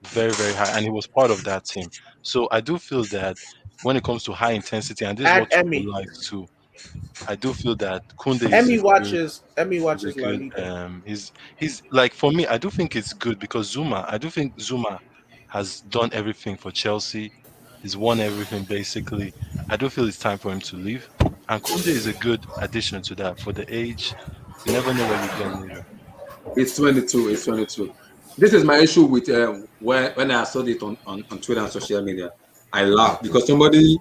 very, very high, and he was part of that team. So I do feel that when it comes to high intensity, and this is Add what Tuchel Emmy. likes too, I do feel that Kunde is Emmy a good watches La good. Liga. He's like for me. I do think it's good because Zuma. I do think Zuma has done everything for Chelsea. He's won everything basically. I do feel it's time for him to leave. And Kunde is a good addition to that. For the age, you never know what you get later. It's 22. It's 22. This is my issue with when I saw it on Twitter and social media. I laughed because somebody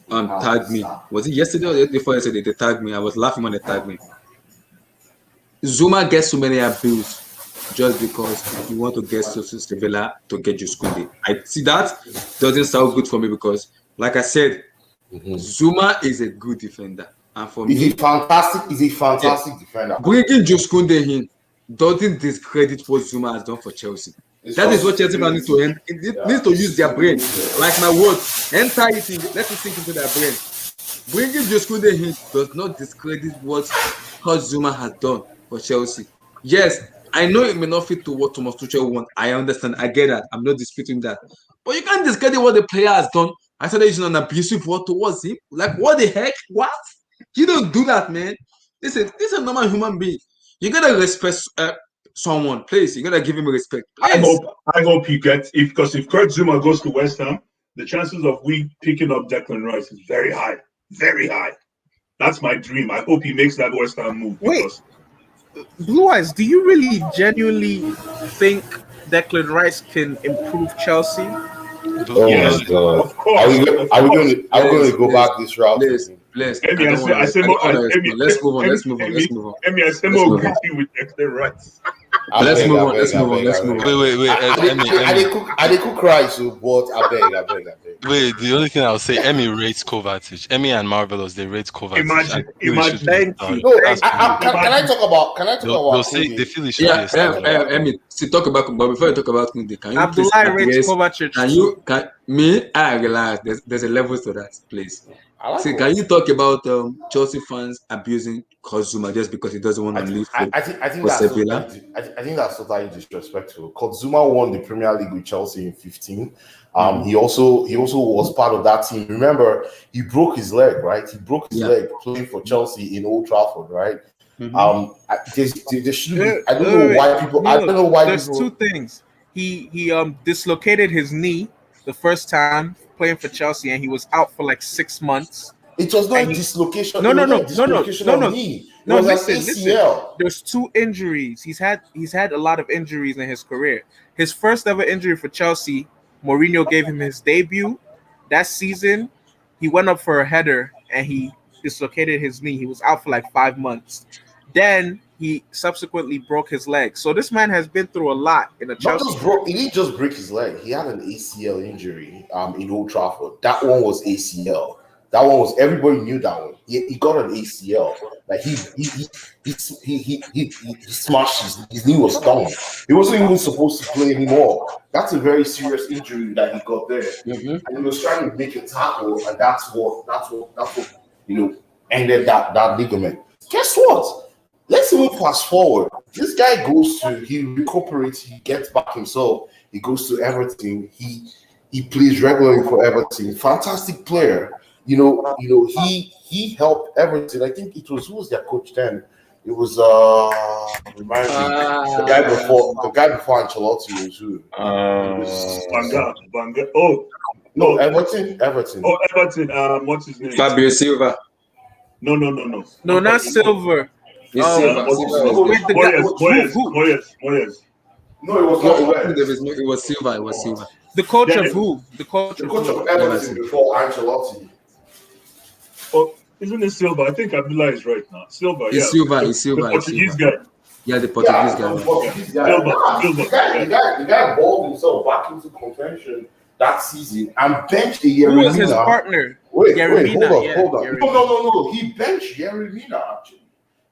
tagged me. Was it yesterday or the day before yesterday? They tagged me. I was laughing when they tagged me. Zuma gets so many abuse just because you want to get to Sevilla to get your Kunde. I see that doesn't sound good for me because, like I said, Zuma is a good defender, and for me, He's a fantastic defender. bringing Kunde in doesn't discredit what Zuma has done for Chelsea. That is what Chelsea fans need to end. It needs to use their brain. Like my words, enter it in, let it sink into their brain. Bringing Kunde in does not discredit what Zuma has done for Chelsea. Yes, I know it may not fit to what Thomas Tuchel wants. I understand. I get that. I'm not disputing that. But you can't discredit what the player has done. I started using an abusive word towards him. Like, what the heck? What? You don't do that, man. This is a normal human being. You gotta respect someone, please. You gotta give him respect, please. I hope you get if Kurt Zuma goes to West Ham, the chances of we picking up Declan Rice is very high. Very high. That's my dream. I hope he makes that West Ham move because Blue Eyes, do you really genuinely think Declan Rice can improve Chelsea? Oh my God! Of course. Are we going to go back this route? Let's Emmy, move on. Let's move on. Emmy, I say more agree with Declan Rice. Let's move on. Wait. I did cook rice, but I beg. Wait, the only thing I'll say, Emmy rates Kovacic. Emmy and Marvelous, they rate Kovacic. Imagine. No, can I talk about? They'll say they feel it should be a starter. Emmy, talk about. But before you talk about Kunde, can you Abdullah please rates Kovacic? I realize there's a level to that, please. Can you talk about Chelsea fans abusing Zuma just because he doesn't want to leave for Sevilla? I think that's totally disrespectful. Zuma won the Premier League with Chelsea in 15. He also was part of that team. Remember, he broke his leg, right? He broke his leg playing for Chelsea in Old Trafford, right? There should be, I don't know why people. I don't know why. There's two things. He dislocated his knee the first time playing for Chelsea, and he was out for like 6 months. It was not a dislocation. No. Knee. No, listen. There's two injuries. He's had a lot of injuries in his career. His first ever injury for Chelsea, Mourinho gave him his debut. That season, he went up for a header and he dislocated his knee. He was out for like 5 months. Then he subsequently broke his leg. So this man has been through a lot in a Not Chelsea. just broke, he didn't just break his leg. He had an ACL injury in Old Trafford. That one was ACL. That one was, everybody knew that one. He got an ACL. Like he smashed his knee was gone. He wasn't even supposed to play anymore. That's a very serious injury that he got there. And he was trying to make a tackle, and that's what ended that ligament. Guess what? Let's even fast forward. This guy he recuperates, he gets back himself, he goes to Everton, he plays regularly for Everton. Fantastic player. He helped Everton. I think who was their coach then? It was remind me, the guy before Ancelotti was who? Banga. Oh no, Everton. Oh, Everton. What's his name? Fabio Silva. No. No, not Silver. It's Silva. Moyes. No, it was not. It was Silva. It was Silva. The coach of who? The coach of Everton before Ancelotti. Oh, isn't it Silva? I think Abdullah is right now. Silva. It's yeah. Silva. The Portuguese guy. Yeah, the Portuguese guy. The Portuguese guy. The guy balled himself back into contention that season and benched the Yerry Mina. Who was his partner? Wait, hold on. No. He benched Yerry Mina actually.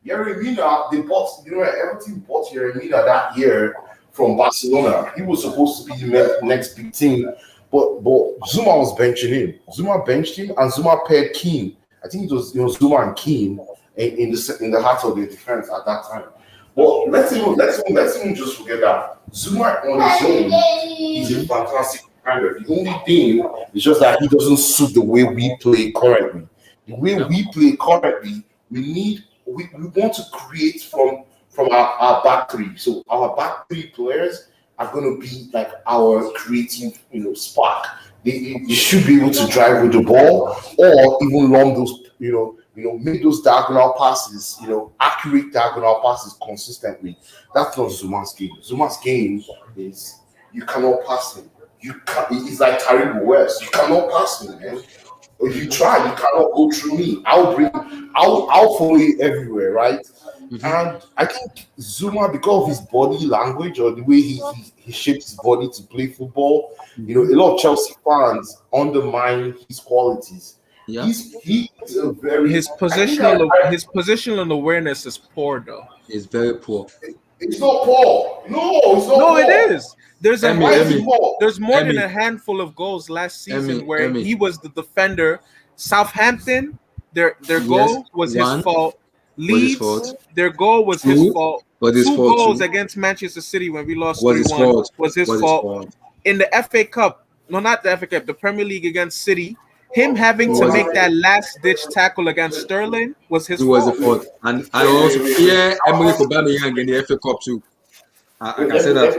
Yerry Mina, Everton bought Yerry Mina that year from Barcelona. He was supposed to be the next big thing, but Zouma was benching him. Zouma benched him, and Zouma paired Keane. I think it was Zouma and Keane in the heart of the defense at that time. But let's even just forget that Zouma on his own is a fantastic defender. The only thing is just that he doesn't suit the way we play currently. The way we play currently, we want to create from our back three. So our back three players are going to be like our creative, spark. They should be able to drive with the ball or even long those, make those diagonal passes, accurate diagonal passes consistently. That's not Zuma's game. Zuma's game is you cannot pass him. It's like Taribo West. You cannot pass me, man. If you try, you cannot go through me. I'll follow you everywhere, right? And I think Zouma, because of his body language or the way he shapes his body to play football, a lot of Chelsea fans undermine his qualities. Yeah. He's a very his positional awareness is poor though. It's very poor. It's not poor. No, it's not. No, poor. it is. There's more Emmy. than a handful of goals last season where he was the defender. Southampton, their goal was his fault. Leeds, their goal was his fault. Two goals against Manchester City when we lost 3-1 was his fault. In the FA Cup, no, not the FA Cup, the Premier League against City, him having to make that last-ditch tackle against Sterling was his fault. It was the fault. And I also fear Emery for Aubameyang in the FA Cup too. I can say that.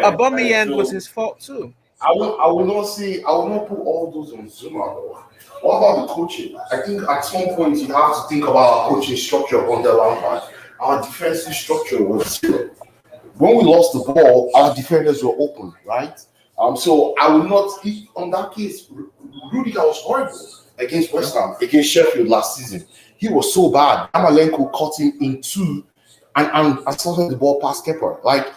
Aubameyang was his fault too. I will not put all those on Zouma though. What about the coaching? I think at some point you have to think about our coaching structure under Lampard. Our defensive structure was zero. When we lost the ball, our defenders were open, right? So I will not. On that case, Rudiger was horrible against West Ham, against Sheffield last season. He was so bad. Amalenko caught him in two, and started the ball past Kepa. Like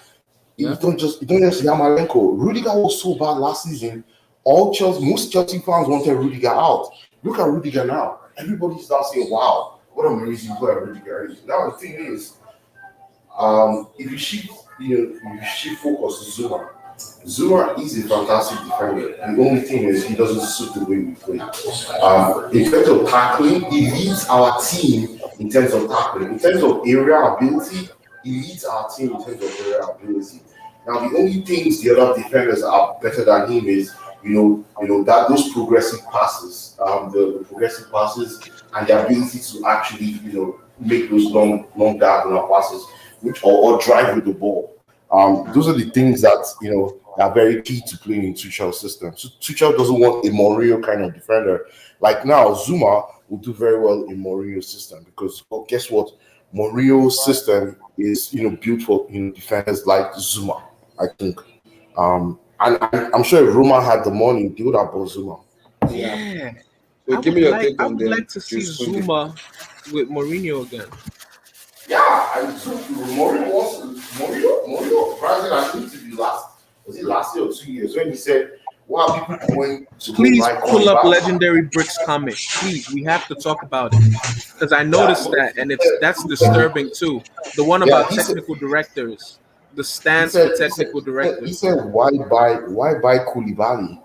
you don't just Amalenko. Rudiger was so bad last season. Most Chelsea fans wanted Rudiger out. Look at Rudiger now. Everybody's now saying, "Wow, what an amazing player Rudiger is." Now the thing is, if you shift focus to Zouma. Zouma is a fantastic defender. The only thing is he doesn't suit the way we play. In terms of tackling, he leads our team in terms of tackling. In terms of area ability, he leads our team in terms of area ability. Now, the only things the other defenders are better than him is, that those progressive passes, the progressive passes, and the ability to actually, make those long diagonal passes, or drive with the ball. Those are the things that are very key to playing in Tuchel's system. So Tuchel doesn't want a Mourinho kind of defender. Like now, Zouma will do very well in Mourinho's system because guess what? Mourinho's system is built for defenders like Zouma. I think, and I'm sure if Roma had the money, they would have bought Zouma. Yeah. So give me your take I on would like to see Zouma with Mourinho again. Yeah, I took Mourinho granted an interview last year or 2 years when he said, "Why are people going to go Please buy pull up Koulibaly?" Legendary Bricks comic. Please, we have to talk about it because I Yeah, noticed that, and that's disturbing too. The one yeah. about technical directors, the He stance for said, he said, technical he directors. said, why buy Koulibaly?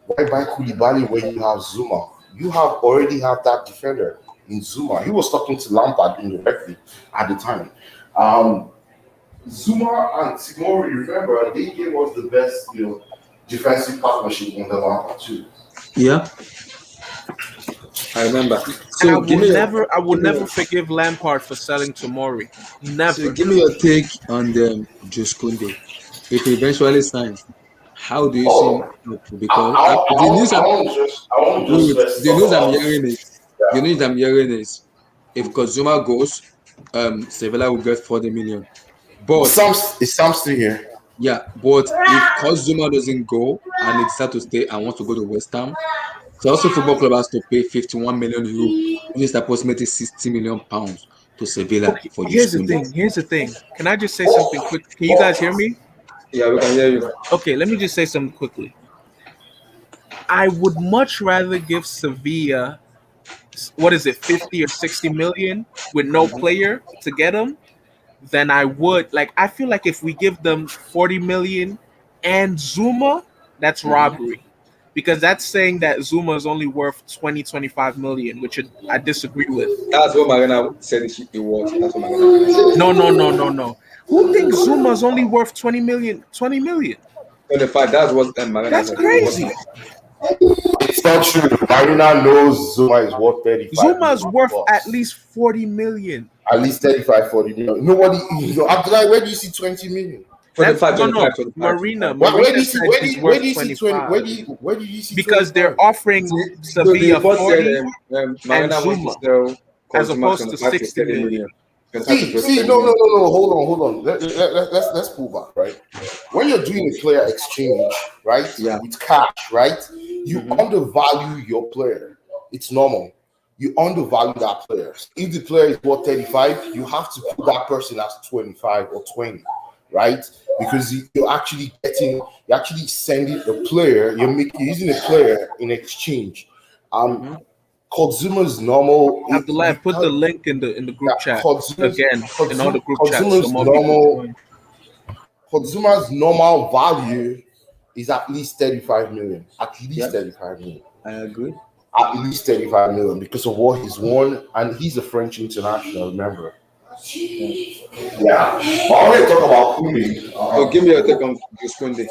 Why buy Koulibaly when you have Zuma? You already have that defender in Zuma. He was talking to Lampard indirectly at the time. Um, Zuma and Timori, remember, they gave us the best, defensive partnership in the Lampard too. Yeah, I remember. And So I will never forgive Lampard for selling Tomori. Never. give me your take on the Jus Koundé. If he eventually signs, how do you see him? Oh, Because the news I want to just first the talk news I'm about hearing is the news I'm hearing is if Kozuma goes, Sevilla will get 40 million. But is Sam still here? yeah, but if Kozuma doesn't go and he decides to stay and wants to go to West Ham, Chelsea Football Club has to pay 51 million euro, which is approximately 60 million pounds to Sevilla Okay, for Jus here's the Koundé. thing. Here's the thing. Can I just say something quick? Can you guys hear me? Yeah, we can hear you. Okay, let me just say something quickly. I would much rather give Sevilla, what is it, 50 or 60 million with no player to get him than I would. Like, I feel like if we give them 40 million and Zuma, that's robbery. Because that's saying that Zuma is only worth 20, 25 million, which I disagree with. That's what Marina said it was. That's what Marina said. No. Who thinks Zuma is only worth 20 million? 20 million? 25, that's what Marina That's said. crazy. It's not true. Marina knows Zuma is worth 35 Zuma's million worth at bucks. least 40 million. At least 35, 40 million. Nobody, Abdullah, where do you see 20 million? That's 25, no, 25, no. 25, Marina. 25. Where do you Marina see said where do he's you, where worth do you see 20 25 where do you see because 25? they're offering So the Sevilla report said 40 and Marina wants to Zuma sell as Kozuma opposed to 25 to 60 30 million. million. 25 to See, 30 no, million. hold on. Let's pull back, right? When you're doing a player exchange, right, with cash, right, you undervalue your player. It's normal. You undervalue that player. If the player is worth 35, you have to put that person as 25 or 20, right? Because you're actually sending a player, you're using a player in exchange. Kodzuma's normal. Abdullah, put the link in the group chat again in all the group chats so Kodzuma's more people join. Kodzuma's normal value is at least 35 million. At least 35 million. I agree. At least 35 million because of what he's won, and he's a French international, remember. Yeah. But I want to talk about Koundé. So give me your take on Jus Koundé.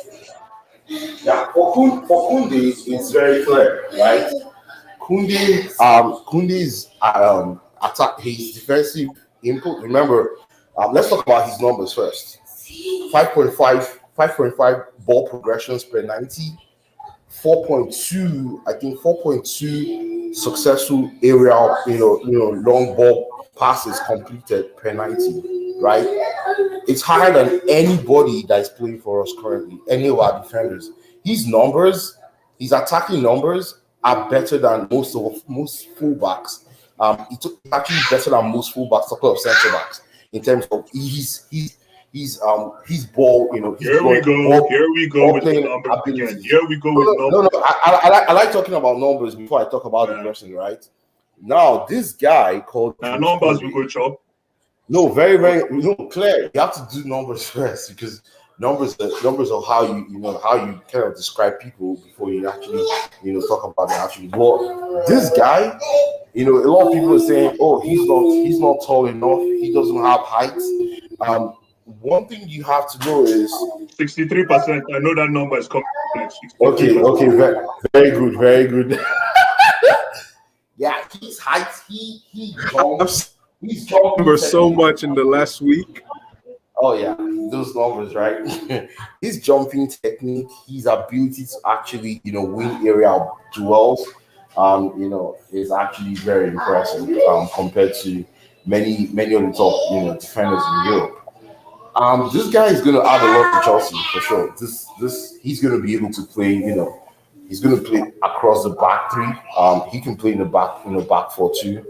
Yeah, for Koundé, it's very clear, right? Koundé's attack, his defensive input. Remember, let's talk about his numbers first. 5.5 ball progressions per 90, 4.2 successful aerial, long ball passes completed per 90, right? It's higher than anybody that is playing for us currently, any of our defenders. His attacking numbers are better than most fullbacks. It's actually better than most fullbacks, couple of centre backs in terms of his ball. Here we go with the numbers again. Here we go with numbers. No. I like talking about numbers before I talk about the person, right? Now, this guy called numbers we go chop. No, very, very clear. You have to do numbers first because numbers are how how you kind of describe people before you actually talk about them actually. But this guy, a lot of people are saying, oh, he's not tall enough. He doesn't have height. One thing you have to know is 63%. I know that number is complex. Okay, very good. Yeah, his height, he jumps. He's jumping so much in the last week. Oh yeah, those numbers, right? His jumping technique, his ability to actually, win aerial duels, is actually very impressive compared to many of the top, defenders in Europe. This guy is going to add a lot to Chelsea for sure. He's going to be able to play, he's going to play across the back three. He can play in the back 4 too.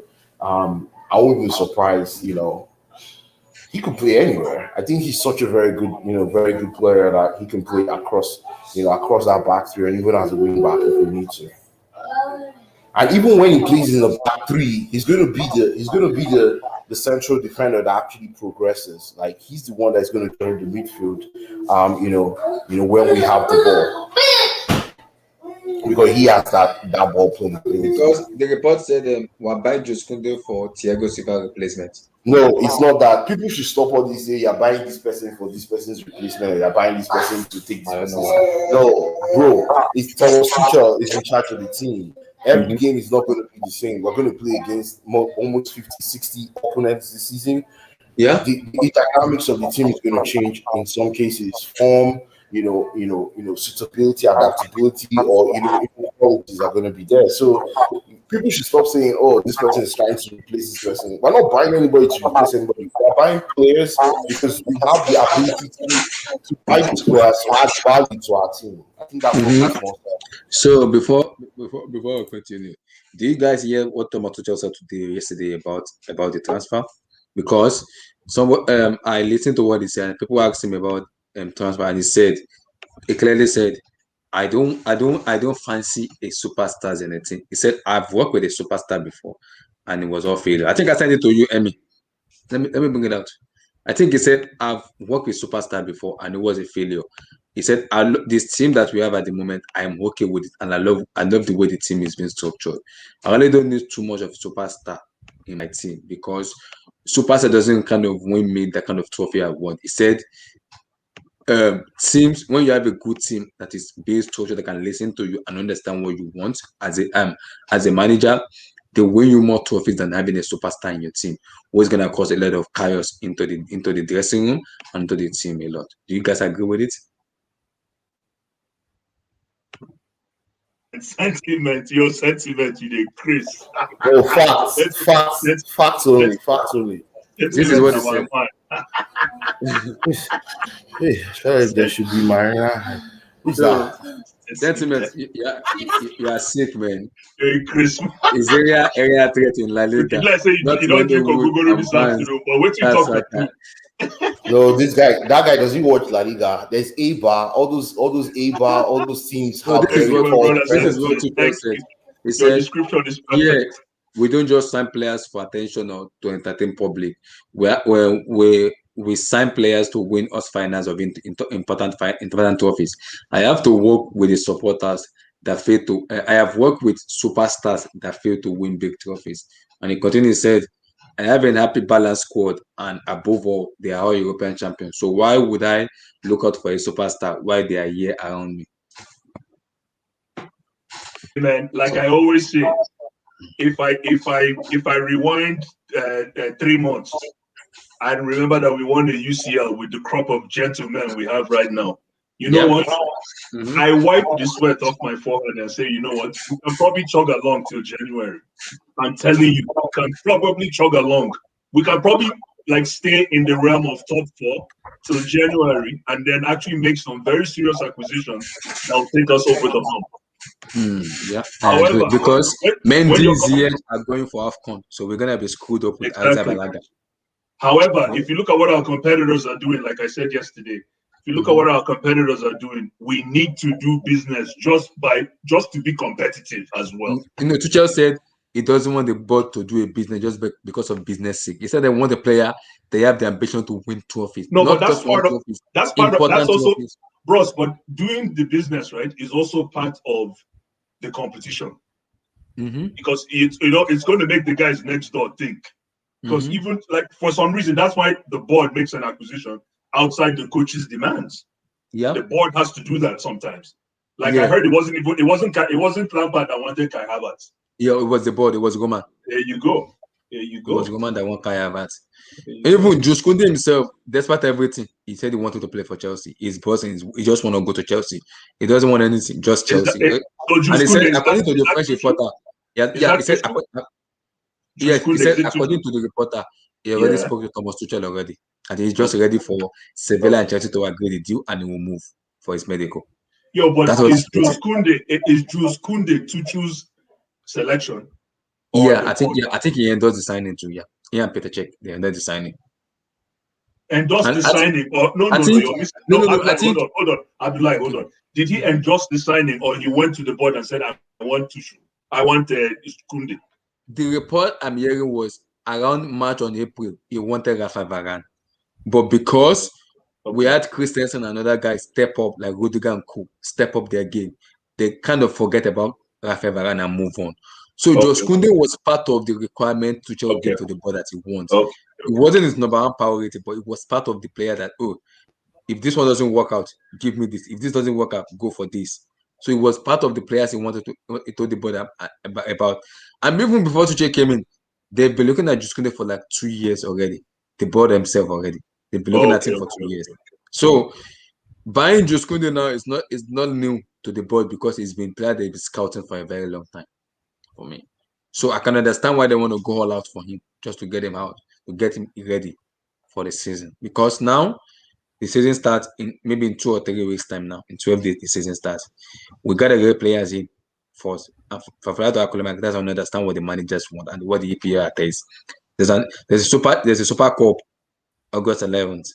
I wouldn't be surprised, he could play anywhere. I think he's such a very good, very good player that he can play across, across that back three and even as a wing back if we need to. And even when he plays in the back three, he's going to be the central defender that actually progresses. Like he's the one that's going to join the midfield. When we have the ball, because he has that ball playing ability. Because the report said we're buying Kunde for Thiago Silva replacement. No, it's not that. People should stop all this. Say you're buying this person for this person's replacement, or you're buying this person to take this person. No, bro, it's Thomas Tuchel is in charge of the team. Every game is not going to be the same. We're going to play against almost 50, 60 opponents this season. Yeah, the dynamics of the team is going to change in some cases. Form, suitability, adaptability, or qualities are going to be there. So people should stop saying, "Oh, this person is trying to replace this person." We're not buying anybody to replace anybody. We're buying players because we have the ability to buy these players to add value to our team. I think that's what makes more sense. So before we continue, do you guys hear what Thomas Tuchel said yesterday about the transfer? Because I listened to what he said. People asked him about transfer, and he clearly said, I don't fancy a superstar in a team. He said, I've worked with a superstar before, and it was all failure. I think I sent it to you, Emmy. Let me bring it out. I think he said, I've worked with superstar before, and it was a failure. He said, this team that we have at the moment, I'm okay with it, and I love the way the team is being structured. I really don't need too much of a superstar in my team because superstar doesn't kind of win me that kind of trophy I want. He said, teams, when you have a good team that is based structured, that can listen to you and understand what you want as a manager, they win you more trophies than having a superstar in your team, who is gonna cause a lot of chaos into the dressing room and into the team a lot. Do you guys agree with it? Sentiment, your sentiment, you did, Chris. Oh, facts only. This is what he said. Sorry, there should be Marina. Sentiment, you are sick, man. Hey, Chris. Is area threat in La Liga? Let's say you don't drink Ogogoro this afternoon, but what you talking about? No, that guy doesn't watch La Liga. There's ABA, all those ABA, all those teams. This is what Tuchel said. He said, description is perfect. Yeah, we don't just sign players for attention or to entertain public. We sign players to win us finals of important trophies. I have to work with the supporters that fail to. I have worked with superstars that fail to win big trophies. And he continued, said, I have an happy balanced squad, and above all, they are all European champions. So why would I look out for a superstar while they are here around me? Man, like I always say, if I rewind 3 months, I remember that we won the UCL with the crop of gentlemen we have right now. You know what? I wipe the sweat off my forehead and say, you know what? We can probably chug along till January. I'm telling you, we can probably chug along. We can probably stay in the realm of top 4 till January and then actually make some very serious acquisitions that will take us over the hump. Yeah, however, because Mendy's here are going for AFCON, so we're gonna be screwed up with Balaga. However, if you look at what our competitors are doing, like I said yesterday, if you look at what our competitors are doing, we need to do business just to be competitive as well. Tuchel said he doesn't want the board to do a business just because of business sake. He said they want the player, they have the ambition to win trophies. No, but that's also trophies. Bros, but doing the business, right, is also part of the competition. Because it's going to make the guys next door think. Because even for some reason, that's why the board makes an acquisition outside the coach's demands. Yeah, the board has to do that sometimes. I heard it wasn't Lampard that wanted Kai Havertz. Yeah, it was the board. It was Zouma. There you go. It was Zouma that wanted Kai Havertz. Even Jules Koundé himself, despite everything, he said he wanted to play for Chelsea. His boss, he just want to go to Chelsea. He doesn't want anything, just Chelsea. And he said, according to the French reporter, he said, according to the reporter, he already spoke to Thomas Tuchel already, and he's just ready for Sevilla and Chelsea to agree the deal, and he will move for his medical. Yo, but is Jules Koundé Tuchel's selection? Yeah, I think he endorsed the signing too. Yeah, he and Peter Cech, they endorsed the signing. endorse the signing, or no, you're missing. Hold on, Abdullahi, hold on. Did he endorse the signing, or he went to the board and said, I want Kounde? The report I'm hearing was around March or April, he wanted Rafa Varane. But because we had Christensen and other guys step up, like Rudiger and Co, step up their game, they kind of forget about Rafa Varane and move on. So Josh Kounde was part of the requirement to give to the board that he wants. It wasn't his number one priority, but it was part of the player that, if this one doesn't work out, give me this. If this doesn't work out, go for this. So it was part of the players he wanted to told the board about. And even before Tuchel came in, they've been looking at Juskunde for like 2 years already. The board themselves already. They've been looking at him for 2 years. So buying Juskunde now is not new to the board because he's been player they've been scouting for a very long time for me. So I can understand why they want to go all out for him, just to get him out, to get him ready for the season. Because now the season starts maybe in 2 or 3 weeks' time now. In 12 days, the season starts. We got to get players in first. And for Fernando Akulemak, that's how I understand what the managers want and what the EPL is. There's a Super Cup August 11th.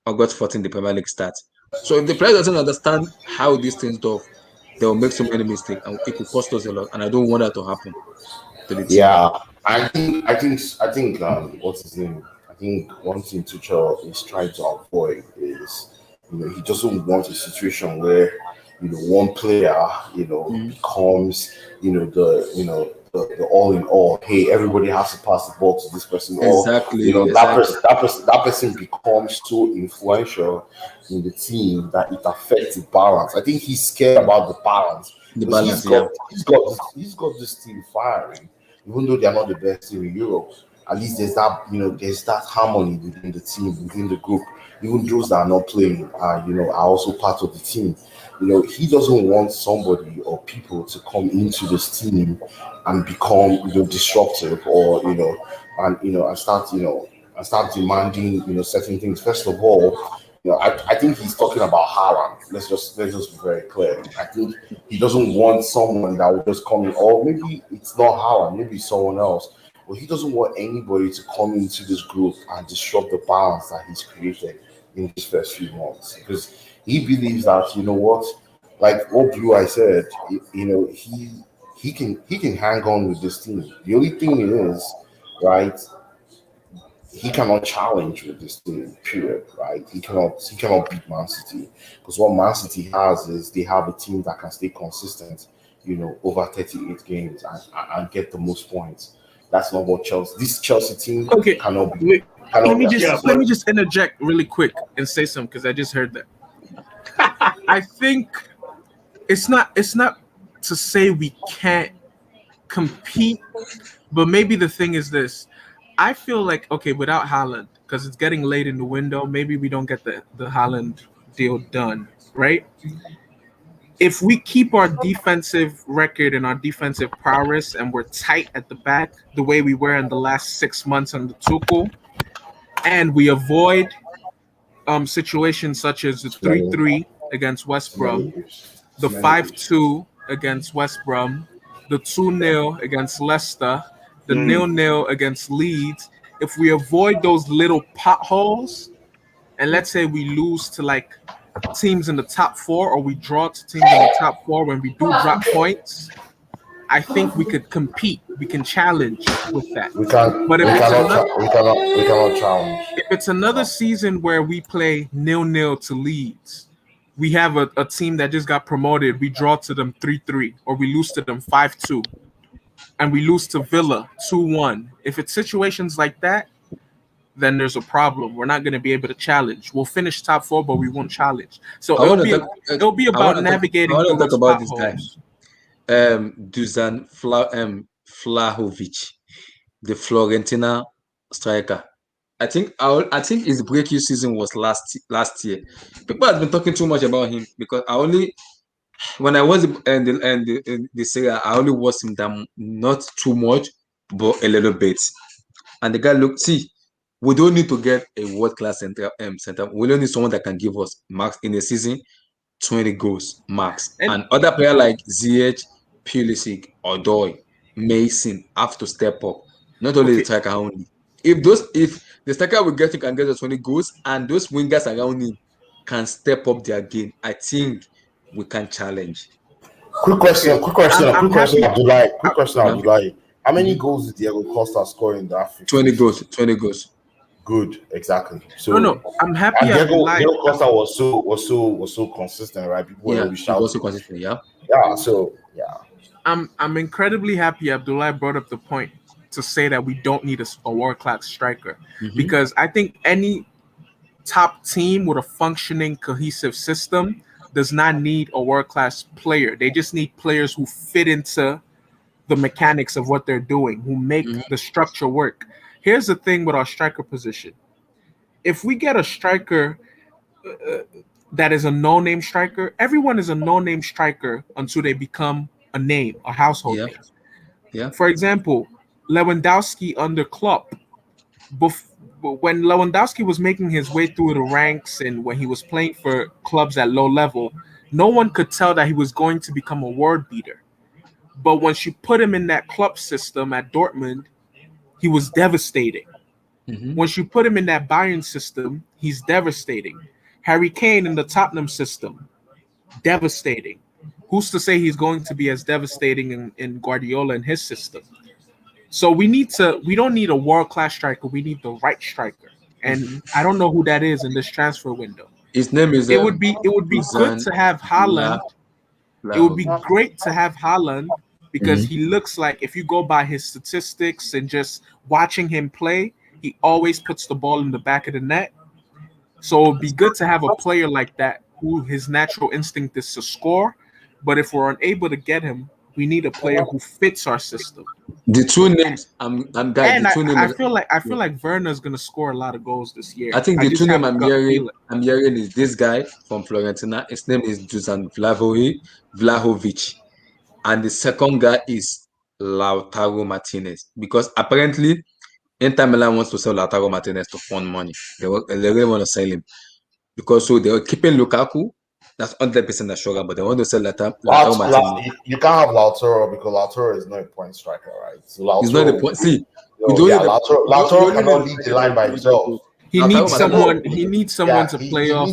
August 14th, the Premier League starts. So if the player doesn't understand how these things do, they will make so many mistakes and it could cost us a lot. And I don't want that to happen to the team. Yeah, I think what's his name? I think one thing Tuchel is trying to avoid is, he doesn't want a situation where, one player, becomes, the all in all. Hey, everybody has to pass the ball to this person. Exactly. Or, that person becomes so influential in the team that it affects the balance. I think he's scared about the balance. The balance, He's got this team firing. Even though they are not the best team in Europe, at least there's that harmony within the team, within the group. Even those that are not playing are also part of the team. He doesn't want somebody or people to come into this team and become disruptive or and start demanding certain things. First of all, I think he's talking about Haaland. Let's just be very clear. I think he doesn't want someone that will just come in, or maybe it's not Haaland, maybe it's someone else. But he doesn't want anybody to come into this group and disrupt the balance that he's created in these first few months. Because he believes that, like what Blue I said, he can hang on with this team. The only thing is, right, he cannot challenge with this team, period, right? He cannot beat Man City. Because what Man City has is they have a team that can stay consistent, over 38 games and get the most points. That's not what this Chelsea team cannot be. Wait, let me just interject really quick and say something because I just heard that. I think it's not to say we can't compete, but maybe the thing is this. I feel like, without Haaland, because it's getting late in the window, maybe we don't get the Haaland deal done, right? If we keep our defensive record and our defensive prowess and we're tight at the back the way we were in the last 6 months under Tuchel, and we avoid situations such as the 3-3 against West Brom, the 5-2 against West Brom, the 2-0 against Leicester, the 0-0 against Leeds. If we avoid those little potholes, and let's say we lose to like teams in the top 4, or we draw to teams in the top 4 when we do drop points, I think we could compete. We can challenge with that. We cannot challenge. If it's another season where we play 0-0 to Leeds, we have a team that just got promoted, we draw to them 3-3, or we lose to them 5-2, and we lose to Villa 2-1. If it's situations like that, then there's a problem. We're not going to be able to challenge. We'll finish top 4, but we won't challenge. So it'll be about navigating through those potholes. Dusan Vlahovic, the Florentina striker. I think his breakthrough season was last year. People have been talking too much about him because when I was in the Serie A, I only watched him down, not too much, but a little bit. And the guy we don't need to get a world-class center. We don't need someone that can give us max in a season, 20 goals max. And other players like Ziyech, Pulisic, Odoi, Mason have to step up. Not only the striker only. if the striker we get can get us 20 goals and those wingers around him can step up their game, I think we can challenge. Quick question, Abdullah. Quick question, Abdullah. How many Mhm. goals did Diego Costa score in that 50? 20 goals. 20 goals. Good, exactly. So No, I'm happy. and Abdullah. Diego Costa was so consistent, right? People were always He shouting. was so consistent, yeah. Yeah, so yeah. I'm incredibly happy Abdullah brought up the point to say that we don't need a world-class striker, because I think any top team with a functioning cohesive system does not need a world-class player. They just need players who fit into the mechanics of what they're doing, who make the structure work. Here's the thing with our striker position. If we get a striker that is a no-name striker, everyone is a no-name striker until they become a name, a household name. Yeah. For example, Lewandowski under Klopp. When Lewandowski was making his way through the ranks and when he was playing for clubs at low level, no one could tell that he was going to become a word beater. But once you put him in that club system at Dortmund, he was devastating. Once you put him in that Bayern system, he's devastating. Harry Kane in the Tottenham system, devastating. Who's to say he's going to be as devastating in Guardiola and his system? So we don't need a world-class striker. We need the right striker. And I don't know who that is in this transfer window. His name is it would be good to have Haaland. It would be great to have Haaland because he looks like, if you go by his statistics and just watching him play, he always puts the ball in the back of the net. So it would be good to have a player like that who his natural instinct is to score. But if we're unable to get him, we need a player who fits our system. The two names, I feel like Werner's gonna score a lot of goals this year. I think the two names I'm feeling. hearing is this guy from Fiorentina. His name is Dusan Vlahovic, and the second guy is Lautaro Martinez. Because apparently, Inter Milan wants to sell Lautaro Martinez to fund money. They really want to sell him because so they were keeping Lukaku. That's 100% assured, but they want to sell Lautaro Martinez. You can't have Lautaro because Lautaro is not a point striker, right? So Lautaro, he's not the point. See, Lautaro cannot lead the line by himself. He needs someone. He needs someone to play off.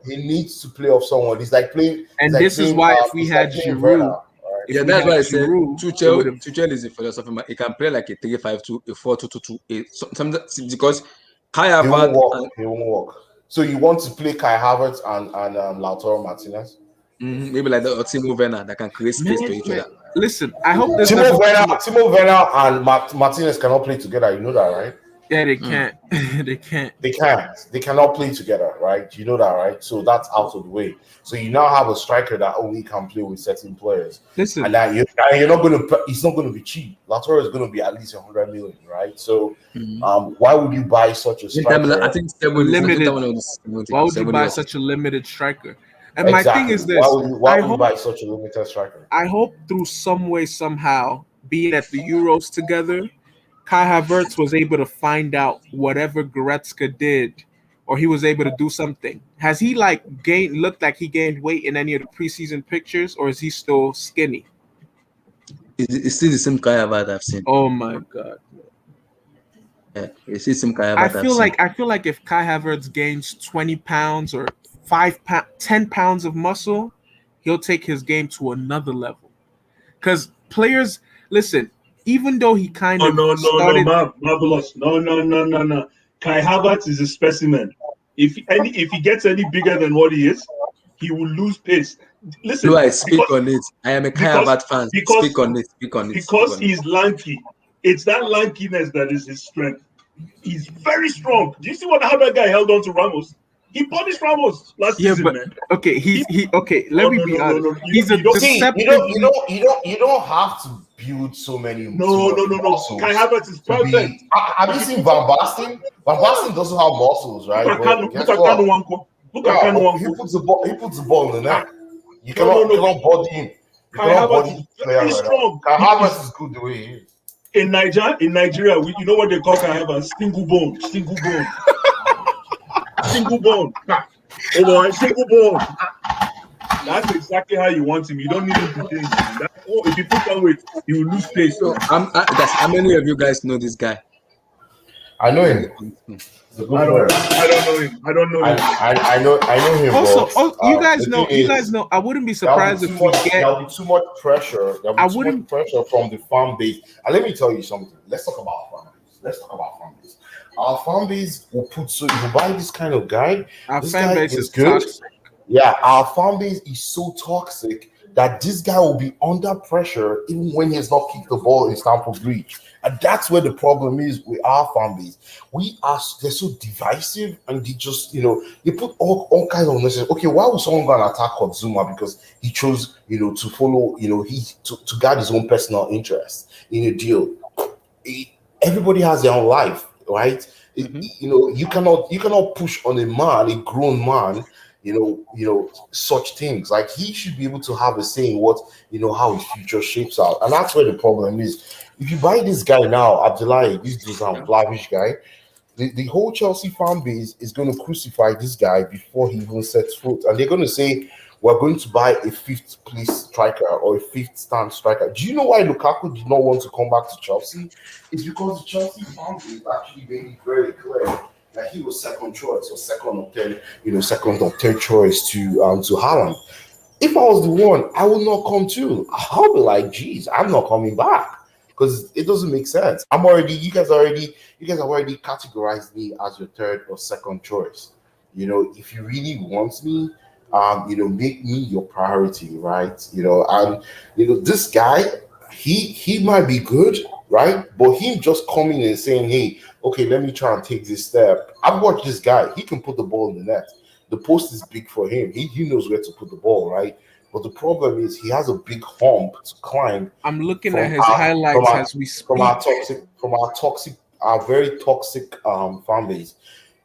He needs to play off someone. He's like playing. And this is why if we had Giroud, that's why I said Tuchel is a philosopher. He can play like a 3-5-2, a 4-2-2-2, something because Kai Havertz. He won't work. So you want to play Kai Havertz and Lautaro Martinez? Maybe like the Timo Werner that can create space to each other. Listen, I hope this Timo Werner and Martinez cannot play together. You know that, right? Yeah, they can't. They can't. They can't. They cannot play together, right? You know that, right? So that's out of the way. So you now have a striker that only can play with certain players. Listen, and that you're not going to. It's not going to be cheap. Lautaro is going to be at least 100 million, right? So, why would you buy such a striker? I think limited. Why would you buy such a limited striker? And my thing is this: why would you buy such a limited striker? I hope through some way, somehow, being at the Euros together, Kai Havertz was able to find out whatever Goretzka did, or he was able to do something. Has he looked like he gained weight in any of the preseason pictures, or is he still skinny? It's still the same Kai Havertz I've seen. Oh my god! Yeah, it's still the same Kai Havertz. I feel like if Kai Havertz gains 20 pounds or 10 pounds of muscle, he'll take his game to another level. Because players, listen. Even though he kind of Marvelous. No. Kai Havertz is a specimen. If he gets any bigger than what he is, he will lose pace. Listen, I speak on it. I am a Kai Havertz fan. Speak on it. Because he's lanky. It's that lankiness that is his strength. He's very strong. Do you see how that guy held on to Ramos? He punished Ramos last season, man. Okay, Let me be honest. He's a deceptive. You don't have to build so many. No. Kai Havertz is perfect. Have you seen Van Basten? Van Basten doesn't have muscles, right? Look at Kanu Wanko. He puts the ball in the net. You cannot body him. Kai Havertz is very strong. Kai Havertz is good the way he is. In Nigeria, you know what they call Kai Havertz? Single bone. Single bone. Oh boy, single bone. That's exactly how you want him. You don't need him to change. If you put that weight, he will lose pace. So, how many of you guys know this guy? I know him. He's a good player. I don't know him. I don't know him. I know him. Also, But, you guys the know. thing You is, guys know. I wouldn't be there'll surprised be if too we much. get. There'll be too much pressure. There'll I be too wouldn't. much pressure from the fan base. And let me tell you something. Let's talk about fan base. Our fan base will put so if you buy this kind of guy, Our this fan guy base is is good. toxic. Yeah, our fan base is so toxic that this guy will be under pressure even when he has not kicked the ball in Stamford Bridge. And that's where the problem is with our fan base. They're so divisive and they just, they put all kinds of messages. Okay, why would someone go and attack Zouma because he chose, to follow, to guard his own personal interest in a deal? Everybody has their own life, right? You cannot push on a grown man, such things. Like he should be able to have a say in what how his future shapes out, and that's where the problem is. If you buy this guy now, Abdullahi, this Dusan Vlahovic guy, the whole Chelsea fan base is going to crucify this guy before he even sets foot, and they're going to say we're going to buy a fifth place striker or a fifth stand striker. Do you know why Lukaku did not want to come back to Chelsea? It's because the Chelsea fan base actually made it very clear that he was second choice or second or third choice to Haaland. If I was the one, I would not come too. I'll be like, geez, I'm not coming back. Because it doesn't make sense. You guys have already categorized me as your third or second choice. If you really want me, make me your priority, right? And this guy, he might be good, right? But him just coming and saying, hey, okay, let me try and take this step. I've watched this guy, he can put the ball in the net. The post is big for him. He knows where to put the ball, right? But the problem is he has a big hump to climb. I'm looking at his highlights as we speak. Our very toxic fan base.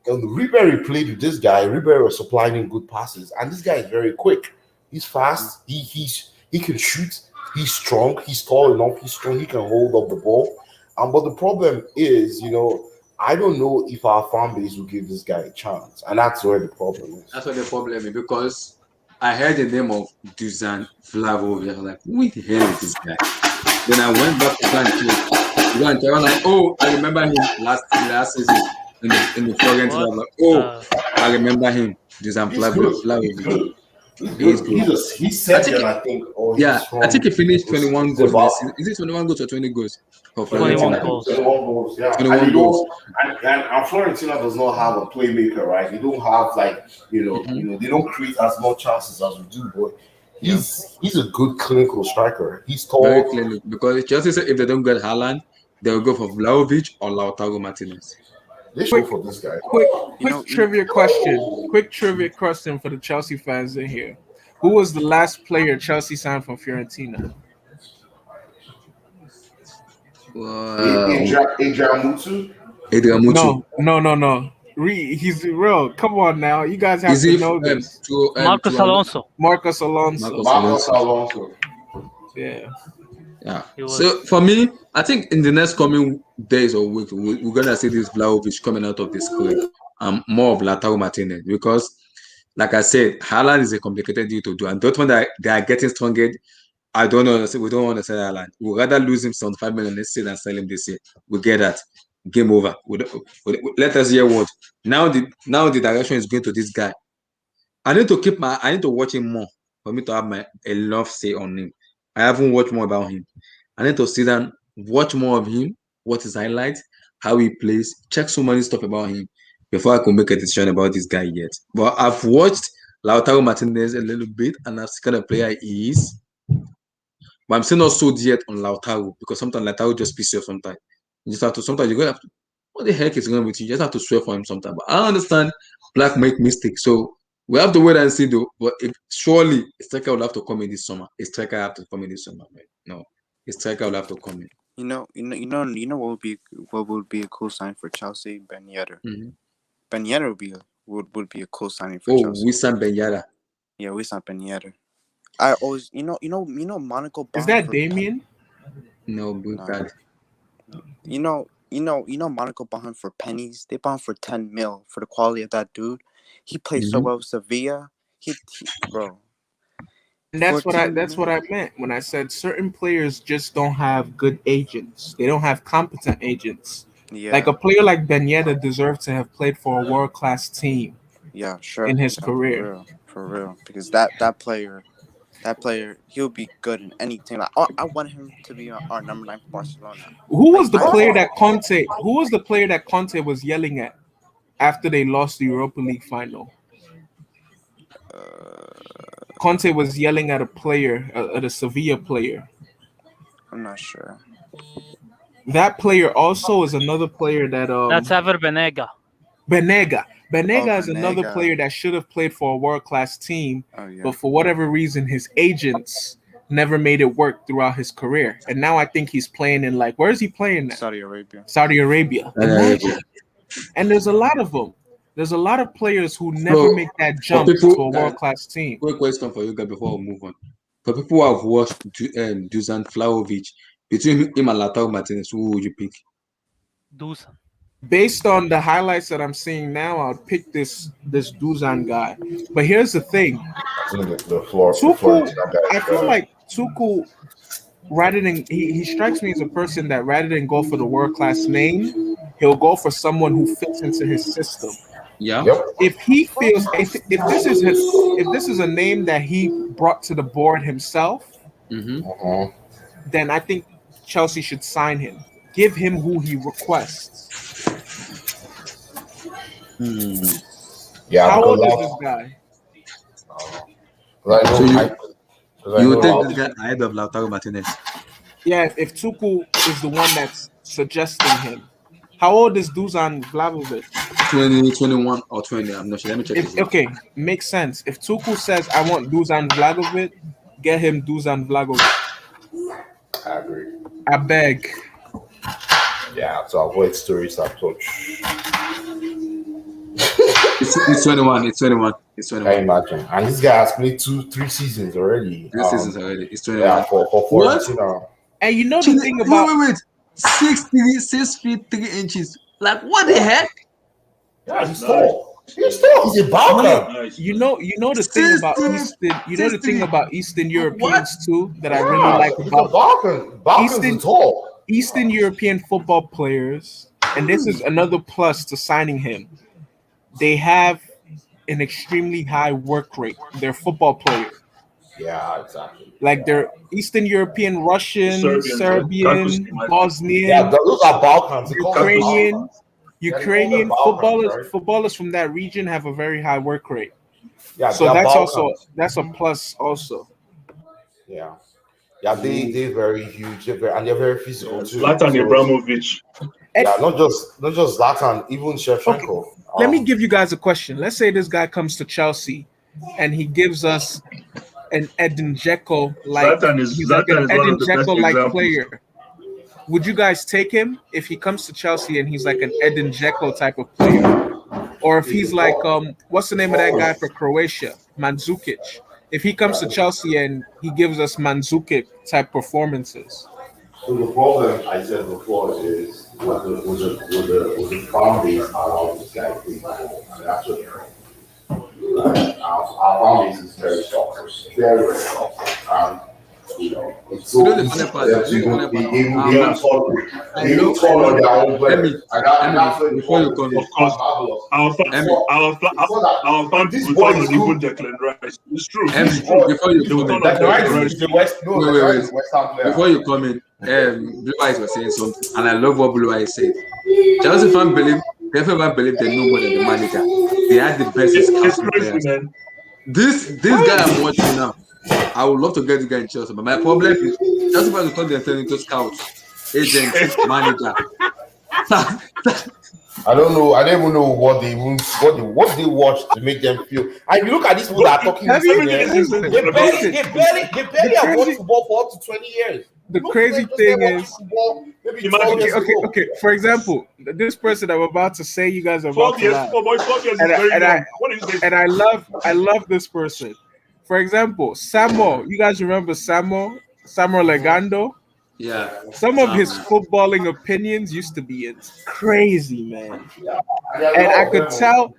And Ribery played with this guy. Ribery was supplying him good passes, and this guy is very quick. He's fast. He can shoot. He's strong. He's tall enough. He's strong. He can hold up the ball. But the problem is, I don't know if our fan base will give this guy a chance, and that's where the problem is. That's what the problem is, because I heard the name of Dusan Vlahovic. I was like, who the hell is this guy? Then I went back to go and check. I was like, oh, I remember him last season in the Florence. I was like, oh, I remember him. Dusan Vlahovic. He's good. He's second, I think. I think he finished 21 goals. Is it 21 goals or 20 goals? 21 goals. 21 goals, yeah. 21 goals. And Fiorentina does not have a playmaker, right? They don't have they don't create as much chances as we do, but he's a good clinical striker. He's tall. Very clearly, because Chelsea said if they don't get Haaland, they'll go for Vlahovic or Lautaro Martinez. They show for this guy. Quick trivia question. Quick trivia question for the Chelsea fans in here. Who was the last player Chelsea signed from Fiorentina? Adrian Mutu? No. He's real. Come on now. You guys have to know this. Marcos Alonso. Marcos Alonso. Yeah. So for me, I think in the next coming days or weeks, we're gonna see this Vlahovic coming out of this club. More of Lautaro Martinez, because, like I said, Haaland is a complicated deal to do, and Dortmund they are getting stronger. I don't know. We don't want to sell Haaland. We'd rather lose him 75 million this year than sell him this year. We get that. Game over. Let us hear what. Now the direction is going to this guy. I need to watch him more for me to have a love say on him. I haven't watched more about him. I need to sit down, watch more of him, what his highlights, how he plays, check so many stuff about him before I could make a decision about this guy yet. But I've watched Lautaro Martinez a little bit, and I've seen the player he is. But I'm still not sold yet on Lautaro, because sometimes Lautaro just pisses you off sometimes. You just have to, sometimes you're going to have to, what the heck is going on with you? You just have to swear for him sometimes. But I understand Black make mistakes. So we have to wait and see though. But surely a striker will have to come in this summer. A striker have to come in this summer, man. No. A striker will have to come in. You know what would be a cool sign for Chelsea? Ben Yedder. Mm-hmm. Ben Yedder would be a cool signing for Chelsea. Wissam Ben Yedder. Yeah, Wissam Ben Yedder. I always Monaco. Is that Damien? No, God. You know Monaco bought him for pennies. They bought him for 10 mil for the quality of that dude. He plays so well with Sevilla. Bro. And that's what I meant when I said certain players just don't have good agents. They don't have competent agents. Yeah. Like a player like Ben Yedder deserved to have played for a world-class team. Yeah, sure. In his Yeah, career. For real, because that player, he'll be good in any team. Like, I want him to be our number 9 for Barcelona. Who was the I player think that Conte? Who was the player that Conte was yelling at after they lost the Europa League final? Conte was yelling at a player, at a Sevilla player. I'm not sure. That player also is another player that That's Ever Benega. Benega. Oh, Benega is another Banega. player that should have played for a world-class team, Oh yeah. but for whatever reason, his agents never made it work throughout his career. And now I think he's playing in, like, where is he playing now? Saudi Arabia. Saudi Arabia. Imagine. And there's a lot of them. There's a lot of players who never make that jump to a world-class team. Quick question for you guys before we move on. For people who have watched Dusan Vlahovic, between him and Lautaro Martinez, who would you pick? Dusan. Based on the highlights that I'm seeing now, I'll pick this Dusan guy. But here's the thing. Tuchel, I feel like Tuchel, rather than he strikes me as a person that rather than go for the world-class name, he'll go for someone who fits into his system. Yeah. If he feels if this is a name that he brought to the board himself, then I think Chelsea should sign him. Give him who he requests. Yeah. How old is this guy? You would take this guy ahead of Lautaro Martinez? Yeah, if Tuchel is the one that's suggesting him. How old is Dusan Vlahovic? 20, 21, or 20. I'm not sure. Let me check. Okay, makes sense. If Tuchel says, I want Dusan Vlahovic, get him Dusan Vlahovic. I agree. I beg. Yeah, to avoid stories approach. It's 21. It's 21. It's 21. I imagine. And this guy has played 2-3 seasons already. 3 seasons already. It's 21. Yeah, for what? And you know the thing about wait. 6 feet 3 inches. Like what the heck? Yeah, he's tall. He's tall. He's a Balkan. You know the thing about Eastern. You know the thing about Eastern Europeans too that I really like about Eastern European football players, and this is another plus to signing him. They have an extremely high work rate. They're football players. Yeah, exactly. Like they're Eastern European, Russian, Serbian, Bosnian. Yeah, those are Balkans. Ukrainian footballers. Right? Footballers from that region have a very high work rate. Yeah, so that's a plus also. Yeah, they're very huge, and they're very physical too. Zlatan Ibrahimovic. Yeah, not just Zlatan, even Shevchenko. Okay. Let me give you guys a question. Let's say this guy comes to Chelsea, and he gives us an Edin Dzeko like player. Would you guys take him if he comes to Chelsea and he's like an Edin Dzeko type of player? Or if he's like what's the name of that guy for Croatia? Mandzukic. If he comes to Chelsea and he gives us Mandzukic type performances. So the problem I said before is with the fan base around this guy, and that's what our fan base is very soft, very soft, and it's so easy for them to even turn on their own players. Before you come, of course, our fans will turn on even Declan Rice. It's true. Before you come in, Blue Eyes was saying something, and I love what Blue Eyes said. Chelsea fans believe they know more than the manager. They are the best. It's crazy, man. This guy I'm watching now, I would love to get the guy in Chelsea, but my problem is Chelsea fans will turn themselves into scouts, agents, manager. I don't know. I don't even know what they watch to make them feel. And you look at these people that are talking this thing, they barely have watched football for up to 20 years. The crazy thing is, okay. For example, this person I'm about to say, you guys are about to laugh. And I love this person. For example, Samuel. You guys remember Samuel Legando? Yeah. Some of his footballing opinions used to be crazy, man. And I could tell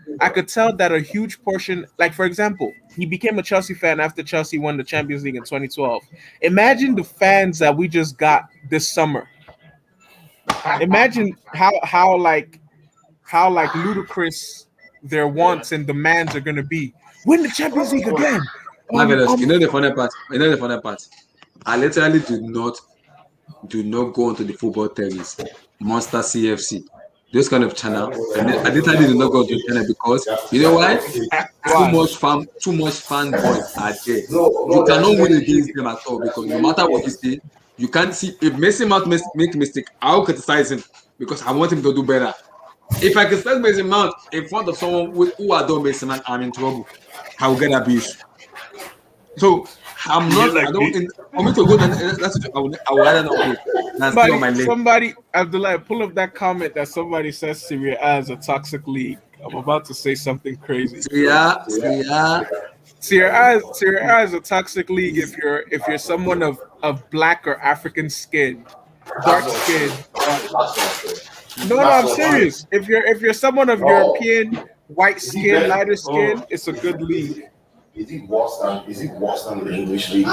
that a huge portion, like for example, he became a Chelsea fan after Chelsea won the Champions League in 2012. Imagine the fans that we just got this summer. Imagine how ludicrous their wants and demands are gonna be. Win the Champions League again. Marvelous. You know the funny part. You know the funny part. I literally do not go onto the football terrace, Monster CFC, those kind of channel. I literally do not go to channel because you know why? Too much fanboys are there. You cannot win against them at all because no matter what you say, you can't see if Messi Mount make a mistake. I'll criticize him because I want him to do better. If I criticize Messi Mount in front of someone who adore Messi Mount, I'm in trouble. I will get abuse. So I'm not. Like I don't. For me to go, that's I would rather not go. That's still on my list. Somebody, Abdullah, pull up that comment that somebody says Serie A is a toxic league. I'm about to say something crazy. Serie A is a toxic league if you're someone of black or African skin, dark skin. No, I'm serious. If you're someone of European, white skin, lighter skin, it's a good league. Is it worse than the English league?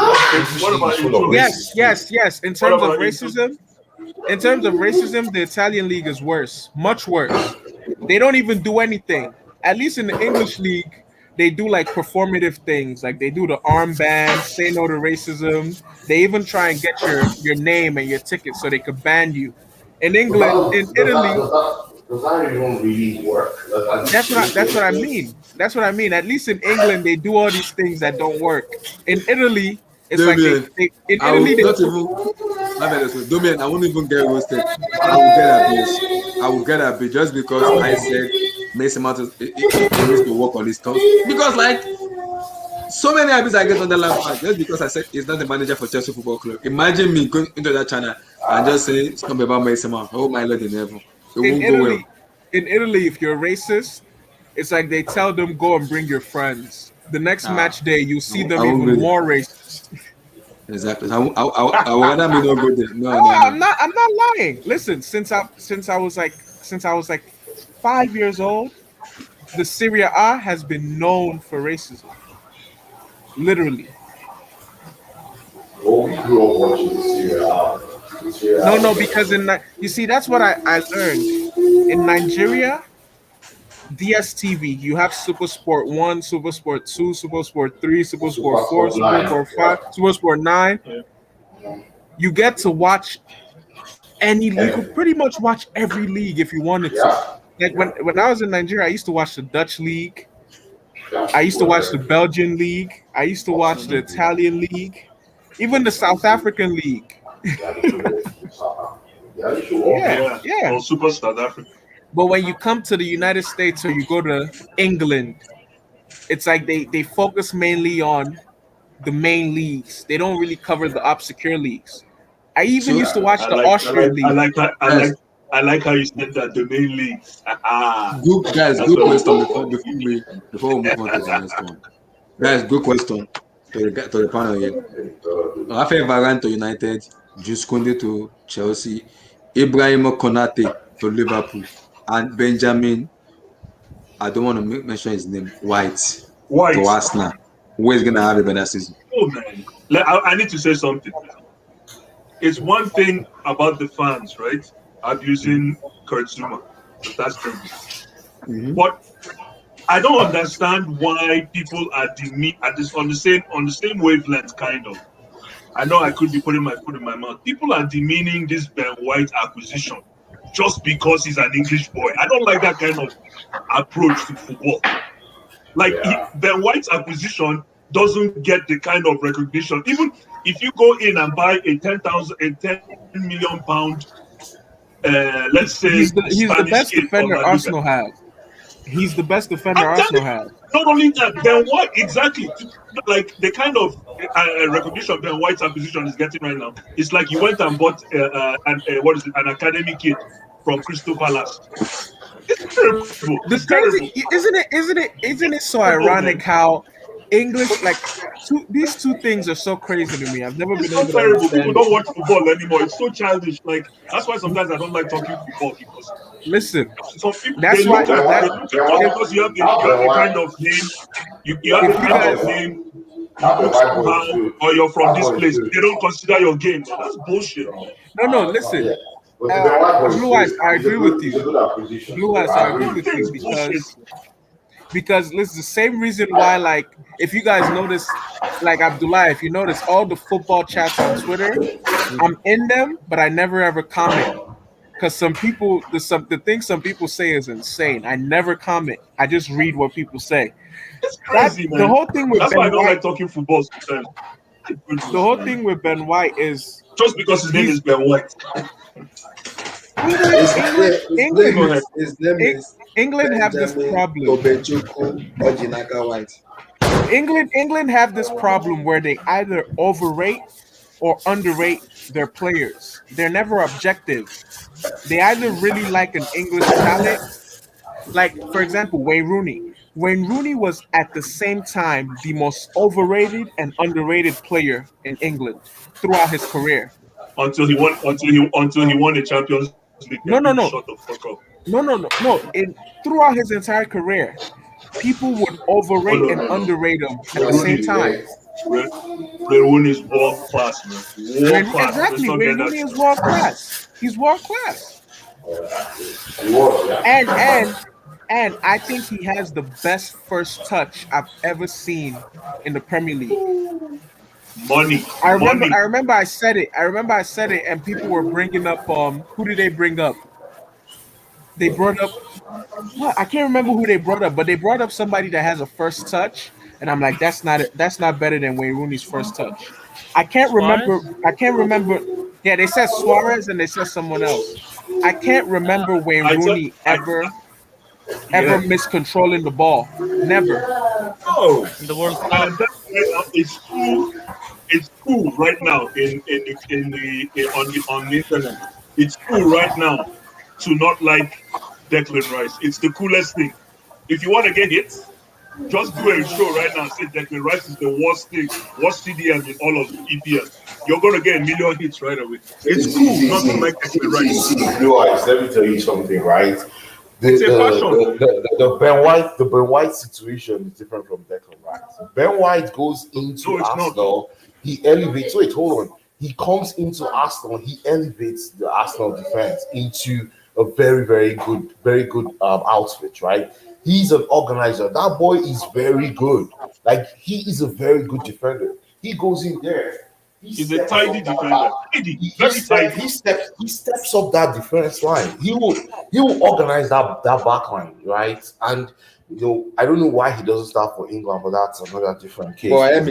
Yes. In terms of racism, the Italian league is worse, much worse. They don't even do anything. At least in the English league, they do like performative things, like they do the armband, say no to racism. They even try and get your name and your ticket so they could ban you. In England, in Italy, does that even really work? That's what I mean. That's what I mean. At least in England, they do all these things that don't work. In Italy, it's Damien, Damien, I won't even get roasted. I will get abused just because I said Mason Mount needs to work on his stuff. Because like so many abuse I get on the line just because I said he's not the manager for Chelsea Football Club. Imagine me going into that channel and just saying something about Mason Mount. Oh my Lord, in heaven. In Italy, if you're racist, it's like they tell them go and bring your friends. The next match day, you see them even more racist. Exactly. I would rather me not go there. No. I'm not lying. Listen, since I was like 5 years old, the Serie A has been known for racism. Literally. Oh, we grew up watching the Serie A. No, because you see, that's what I learned. In Nigeria, DSTV, you have Super Sport 1, Super Sport 2, Super Sport 3, Super Sport 4, Super Sport 5, Super Sport 9. You get to watch any league. You could pretty much watch every league if you wanted to. Like when I was in Nigeria, I used to watch the Dutch league. I used to watch the Belgian league. I used to watch the Italian league. Even the South African league. Yeah. Oh, Super South Africa. But when you come to the United States or you go to England, it's like they focus mainly on the main leagues. They don't really cover the obscure leagues. I even used to watch the Austrian league. I like how you said that, the main leagues. Good question before we move on to the next one. Guys, good question to the panel here. Rafael Varane to United, Jules Koundé to Chelsea, Ibrahim Konate to Liverpool, and Benjamin, I don't want to mention his name, White to Arsenal. Who is going to have a better season? Oh, man. I need to say something. It's one thing about the fans, right? Abusing Kurt Zouma. That's true. But I don't understand why people are on the same wavelength, kind of. I know I could be putting my foot in my mouth. People are demeaning this Ben White acquisition just because he's an English boy. I don't like that kind of approach to football. Like Ben White's acquisition doesn't get the kind of recognition. Even if you go in and buy a 10 million pound, let's say he's the best defender Arsenal has. He's the best defender Arsenal has. Not only that, Ben White, exactly. Like the kind of recognition Ben White's acquisition is getting right now, it's like you went and bought an academy kid from Crystal Palace. It's terrible. It's terrible. Isn't it so ironic how English, like these two things are so crazy to me. I've never been able to terrible. understand. People don't watch football anymore. It's so childish. Like that's why sometimes I don't like talking football because listen, some people that's why because you have the kind of name, you have the kind of name, or you're from this place. They don't consider your game. That's bullshit. No, listen. But the Ben White boy is Blue Eyes, great. I He's a agree good, with he's a you. good acquisition. Blue Eyes, I agree with you because listen, the same reason why, like, if you guys notice, like Abdullah, if you notice all the football chats on Twitter, I'm in them, but I never ever comment because some people, the things some people say is insane. I never comment. I just read what people say. It's That crazy, the man. whole thing with That's why I Ben don't White, like talking football sometimes. My the goodness, whole man. thing with Ben White is Just because his name he's is Ben White. England, England, England, Go ahead. His name Eng- is England have this Benjamin problem. Tobechukwu Ojinaga White. England have this problem where they either overrate or underrate their players. They're never objective. They either really like an English talent, like for example Wayne Rooney. Wayne Rooney was at the same time the most overrated and underrated player in England throughout his career. Until he won the Champions League, then people No, no, shut no, the fuck up. no. Throughout his entire career, people would Oh overrate no, and no, no. underrate him at Ray the same Rooney, time. Ray Rooney is world class, man. World class. Let's Exactly, not Wayne get that. Rooney is world class. He's world class. He was, yeah. And I think he has the best first touch I've ever seen in the Premier League. Money. I remember I said it. And people were bringing up who did they bring up? They brought up what? I can't remember who they brought up, but they brought up somebody that has a first touch, and I'm like, that's not better than Wayne Rooney's first touch. I can't remember. Yeah, they said Suarez and they said someone else. I can't remember Wayne Rooney ever miscontrolling the ball. Never. No. In the World Cup. And that's right now, it's cool right now on the internet. It's cool right now to not like Declan Rice. It's the coolest thing. If you want to get hits, just do a show right now and say Declan Rice is the worst CDM in all of EPL. You're gonna get a million hits right away. It's cool not to like Declan Rice. Blue Eyes, let me tell you something, right? It's a passion. The Ben White situation is different from Declan Rice. Ben White goes into Arsenal, he elevates. Wait, hold on. He comes into Arsenal, he elevates the Arsenal defense into a very, very good outfit, right? He's an organizer. That boy is very good. Like, he is a very good defender. He goes in there. He's a tidy defender. He steps up that defense line. He will organize that back line, right? And I don't know why he doesn't start for England, but that's another different case. Boy, let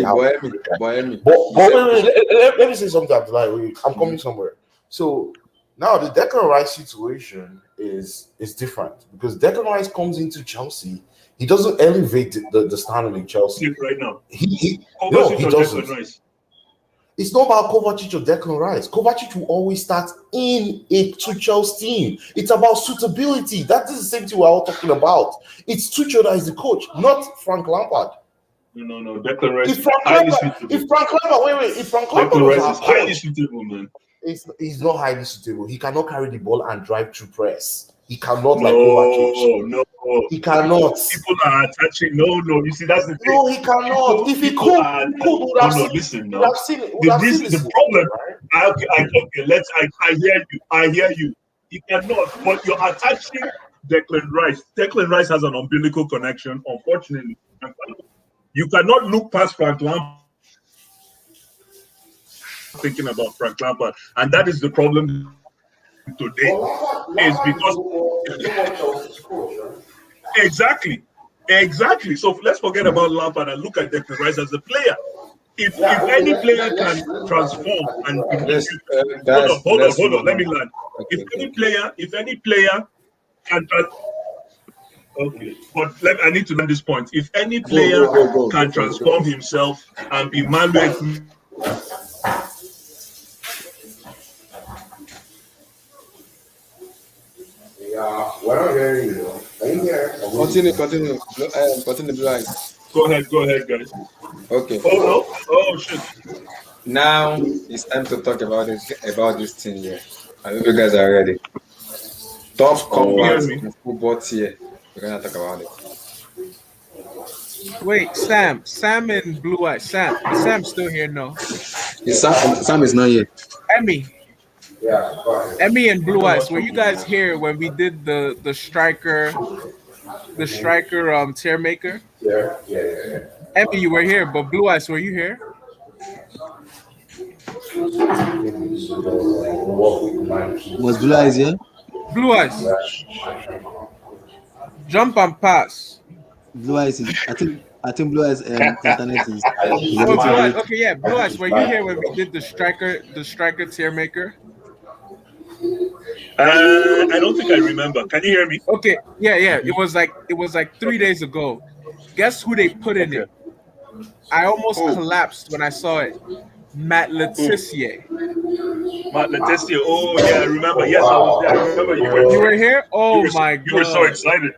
me say something, Abdullah. I'm coming somewhere. So now the Declan Rice situation is different because Declan Rice comes into Chelsea. He doesn't elevate the standard in Chelsea right now. He doesn't. It's not about Kovacic or Declan Rice. Kovacic will always start in a Tuchel's team. It's about suitability. That is the same thing we're all talking about. It's Tuchel that is the coach, not Frank Lampard. No. Declan Rice If Frank Lampard Declan was Rice our is highly coach, suitable, man. he's not highly suitable. He cannot carry the ball and drive through press. He cannot like Kovacic. No. He cannot. People are attaching. No. You see, that's the thing. No, he cannot. If he could, would have listen. would have seen it. Would have seen The problem. I hear you. He cannot. But you're attaching Declan Rice. Declan Rice has an umbilical connection. Unfortunately, you cannot look past Frank Lampard thinking about Frank Lampard, and that is the problem today. Is because exactly. So let's forget about Lampard and look at Declan Rice as a player. If any player can transform and hold on, let me land. If any player can okay, but I need to learn this point. If any player can transform himself and be Manuel. Yeah, we're not hearing you though. Are you here? Continue, Blue Eyes. Go ahead, guys. Okay. Oh no! Oh shit! Now it's time to talk about this thing here. I hope you guys are ready. Top combat in football tier. We're gonna talk about it. Wait, Sam and Blue Eyes. Sam's still here? No. Sam is not here. Emmy. Yeah, go ahead. Emmy and Blue Eyes, were you guys here when we did the striker tier maker? Yeah. Emmy, you were here, but Blue Eyes, were you here? Was Blue Eyes here? Blue Eyes, jump and pass. Blue Eyes is. I think Blue Eyes internet is a Oh, little Blue Eyes. bit. Okay, yeah, Blue Eyes. Were you here when we did the striker tier maker? I don't think I remember. Can you hear me? Okay, yeah. It was like 3 days ago. Guess who they put in it? I almost collapsed when I saw it. Matt Letitia. Matt Letestia. Oh yeah, I remember. Yes, I was there. I remember you were. You were here? Oh You my were so god. excited.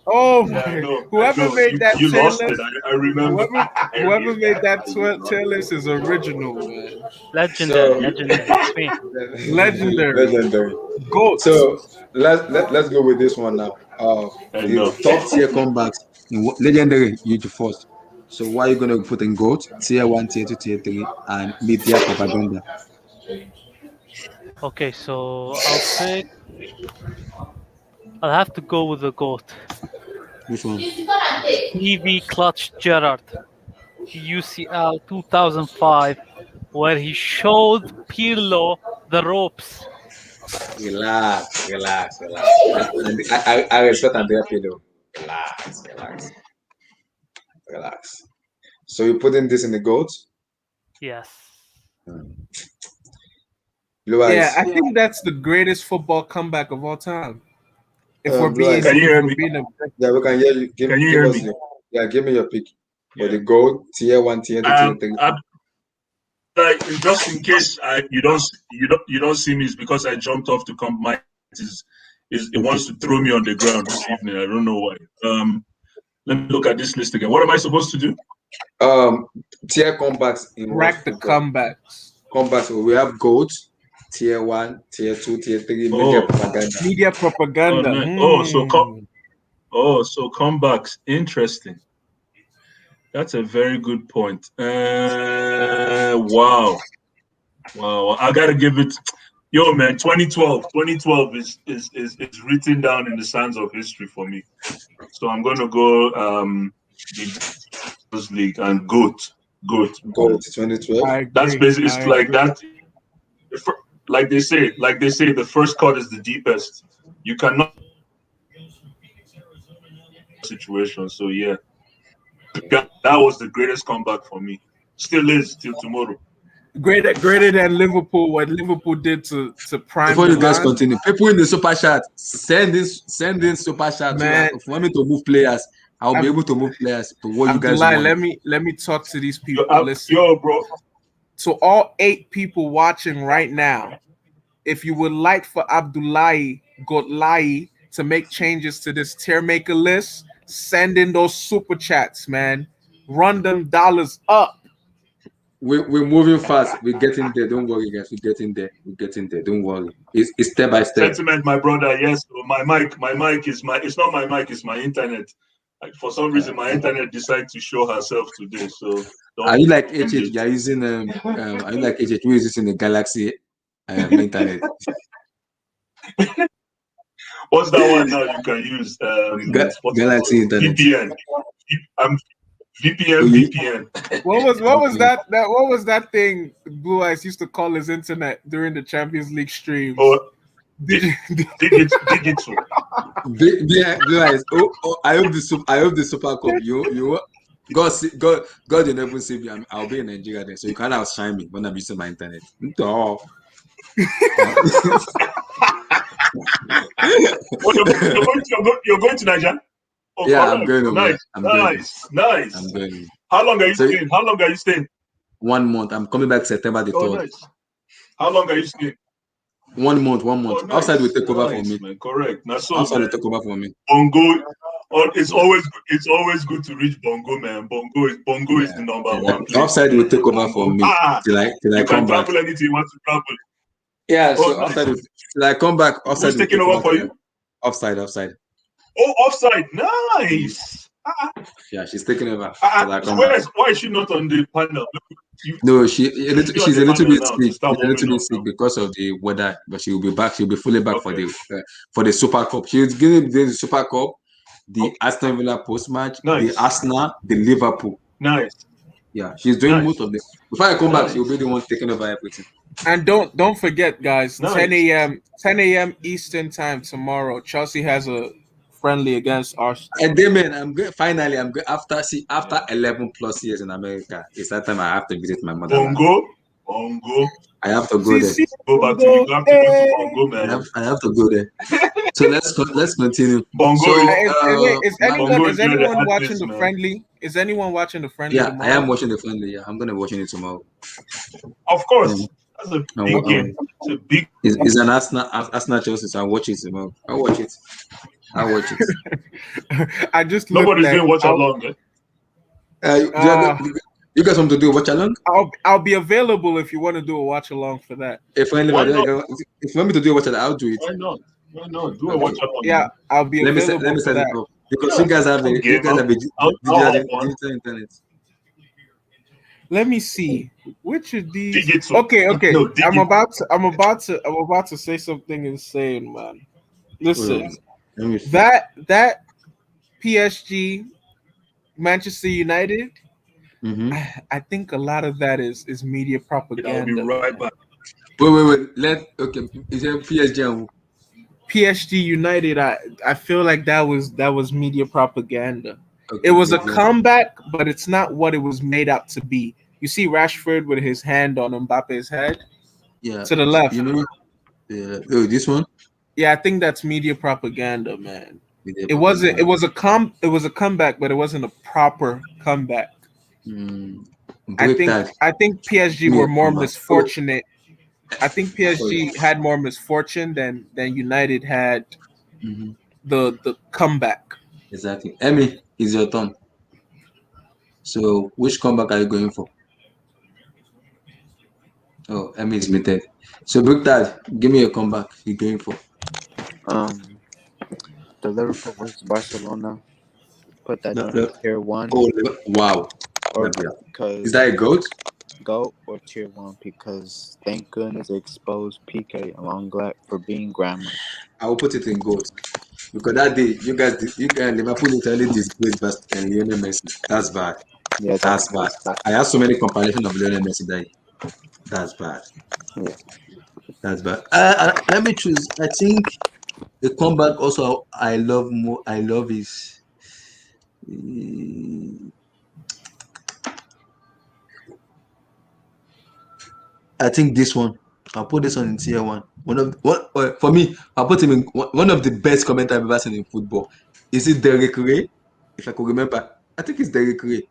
Oh Yeah, I my! know. Whoever made that You tier lost it. list, I remember. whoever made that tier list is original, man. Legendary. It's me. Legendary. Legendary. Goat. So let's go with this one now. I The know. top tier comebacks in legendary you first. So why are you gonna put in GOAT, tier 1, tier 2, tier 3, and media propaganda? Okay, so I'll have to go with the GOAT. Which one? TV Clutch Gerrard, UCL 2005, where he showed Pirlo the ropes. Relax. I respect Andrea Pirlo. Relax. So you're putting this in the GOAT? Yes. Blue Yeah, Eyes. I think that's the greatest football comeback of all time. If we're Blue being, Eyes. Can you hear if we're me? being Yeah, we can hear you. Give Can you hear us me? give me your pick. For the GOAT, tier 1, tier 2, tier 3. Like just in case you don't see me, it's because I jumped off to come. My it wants to throw me on the ground this evening. I don't know why. Let me look at this list again. What am I supposed to do? Tier comebacks in rack the comebacks. Comebacks. We have GOAT, tier 1, tier 2, tier 3, media propaganda. Media propaganda. Oh, so comebacks. Interesting. That's a very good point. Wow. I gotta give it. Yo, man, 2012 is written down in the sands of history for me. So I'm gonna go the League and GOAT. 2012. That's basically it's like that. Like they say, the first cut is the deepest. You cannot situation. So yeah, that was the greatest comeback for me. Still is till tomorrow. Greater than Liverpool, what Liverpool did to Prime Before you guys Milan. continue, people in the super chat, send in super chat. Man. If you want me to move players, I'll be able to move players to what you guys want. Let me talk to these people. Listen, bro. To all 8 people watching right now, if you would like for Abdullahi Gotlai to make changes to this tier maker list, send in those super chats, man. Run them dollars up. We're moving fast. We're getting there. Don't worry, guys. We're getting there. Don't worry. It's step by step. Sentiment, my brother. Yes, my mic is it's not my mic. It's my internet. Like for some reason, my internet decided to show herself today. So are you like HH? You're using are you like HH? Who is using the Galaxy internet? What's that one now? You can use Galaxy internet. VPN. VPN. What was that thing Blue Eyes used to call his internet during the Champions League streams? Digital. Blue Eyes. I hope the Super Cup. You God, you never see me. I'll be in Nigeria then, so you can't outshine me when I'm using my internet. Oh, you're going to Nigeria? Oh, yeah, correct. I'm going over. Nice. I'm going. How long are you staying? 1 month. I'm coming back September the 3rd. Nice. How long are you staying? 1 month. Oh, nice. Outside will take over for me. Man, correct. Outside will take over for me. Bongo. It's always good to reach Bongo, man. Bongo is the number one. Outside will take over for me till I come back. Travel anything you want to travel. Yeah, so outside till I come back. Outside who's taking over for you? Offside. Oh, offside. Nice. Yeah, she's taking over. Why is she not on the panel? No, she's a little bit sick. She's a little bit sick now. because of the weather, but she will be back. She'll be fully back for the Super Cup. She's going to be the Super Cup, the Aston Villa post match, the Arsenal, the Liverpool. Nice. Yeah, she's doing most of them. Before I come back, she'll be the one taking over everything. And don't forget, guys, Nice. 10 a.m. Eastern time tomorrow. Chelsea has a friendly against Arsenal. And then, man, I'm going. Finally, I'm going after 11 plus years in America. It's that time I have to visit my motherland. Bongo. I have to go there. Go back to you have to go to Bongo, man. I have to go there. So let's continue. Bongo so, is anyone watching the friendly? Is anyone watching the friendly? Yeah, tomorrow? I am watching the friendly. Yeah, I'm gonna be watching it tomorrow. Of course, that's a big game. It's a big. It's an Arsenal Chelsea. So I'll watch it tomorrow. I'll watch it. I just nobody's doing watch along. You guys want to do a watch along? I'll be available if you want to do a watch along for that. If you want me to do a watch along, I'll do it. Why not? Do a watch along. Yeah, I'll be available. Let me set for it that. up because you guys have a digital internet. Let me see which of these. Okay. No, I'm about to say something insane, man. Listen, that PSG Manchester United. Mm-hmm. I think a lot of that is media propaganda. I'll be right back. Wait. Is it PSG? PSG United. I feel like that was media propaganda. Okay, it was a comeback, but it's not what it was made out to be. You see Rashford with his hand on Mbappe's head. Yeah. To the left. You know. Yeah. Oh, this one. Yeah, I think that's media propaganda, man. It wasn't. It was a comeback, but it wasn't a proper comeback. I think PSG were more misfortunate. I think PSG had more misfortune than United had the comeback. Exactly. Emmy, it's your turn. So, which comeback are you going for? Oh, Emmy is muted. So, Bugdad, give me a comeback you're going for. The Liverpool versus Barcelona. Put that down in tier 1. Oh, wow. Because is that a GOAT? GOAT or tier 1 because thank goodness they exposed PK and Lenglet for being grammar. I will put it in GOAT because that day you guys Liverpool literally disgraced Lionel Messi. That's bad. Yeah, that's bad. I have so many comparisons of Lionel Messi that that's bad. Yeah, that's bad. Let me choose. I think the comeback also I love is. I think this one. I'll put this one in tier 1. For me, I'll put him in one of the best commentators I've ever seen in football. Is it Derek Ray? If I could remember, I think it's Derek Ray.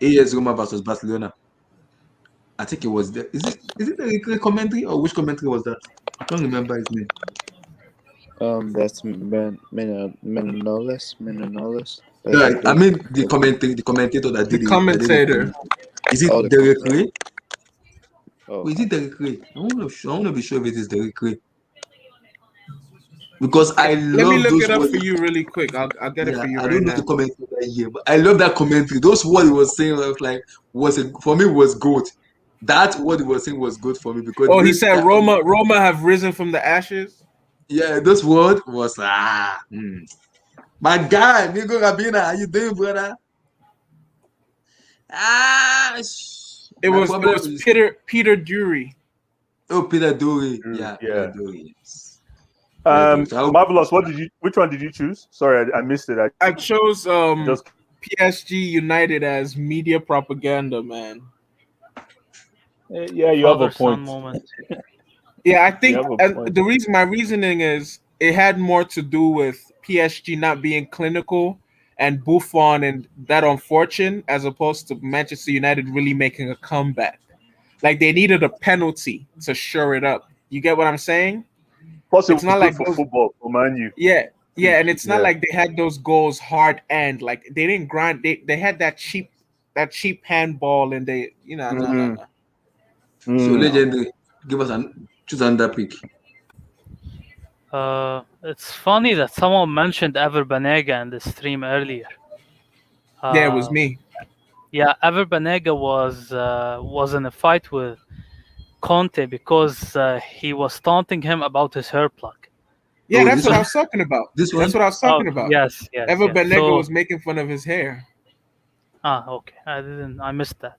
AS Roma versus Barcelona. I think it was there. Is it Derek Ray commentary or which commentary was that? I don't remember his name. That's Menolis. Yeah, I mean the commentator that did it. The commentator. Is it Derek Ray? Oh, is it Derek Ray? I want to be sure if it is Derek Ray. Because I let me look it up words. For you really quick. I'll get it for you. I don't know the commentary that year, but I love that commentary. Those words he was saying for me was good. That what he was saying was good for me because. Oh, he said Roma have risen from the ashes. Yeah, this word was My guy, Nico Rabina, how you doing, brother? It was Peter Dury. Oh, Peter Dury. Yeah. Peter Dury. Yes. Marvelous. Which one did you choose? Sorry, I missed it. I chose PSG United as media propaganda, man. Yeah, you have a point. Yeah, I think my reasoning is it had more to do with PSG not being clinical and Buffon and that on fortune as opposed to Manchester United really making a comeback. Like they needed a penalty to shore it up. You get what I'm saying? Plus, it's not like for football, man. Yeah, and it's not like they had those goals hard and like they didn't grind. They had that cheap handball and they no. So legendary, give us choose another pick. It's funny that someone mentioned Ever Banega in the stream earlier. Yeah, it was me. Yeah, Ever Banega was in a fight with Conte because he was taunting him about his hair pluck. Yeah, that's what I was talking about. This That's one? what I was talking about. Yes, yes, Ever yes. Banega So, was making fun of his hair. okay, I missed that.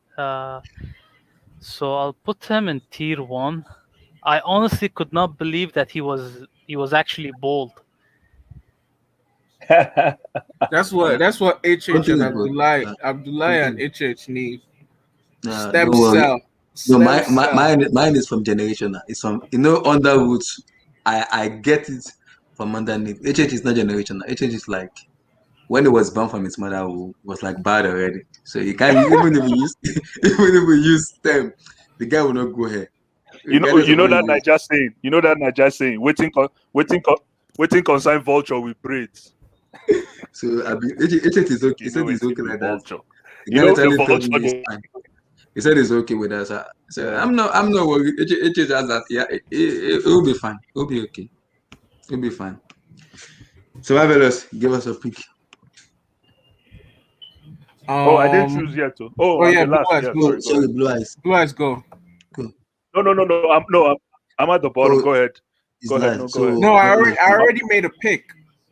So I'll put him in tier 1. I honestly could not believe that he was actually bald. That's what HH Conte and is good. Abdullah and HH need. Stem Don't worry. cell. No, Stem cell. mine is from generation. It's from under roots. I get it from underneath. HH is not generation. HH is like when it was born from his mother who was like bad already. So you can't even if we use even if we use stem, the guy will not go here. You know that Niger saying. You know that Niger saying. Waiting consign vulture with braids. So I mean, HH is okay. He said he's okay like that. Vulture. The You guy know the literally told vulture. me it's fine. He said it's okay with us. So I'm not worried. HH has that. Yeah, it will be fine. It will be okay. It'll be fine. So Marvelous, give us a pick. Oh, I didn't choose yet. Too. Oh, I'm yeah, the Blue last. Eyes, Yeah, go. Sorry, Blue Eyes. Blue Eyes, go. No. I'm at the bottom. Oh, go ahead. it's Go ahead. live. No, So go ahead. No, I already made a pick.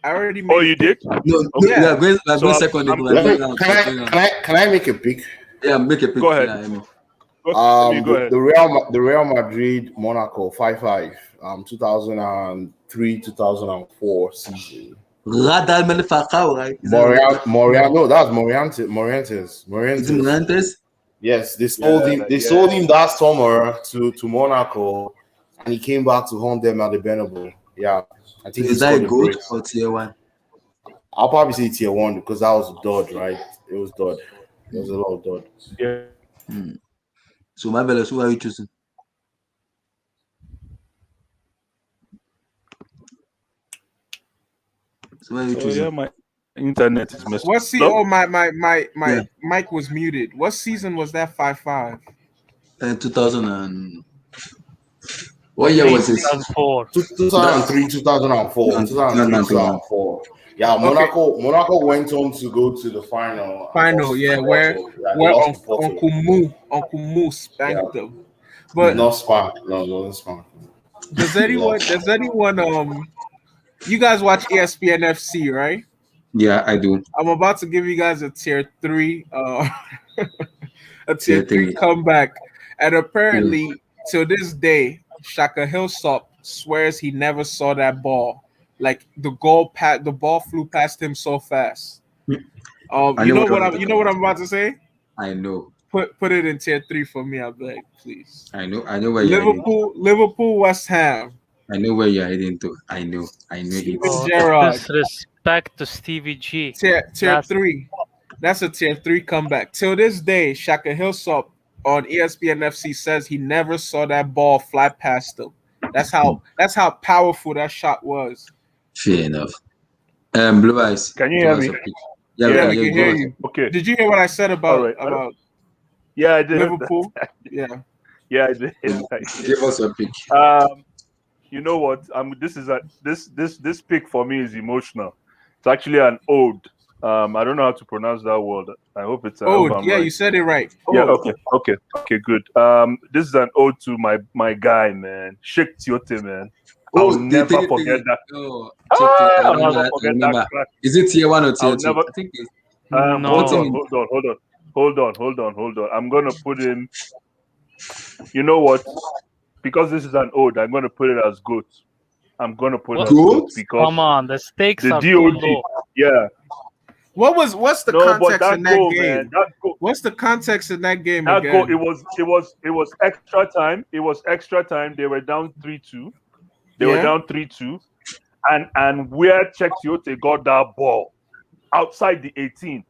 I already made. Oh, you did? No, Okay. we are going So second. Can I make a pick? Yeah, make a pick. Go ahead. Yeah, I mean. Go ahead. The Real Madrid Monaco 5-5 2003 2004 season. Radal Melfacao, right? No, that's Morientes. Is it Morantes? Yes, they sold him. They sold him that summer to Monaco, and he came back to haunt them at the Bernabeu. Yeah, I think Is that a goat or tier 1? I'll probably say tier 1 because that was dud, right? It was dud. There was a lot of dud. Yeah. So Marvelous, who are you choosing? So who are you choosing? Yeah, my internet is messed What up. Oh, my mic was muted. What season was that? 5-5. 2000 and what year was this? 2004. 2003, 2004. 2003, 2004. Yeah, Monaco went on to go to the final. Where Uncle Moo spanked them. But not spank. No, not spank. Does anyone you guys watch ESPN FC, right? Yeah, I do. I'm about to give you guys a tier 3 a tier 3 comeback. And apparently to this day, Shaka Hillsop swears he never saw that ball. Like the ball flew past him so fast. You know what I'm about to say? I know. Put it in tier 3 for me, I beg, please. I know where you're heading. Liverpool, West Ham. I know where you're heading to. I know it. Gerrard. Disrespect to Stevie G. Tier 3. That's a tier 3 comeback. Till this day, Shaka Hillsop on ESPN FC says he never saw that ball fly past him. That's how powerful that shot was. Fair enough. Blue Eyes. Can you hear me? Yeah, we can hear you. Okay. Did you hear what I said about Yeah, I did. Liverpool? Yeah, I did. Give us a pick. You know what? This pick for me is emotional. It's actually an ode. I don't know how to pronounce that word. I hope it's ode. Yeah, right. You said it right. Ode. Yeah. Okay. Good. This is an ode to my guy, man, Sheikh Tiote, man. I'll never forget that. I'll never forget that crack. Is it tier 1 or tier 2? I think it's. Hold on. I'm gonna put in. You know what? Because this is an ode, I'm gonna put it as GOAT. I'm gonna put it as GOAT because come on, the stakes are DOD, too low. Yeah. What's the context in that goal, game? Man, that what's the context in that game? That again? goal, it was extra time. It was extra time. They were down 3-2. Were down 3-2, and where Cheick Tiote got that ball outside the 18.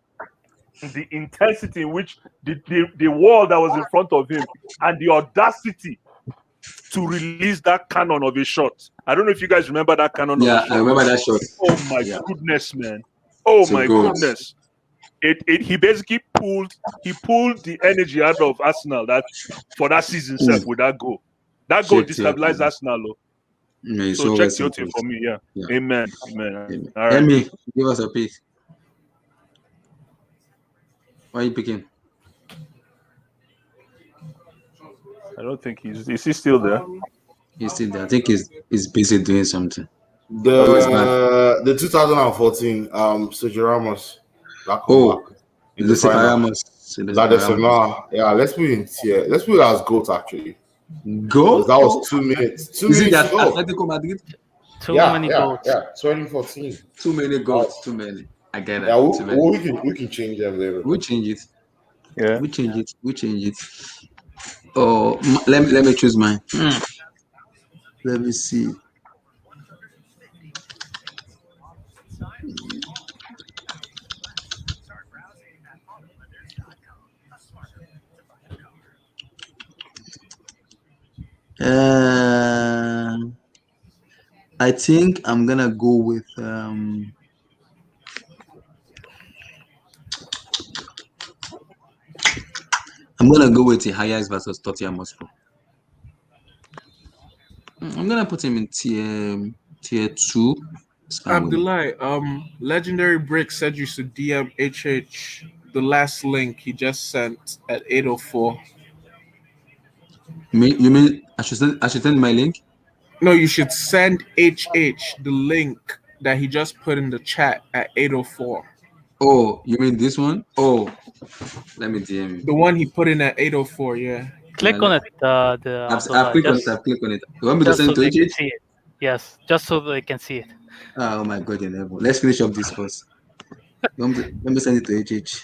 The intensity in which the wall that was in front of him and the audacity to release that cannon of a shot. I don't know if you guys remember that cannon of a shot. Yeah, I remember that shot. Oh my goodness, man. Oh my goodness. He basically pulled the energy out of Arsenal for that season with that goal. That goal destabilized Arsenal. Yeah, so Cheick Tiote for me, yeah. Amen. All right. Emi, give us a pick. Why are you picking? I don't think he's. Is he still there? He's still there. I think he's busy doing something. Oh, it's back. The 2014 Sergio Ramos. That Oh, comeback. the Ramos. Yeah, let's put it in tier. Let's put it as GOAT actually. Goat? That was 2 minutes. 2 Is it minutes that to go. Atletico Madrid? Too many goats. Yeah, 2014. Too many goats. Too many. I get that. Yeah, we can change them later. We change it. Yeah. We change it. Oh, let me choose mine. Let me see. I think I'm gonna go with the highest versus Tottenham Hotspur. I'm gonna put him in tier 2. Abdullah, Legendary Brick said you should DM HH the last link he just sent at 8:04. You mean I should send my link? No, you should send HH the link that he just put in the chat at 8:04. Oh, you mean this one? Oh, let me DM you. The one he put in at 8:04, yeah. Click on it. I've clicked on it. You want me to send to HH? See it. Yes, just so they can see it. Oh my God, you never. Let's finish up this first. Let me send it to HH.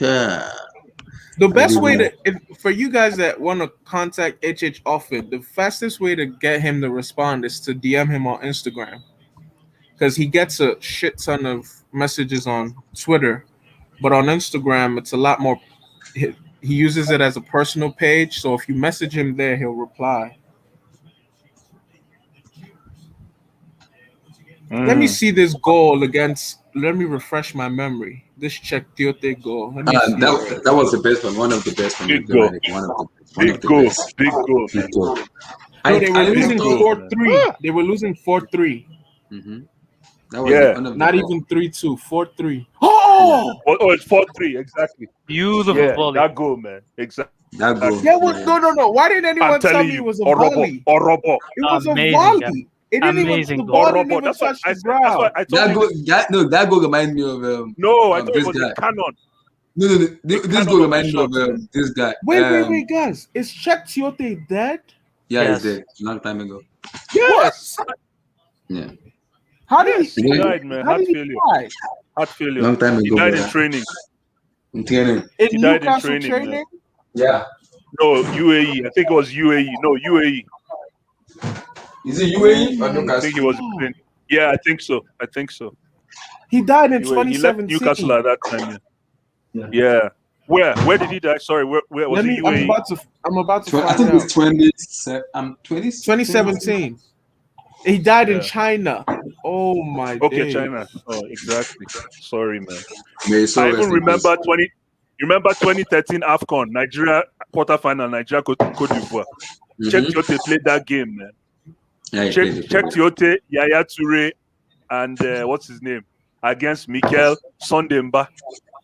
The best way for you guys that want to contact HH often, the fastest way to get him to respond is to DM him on Instagram, because he gets a shit ton of messages on Twitter, but on Instagram it's a lot more. He uses it as a personal page, so if you message him there, he'll reply. Let me see this goal against. Let me refresh my memory. This Czech Tiote goal. Let me see. That was the best one. One of the best ones. Big goal. Big goal. No, they were losing 4-3. They were losing 4-3. That was not even 3-2. 4-3. Oh, it's 4-3 exactly. Beautiful volley. That goal, man. Exactly. That goal. No. Why didn't anyone tell me it was a volley? It was a volley. It didn't Amazing even, the ball didn't even touch the ground. That goal reminds me of I thought this it was guy. a cannon. No. This goal reminds me of this guy. Wait, guys. Is Czech Tiote dead? Yeah, he's dead. Long time ago. Yes. Yeah. How did he died, man? Heart failure. Heart failure. Long time ago. He died in training. In training. He died in training. Man. Yeah. No, UAE. I think it was UAE. No, UAE. Is it UAE or Newcastle? I think he was. Yeah, I think so. He died in UAE. 2017. He left Newcastle at that time. Yeah. Where did he die? Sorry, where was it? UAE? I'm about to find I think out. it's 2017. He died in China. Oh my Okay, days. China. Oh, exactly. Sorry, man. I even remember 2013 AFCON, Nigeria quarterfinal, Nigeria Cote d'Ivoire. Check Tiote played that game, man. Yeah, check Tiote, Yaya Toure, and what's his name against Mikel Sondemba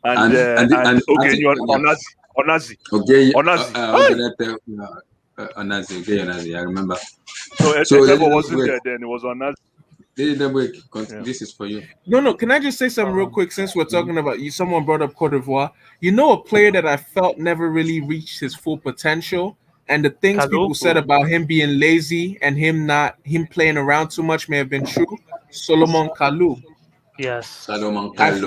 and Onazi. Okay, Onazi. Onazi. I remember. So Etebo wasn't there then. It was Onazi. This is for you. No. Can I just say something real quick? Since we're talking about you, someone brought up Cote d'Ivoire. You know, a player that I felt never really reached his full potential, and the things people said about him being lazy and him playing around too much may have been true. Solomon Kalou. Yes. Solomon I Kalou.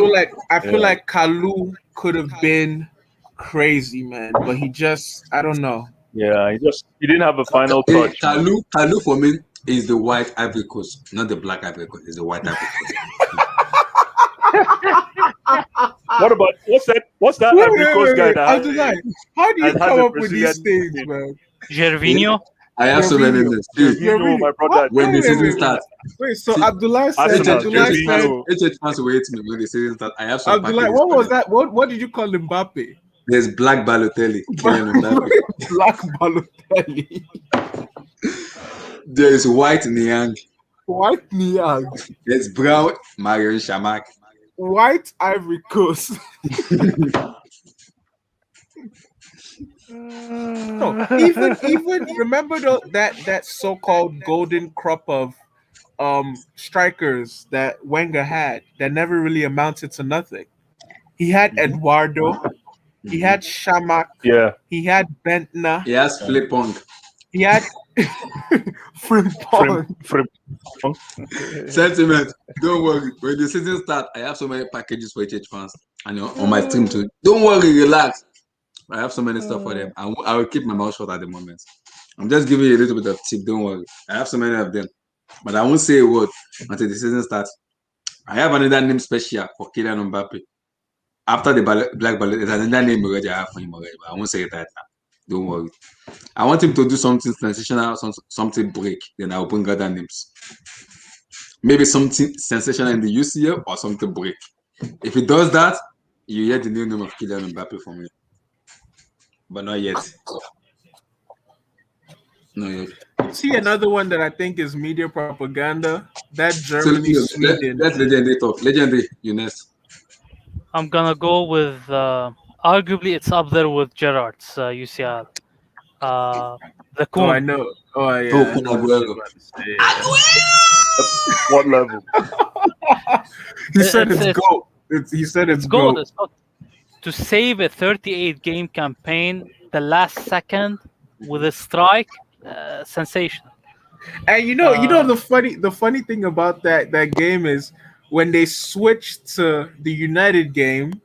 feel like Kalou could have been crazy, man, but he just, I don't know. Yeah, he didn't have a final touch. Kalou for me is the white Ivory Coast, not the black Ivory Coast. It's the white Ivory Coast. What about what's that Ivory Coast guy that how do you come up with these things, man? Gervinho. I have so many names. My brother. When the season starts. Wait, so Abdullah said HH fans will hate me when the season starts. I have some. Abdullah, what was that? What did you call Mbappe? There's Black Balotelli. Black Balotelli. There is White Niang. White Niang. There's Brown Marion Shamak. White Ivory Coast. No, even remember that so-called golden crop of strikers that Wenger had that never really amounted to nothing. He had Eduardo, he had Shamak, Yeah. he had Bentner, He has Flippong. he had Frimpong. Sentiment. Don't worry. When the season starts, I have so many packages for HH fans and on my stream too. Don't worry, relax. I have so many stuff for them. I will keep my mouth shut at the moment. I'm just giving you a little bit of tip. Don't worry. I have so many of them, but I won't say a word until the season starts. I have another name special for Kylian Mbappe. After the black ballot, there's another name already I have for him already, but I won't say it right now. Don't worry. I want him to do something sensational, something break. Then I'll bring other names. Maybe something sensational in the UCL or something break. If he does that, you hear the new name of Kylian Mbappe from me. But not yet. Not yet. See another one that I think is media propaganda. That Germany, Sweden. Let legendary talk. Legendary, you next. I'm gonna go with arguably it's up there with Gerrard's UCL. The Kun. Oh, I know. Oh yeah. I know what you're about to say, yeah. What level? He said it's goat. He said it's goat. It's goat. To save a 38 game campaign, the last second with a strike, sensational. And you know the funny thing about that game is when they switched to the United game,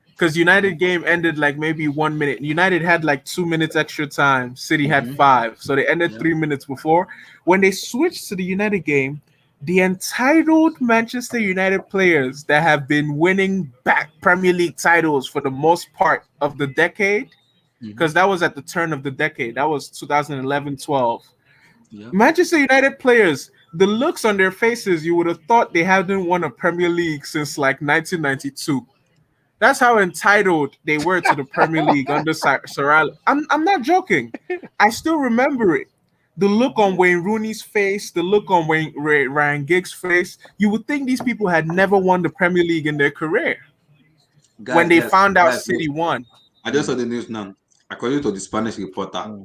because United game ended like maybe 1 minute. United had like 2 minutes extra time. City had 5, so they ended 3 minutes before. When they switched to the United game, the entitled Manchester United players that have been winning back Premier League titles for the most part of the decade, because that was at the turn of the decade. That was 2011-12. Manchester United players, the looks on their faces, you would have thought they hadn't won a Premier League since like 1992. That's how entitled they were to the Premier League under Sir Alex. I'm not joking. I still remember it. The look on Wayne Rooney's face, the look on Ryan Giggs' face. You would think these people had never won the Premier League in their career. When they found out City won. I just saw the news now. According to the Spanish reporter,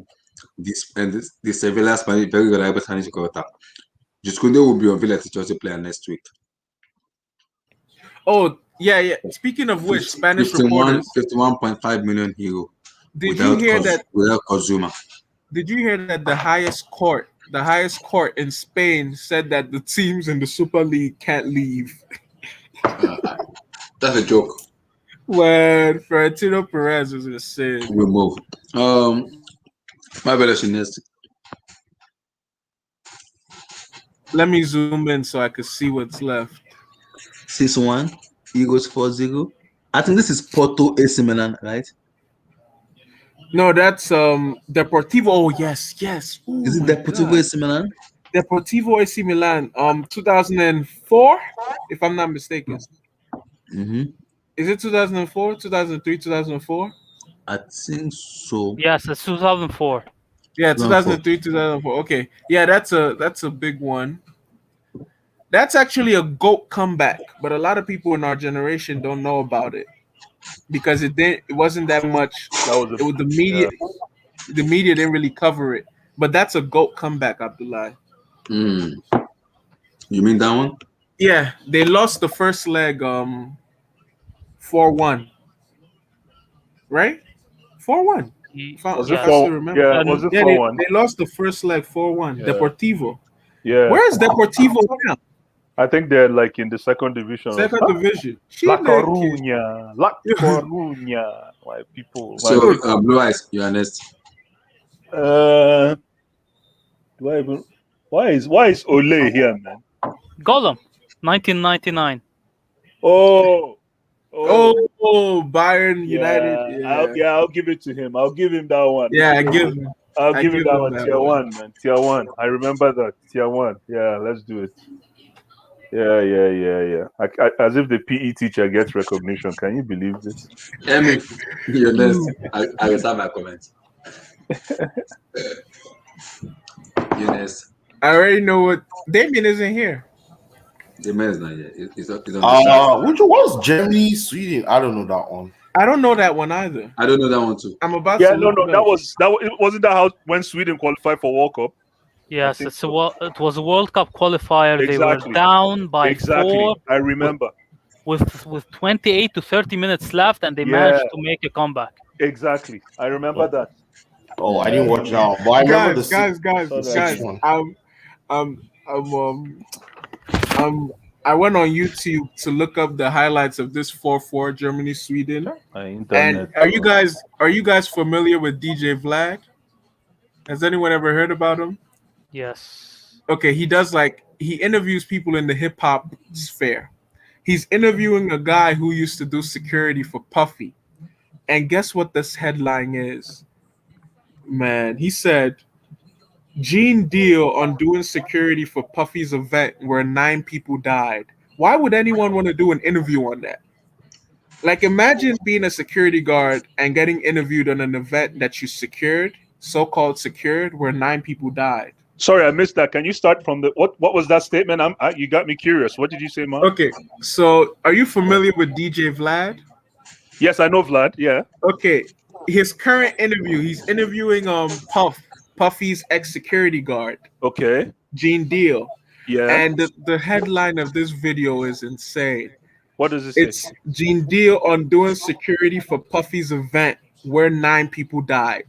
the Sevilla Spanish, very reliable Spanish reporter, Juskunde will be unveiled as a Chelsea player next week. Oh, yeah. Speaking of which, Spanish reporters. 51.5 million euro. Did you hear that? Without Zouma. Did you hear that the highest court in Spain said that the teams in the Super League can't leave? That's a joke. When Florentino Perez was insane. We move. My brother next. Let me zoom in so I can see what's left. 6-1, Eagles 4-0. I think this is Porto AC Milan, right? No, that's Deportivo. Oh yes. Ooh, is it Deportivo AC Milan? Deportivo AC Milan. 2004, if I'm not mistaken. Is it 2004, 2003, 2004? I think so. Yes, it's 2004. Yeah, 2003, 2004. Okay. Yeah, that's a big one. That's actually a GOAT comeback, but a lot of people in our generation don't know about it because it wasn't that much. It was the media. Yeah. The media didn't really cover it, but that's a GOAT comeback, Abdullah. You mean that one? Yeah, they lost the first leg 4-1. Right? 4-1. Was it 4-1? Yeah, was it 4-1? They lost the first leg 4-1. Yeah. Deportivo. Yeah. Where is Deportivo now? I think they're like in the second division. Second division. La Coruña. My people. So, Blue Eyes, you are next. Do I even? Why is Ole here, man? Gollum, 1999. Oh, Bayern United. I'll give it to him. I'll give him that one. Yeah, I'll give him that one. Tier 1, man. Tier 1. I remember that. Tier 1. Yeah, let's do it. Yeah. As if the PE teacher gets recognition. Can you believe this? Emmy, you're next. I will start my comments. You're next. I already know what Damien isn't here. Damien is not here. He's on the which was Germany, Sweden? I don't know that one. I don't know that one either. I don't know that one too. I'm about Yeah, to no, look it that up. wasn't that how when Sweden qualified for World Cup? Yes, it was a World Cup qualifier. They were Exactly. down by Exactly. 4. I remember. With 28 to 30 minutes left, and they Yeah. managed to make a comeback. Exactly. I remember that. Oh, I didn't watch that. But I remember the guys. one. Um, I went on YouTube to look up the highlights of this 4-4 Germany Sweden. And are you guys familiar with DJ Vlad? Has anyone ever heard about him? Yes. Okay, he interviews people in the hip hop sphere. He's interviewing a guy who used to do security for Puffy. And guess what this headline is? Man, he said Gene Deal on doing security for Puffy's event where 9 people died. Why would anyone want to do an interview on that? Like, imagine being a security guard and getting interviewed on an event that you secured, so-called secured, where 9 people died. Sorry, I missed that. Can you start from the what was that statement? You got me curious. What did you say, Mark? Okay, so are you familiar with DJ Vlad? Yes, I know Vlad. Yeah. Okay, his current interview, he's interviewing Puffy's ex-security guard. Okay. Gene Deal. Yeah. And the headline of this video is insane. What does it say? It's Gene Deal on doing security for Puffy's event where 9 people died.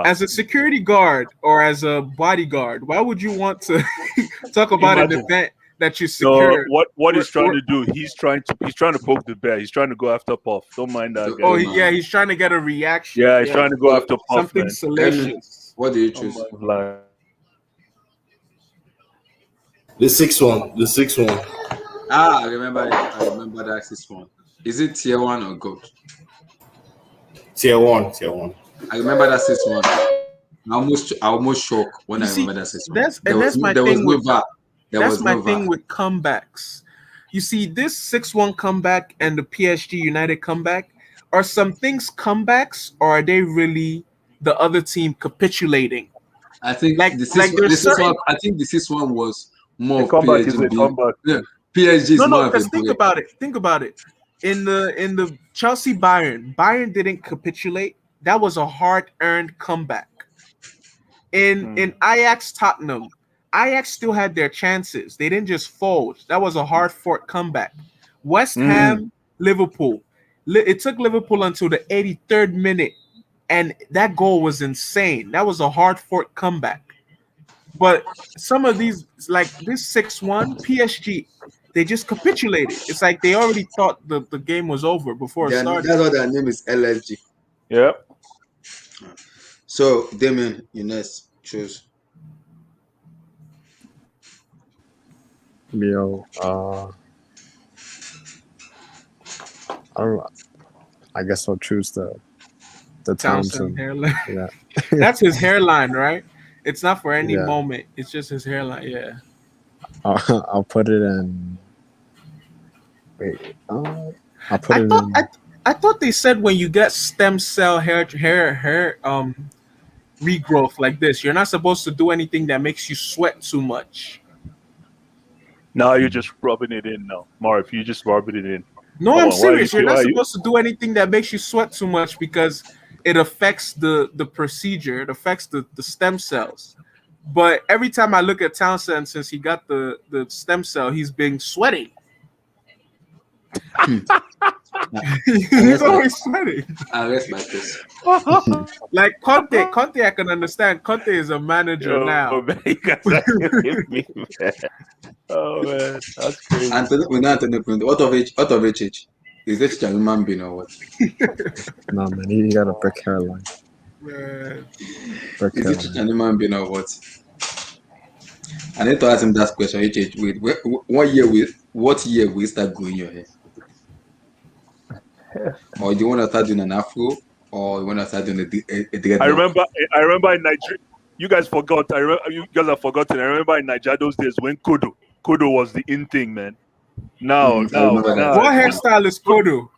As a security guard or as a bodyguard, why would you want to talk about an event that you secured? No, what he's trying to do? He's trying to poke the bear. He's trying to go after Puff. Don't mind that guy. Oh yeah, he's trying to get a reaction. Yeah, he's trying to go after Puff. Something man. salacious. What do you choose? The 6-1. The 6-1. I remember it. I remember that 6-1. Is it tier 1 or gold? Tier 1. Tier 1. I remember that 6-1. I almost shocked when I remember that 6-1. That's my thing with comebacks. You see, this 6-1 comeback and the PSG United comeback, are some things comebacks, or are they really the other team capitulating? I think the 6-1 was more of comeback is a PSG. comeback. Yeah, PSG is more of a because think about it. In the Chelsea Bayern didn't capitulate. That was a hard-earned comeback. In Ajax Tottenham, Ajax still had their chances. They didn't just fold. That was a hard-fought comeback. West Ham, Liverpool. It took Liverpool until the 83rd minute, and that goal was insane. That was a hard-fought comeback. But some of these, like this 6-1, PSG, they just capitulated. It's like they already thought the game was over before it started. That's why their name is LFG. Yeah. So, Damien, you next. Choose. Yo, I don't know. I guess I'll choose the Townsend hairline. Yeah. That's his hairline, right? It's not for any Yeah. moment. It's just his hairline. Yeah. I'll put it in. Wait. I'll put it in. I thought they said when you get stem cell hair regrowth like this, you're not supposed to do anything that makes you sweat too much. Now you're just rubbing it in now. Marv, you just rubbing it in. No, Come I'm on, serious. You're not why supposed to do anything that makes you sweat too much because it affects the procedure. It affects the stem cells. But every time I look at Townsend, since he got the stem cell, he's been sweating. He's always sweating. I rest my case. Like Conte, I can understand. Conte is a manager now. Man, you guys are killing me, man. Oh man, that's crazy. Anthony, what of HH? Is this a human being or what? No, man, he got a brick hairline. Man. Brick Is hairline. it a human being or what? I need to ask him that question. HH, wait, what year will you start growing your hair? Or do you want to start doing an afro, or you want to start doing a dreadlock? I remember in Nigeria. You guys forgot. You guys have forgotten. I remember in Nigeria those days when Kodo was the in thing, man. Now. What hairstyle is Kodo?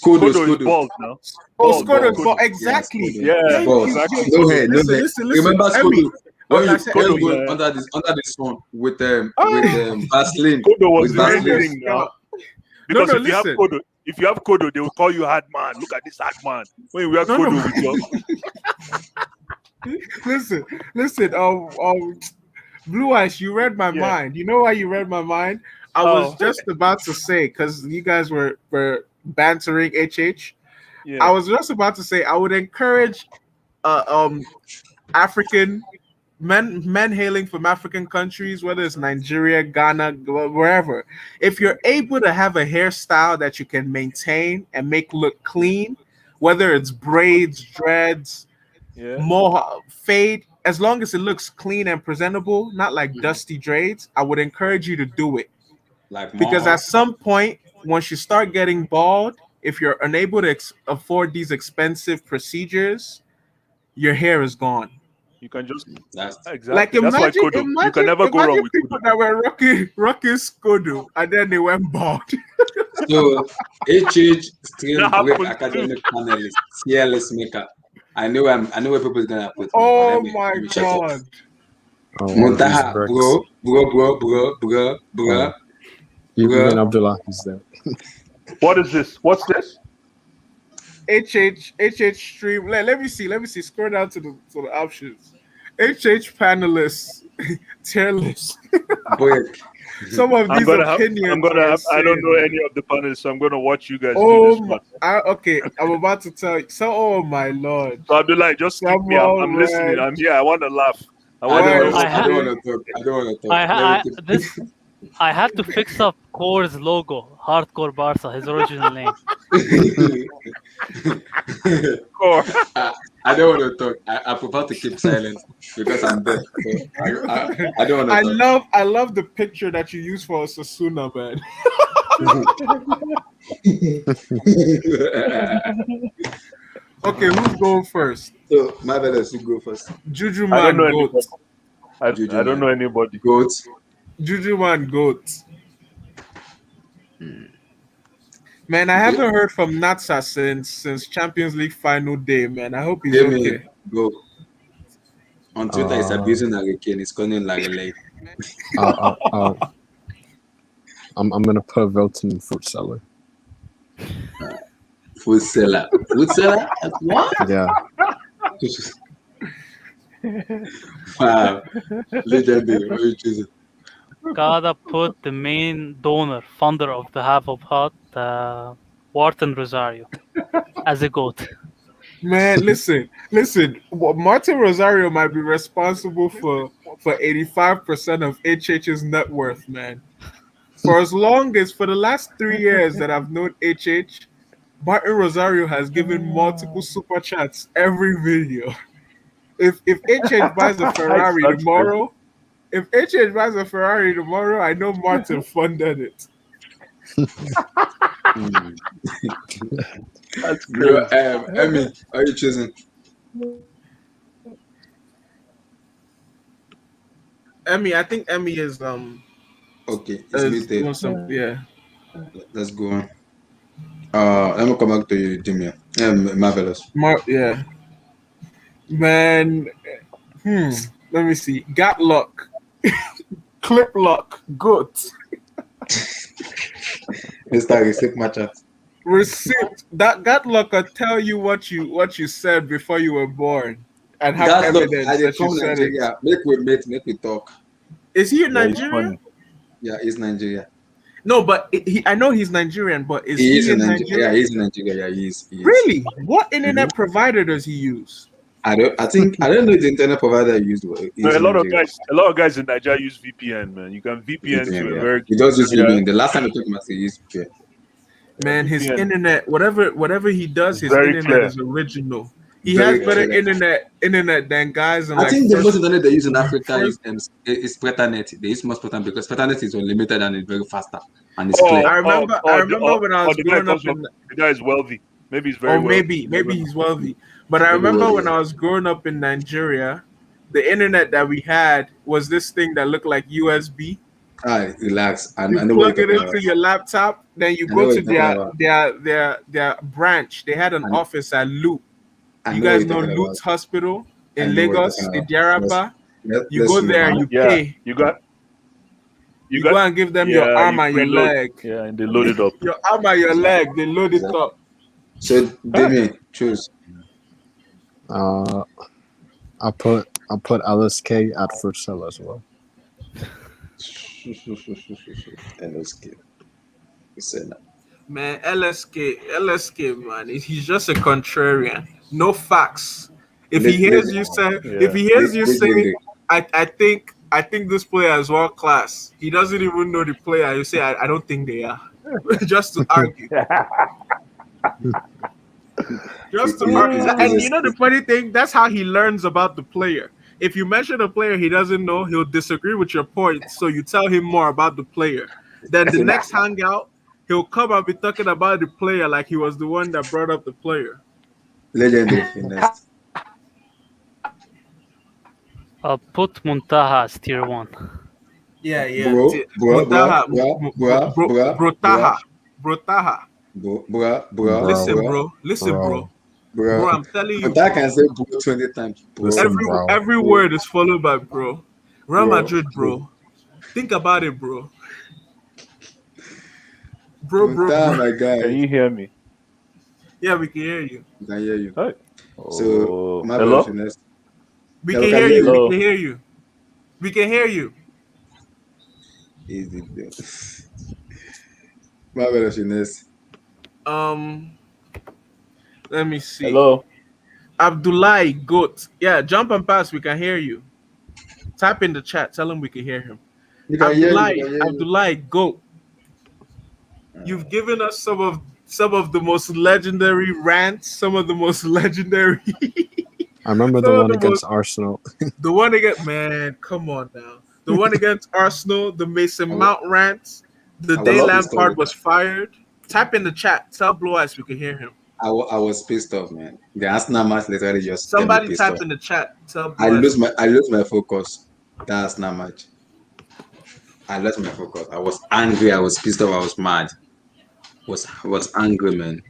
Kodo is bald now. Oh, Skodo is bald. Exactly. Yeah, Bald. exactly. No hair, no hair. Listen, Remember Emmy. Skodo? When you Kodo, go man. under the sun with Vaseline. Kodo was with the in Vaseline. thing now. Because No, if you have listen. Kodo, if you have Kodo, they will call you hard man. Look at this hard man. When you wear Kodo with your listen. Blue Eyes, you read my mind. You know why you read my mind? I was just about to say, because you guys were bantering HH. I was just about to say I would encourage African men hailing from African countries, whether it's Nigeria, Ghana, wherever. If you're able to have a hairstyle that you can maintain and make look clean, whether it's braids, dreads, mohawk, fade, as long as it looks clean and presentable, not like dusty braids, I would encourage you to do it. Because at some point, once you start getting bald, if you're unable to afford these expensive procedures, your hair is gone. You can just exactly. Like imagine, you can never go wrong with people that were rocking Skodo and then they went bald. So HH stream great academic panelist, CLS maker. I know where people's gonna put me. Oh my god. Muntaha, bro. Even Abdullah is there. What is this? What's this? HH stream. Let me see. Scroll down to the options. HH panelists tier list. Some of these opinions. I don't know any of the panelists, so I'm gonna watch you guys do this one. Okay, I'm about to tell you. So, oh my lord. So Abdullah, just keep me. I'm listening. I'm here. I want to laugh. I don't want to talk. I had to fix up Core's logo, Hardcore Barca, his original name. Core. I don't want to talk. I prefer to keep silent because I'm deaf. So I don't want to talk. I love the picture that you use for Osasuna, man. Okay, who's going first? So my brother, you go first. Juju man, goat. I don't know anybody. Goat. Juju man, goat. Man, I haven't heard from Natsa since Champions League final day, man. I hope he's okay. Go. On Twitter, he's abusing Hurricane. He's calling Larry. I'm gonna put Velton in fruit salad. Fruit salad. Fruit salad? What? Yeah. Wow. Legendary. What are you choosing? Gotta put the main funder of the half of hot, Wharton Rosario, as a goat. Man, listen. Martin Rosario might be responsible for 85% of HH's net worth, man. For the last 3 years that I've known HH, Martin Rosario has given multiple super chats every video. If HH buys a Ferrari tomorrow, I know Martin funded it. That's good. Emmy, are you choosing? Emmy, I think Emmy is okay. It's muted. Yeah. Let's go on. Let me come back to you, Jimmy. Marvelous. Yeah. Man, let me see. Got luck. Clip lock. Good. Mr. Receipt my chat. Receipt. That got luck will tell you what you said before you were born and have evidence that you said Nigeria. it. Make we talk. Is he in Nigeria? Yeah, he's Nigeria. No, but I know he's Nigerian, but is he in Nigeria? Yeah, he's in Nigeria. Yeah, he is. Really? What internet provider does he use? I don't know the internet provider used. A lot of guys in Nigeria use VPN, man. You can VPN to a very. He does use VPN. The last time I talked about it, he used VPN. Man, his internet, whatever he does, his internet is original. He has better internet than guys. I think the most internet they use in Africa is Pretanet. They use most Pretanet because Pretanet is unlimited and it's very faster and it's clear. I remember when I was growing up. The guy is wealthy. Maybe he's very wealthy. Maybe he's wealthy. But I remember when I was growing up in Nigeria, the internet that we had was this thing that looked like USB. Relax. You plug it into your laptop, then you go to their branch. They had an office at Loop. You guys know Luke's Hospital in Lagos, in Yaraba. You go there and you pay. You You go and give them your arm and your preload. leg. Yeah, and they load it up. Your arm and your leg, they load it up. So Damien, choose. I'll put LSK at first cell as well. LSK. You said that. Man, LSK, man, he's just a contrarian. No facts. If he hears you say, I think this player is world class. He doesn't even know the player. You say, I don't think they are. Just to argue. Just to argue. And you know the funny thing? That's how he learns about the player. If you mention a player he doesn't know, he'll disagree with your point. So you tell him more about the player. Then the next hangout, he'll come and be talking about the player like he was the one that brought up the player. Legendary finesse. I'll put Muntaha as tier 1. Yeah. Brotaha. Listen, bro. Bro, I'm telling you. That can say bro 20 times. Bro. Every word is followed by bro. Real Madrid, bro. Think about it, bro. Bro. My guy. Can you hear me? Yeah, we can hear you. We can hear you. Right. So, my hello? finesse. We can hear you. We can hear you. We can hear you. Easy. Marvelous finesse. Let me see. Hello. Abdullahi Goat. Yeah, jump and pass. We can hear you. Type in the chat. Tell him we can hear him. Abdullahi Goat. You've given us some of the most legendary rants. Some of the most legendary. I remember the one against Arsenal. The one against come on now. The one against Arsenal, the Mason Mount rants, the day Lampard was fired. Type in the chat. Tell Blue Eyes we can hear him. I was pissed off, man. The Arsenal match literally just somebody type in the chat. Tell I lose my focus. The Arsenal match. I lost my focus. I was angry. I was pissed off. I was mad. Was angry, man.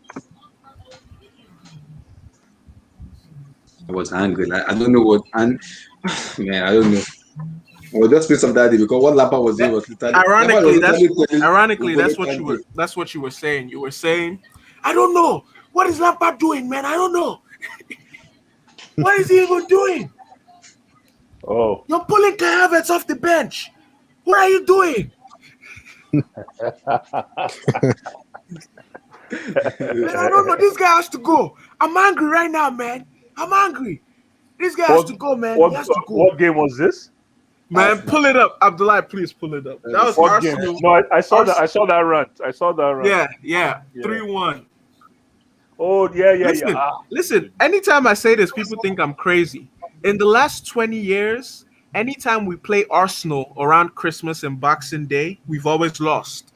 I was angry. Like, I don't know what, and man, I don't know. I was just pissed off that day because what Lampard was doing was literally. Ironically, that's what you were saying. You were saying, I don't know. What is Lampard doing, man? I don't know. What is he even doing? Oh. You're pulling Kai Havertz off the bench. What are you doing? Man, I don't know. This guy has to go. I'm angry right now, man. I'm angry. This guy has to go, man. He has to go. What game was this? Man, pull it up. Abdullah, please pull it up. That was Arsenal. No, I saw that. I saw that run. Yeah. 3-1. Oh, yeah. Listen, anytime I say this, people think I'm crazy. In the last 20 years, anytime we play Arsenal around Christmas and Boxing Day, we've always lost.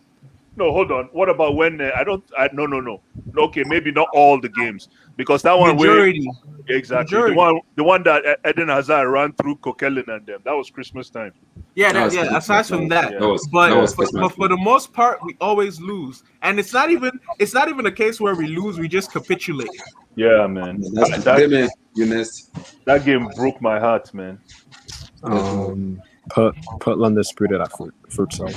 No, hold on. What about when no. Okay, maybe not all the games because that one majority. Exactly. Majority. The one that Eden Hazard ran through Coquelin and them. That was Christmas time. Yeah. Aside from that, but for the most part, we always lose, and it's not even a case where we lose. We just capitulate. Yeah, man. That game broke my heart, man. Put London Spirit at futsal.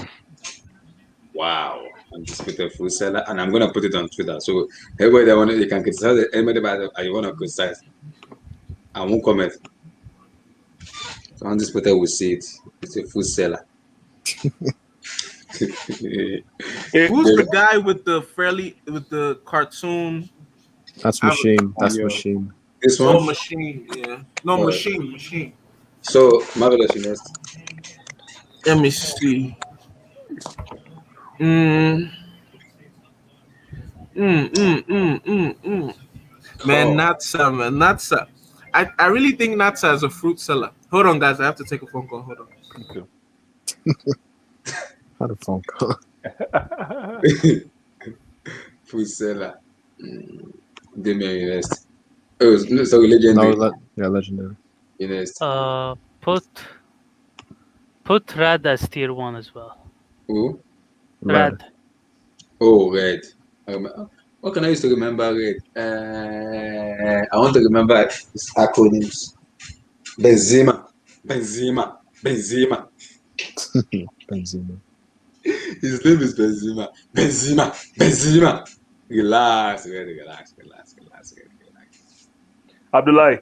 Wow. Undisputed full seller, and I'm gonna put it on Twitter. So everybody that you can criticize it, anybody that you wanna criticize. I won't comment. So Undisputed will see it. It's a full seller. Who's the guy with the cartoon? That's Machine. Machine. This one? Oh, Machine, yeah. No, Machine. So Marvelous next. Let me see. Man, Natsa. I really think Natsa is a fruit seller. Hold on, guys. I have to take a phone call. Hold on. Okay. Had a phone call. Fruit seller. Demi Invest. Oh, no, sorry, legendary. No, legendary. Invest. Put Rad as tier 1 as well. Who? Red. Oh, Red. What can I use to remember Red? I want to remember his acronyms. Benzema. Benzema. His name is Benzema. Benzema. Relax, relax. Abdullah,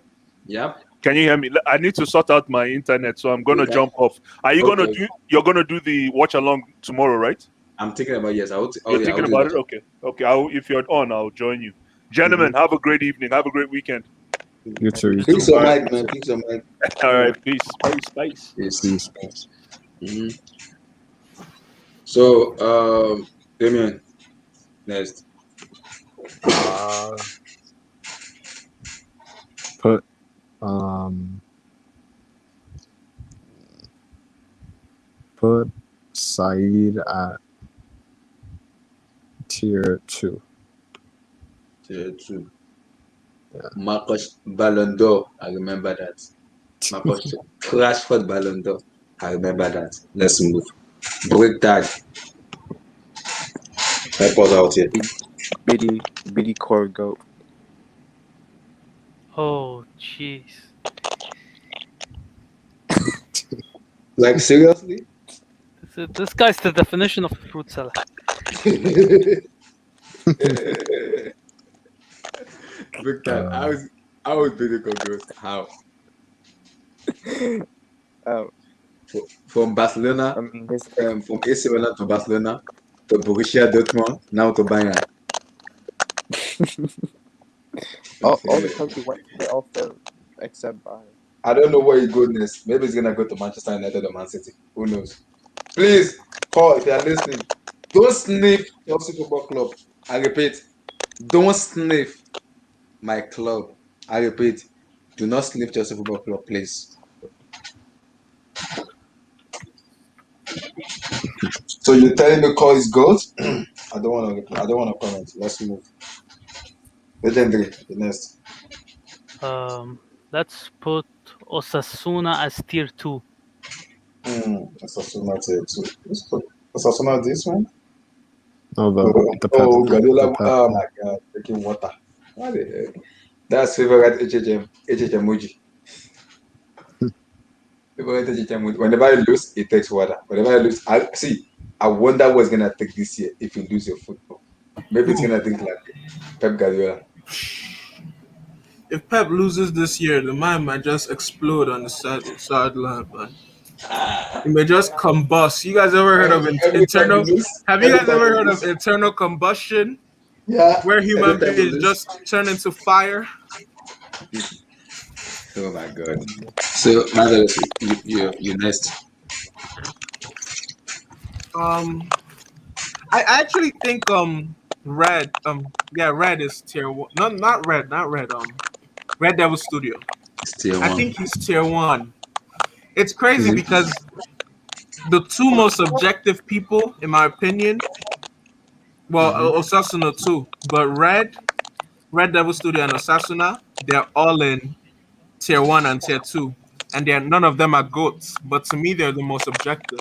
Yep. can you hear me? I need to sort out my internet, so I'm gonna Okay. jump off. Are you gonna Okay. do? You're gonna do the watch along tomorrow, right? I'm thinking about yes. You're thinking about it? Okay. Okay. If you're on, I'll join you. Gentlemen, have a great evening. Have a great weekend. You too. You Fix too. your All right. mic, man. Fix your mic. All right. Peace. Peace. Peace. So, Damien, next. Put put Saeed at tier 2. Tier 2. Yeah. Marcus Ballon d'Or. I remember that. Marcus Rashford Ballon d'Or. I remember that. Let's move. Break that. Help us out here. Biddy core goat. Oh, jeez. Like, seriously? This guy's the definition of a fruit salad. Break that. I was pretty confused. How? From Barcelona, from AC Milan to Barcelona, to Borussia Dortmund, now to Bayern. all the clubs he went, they all failed except Bayern. I don't know where he goes next. Maybe he's gonna go to Manchester United or Man City. Who knows? Please call if you are listening. Don't sniff Chelsea Football Club. I repeat, don't sniff my club. I repeat, do not sniff Chelsea Football Club, please. So you're telling me call is gold? I don't want to comment. Let's move. Legendary. The next. Let's put Osasuna as tier 2. Osasuna tier 2. Let's put Osasuna this one. No, the Guardiola. Pep. Oh my God, drinking water. What the heck? That's favorite HHM emoji. Favorite HHM emoji. Whenever I lose, it takes water. Whenever I lose, I wonder what's gonna take this year if you lose your football. Maybe it's gonna think like Pep Guardiola. If Pep loses this year, the man might just explode on the sideline, man. He may just combust. You guys ever heard of internal? Have you guys ever heard of internal combustion? Yeah. Where human beings just turn into fire. Oh my God. So, Marvelous, you next. I actually think Red Red is tier 1. Not Red. Red Devil Studio. Tier 1. I think he's tier 1. It's crazy because the two most objective people, in my opinion, Osasuna too, but Red Devil Studio and Osasuna, they're all in tier 1 and tier 2, and none of them are goats. But to me, they're the most objective.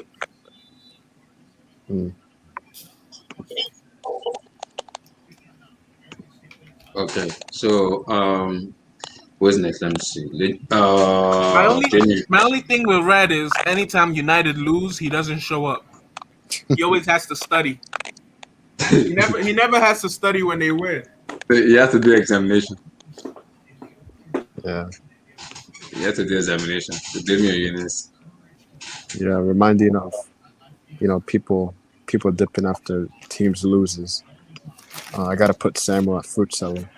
Okay, so what's next? Let me see. My only thing with Red is anytime United lose, he doesn't show up. He always has to study. He never has to study when they win. He has to do examination. Yeah. He has to do examination. So give me a Eunice. Yeah, reminding of, people dipping after teams loses. I gotta put Samuel at fruit seller.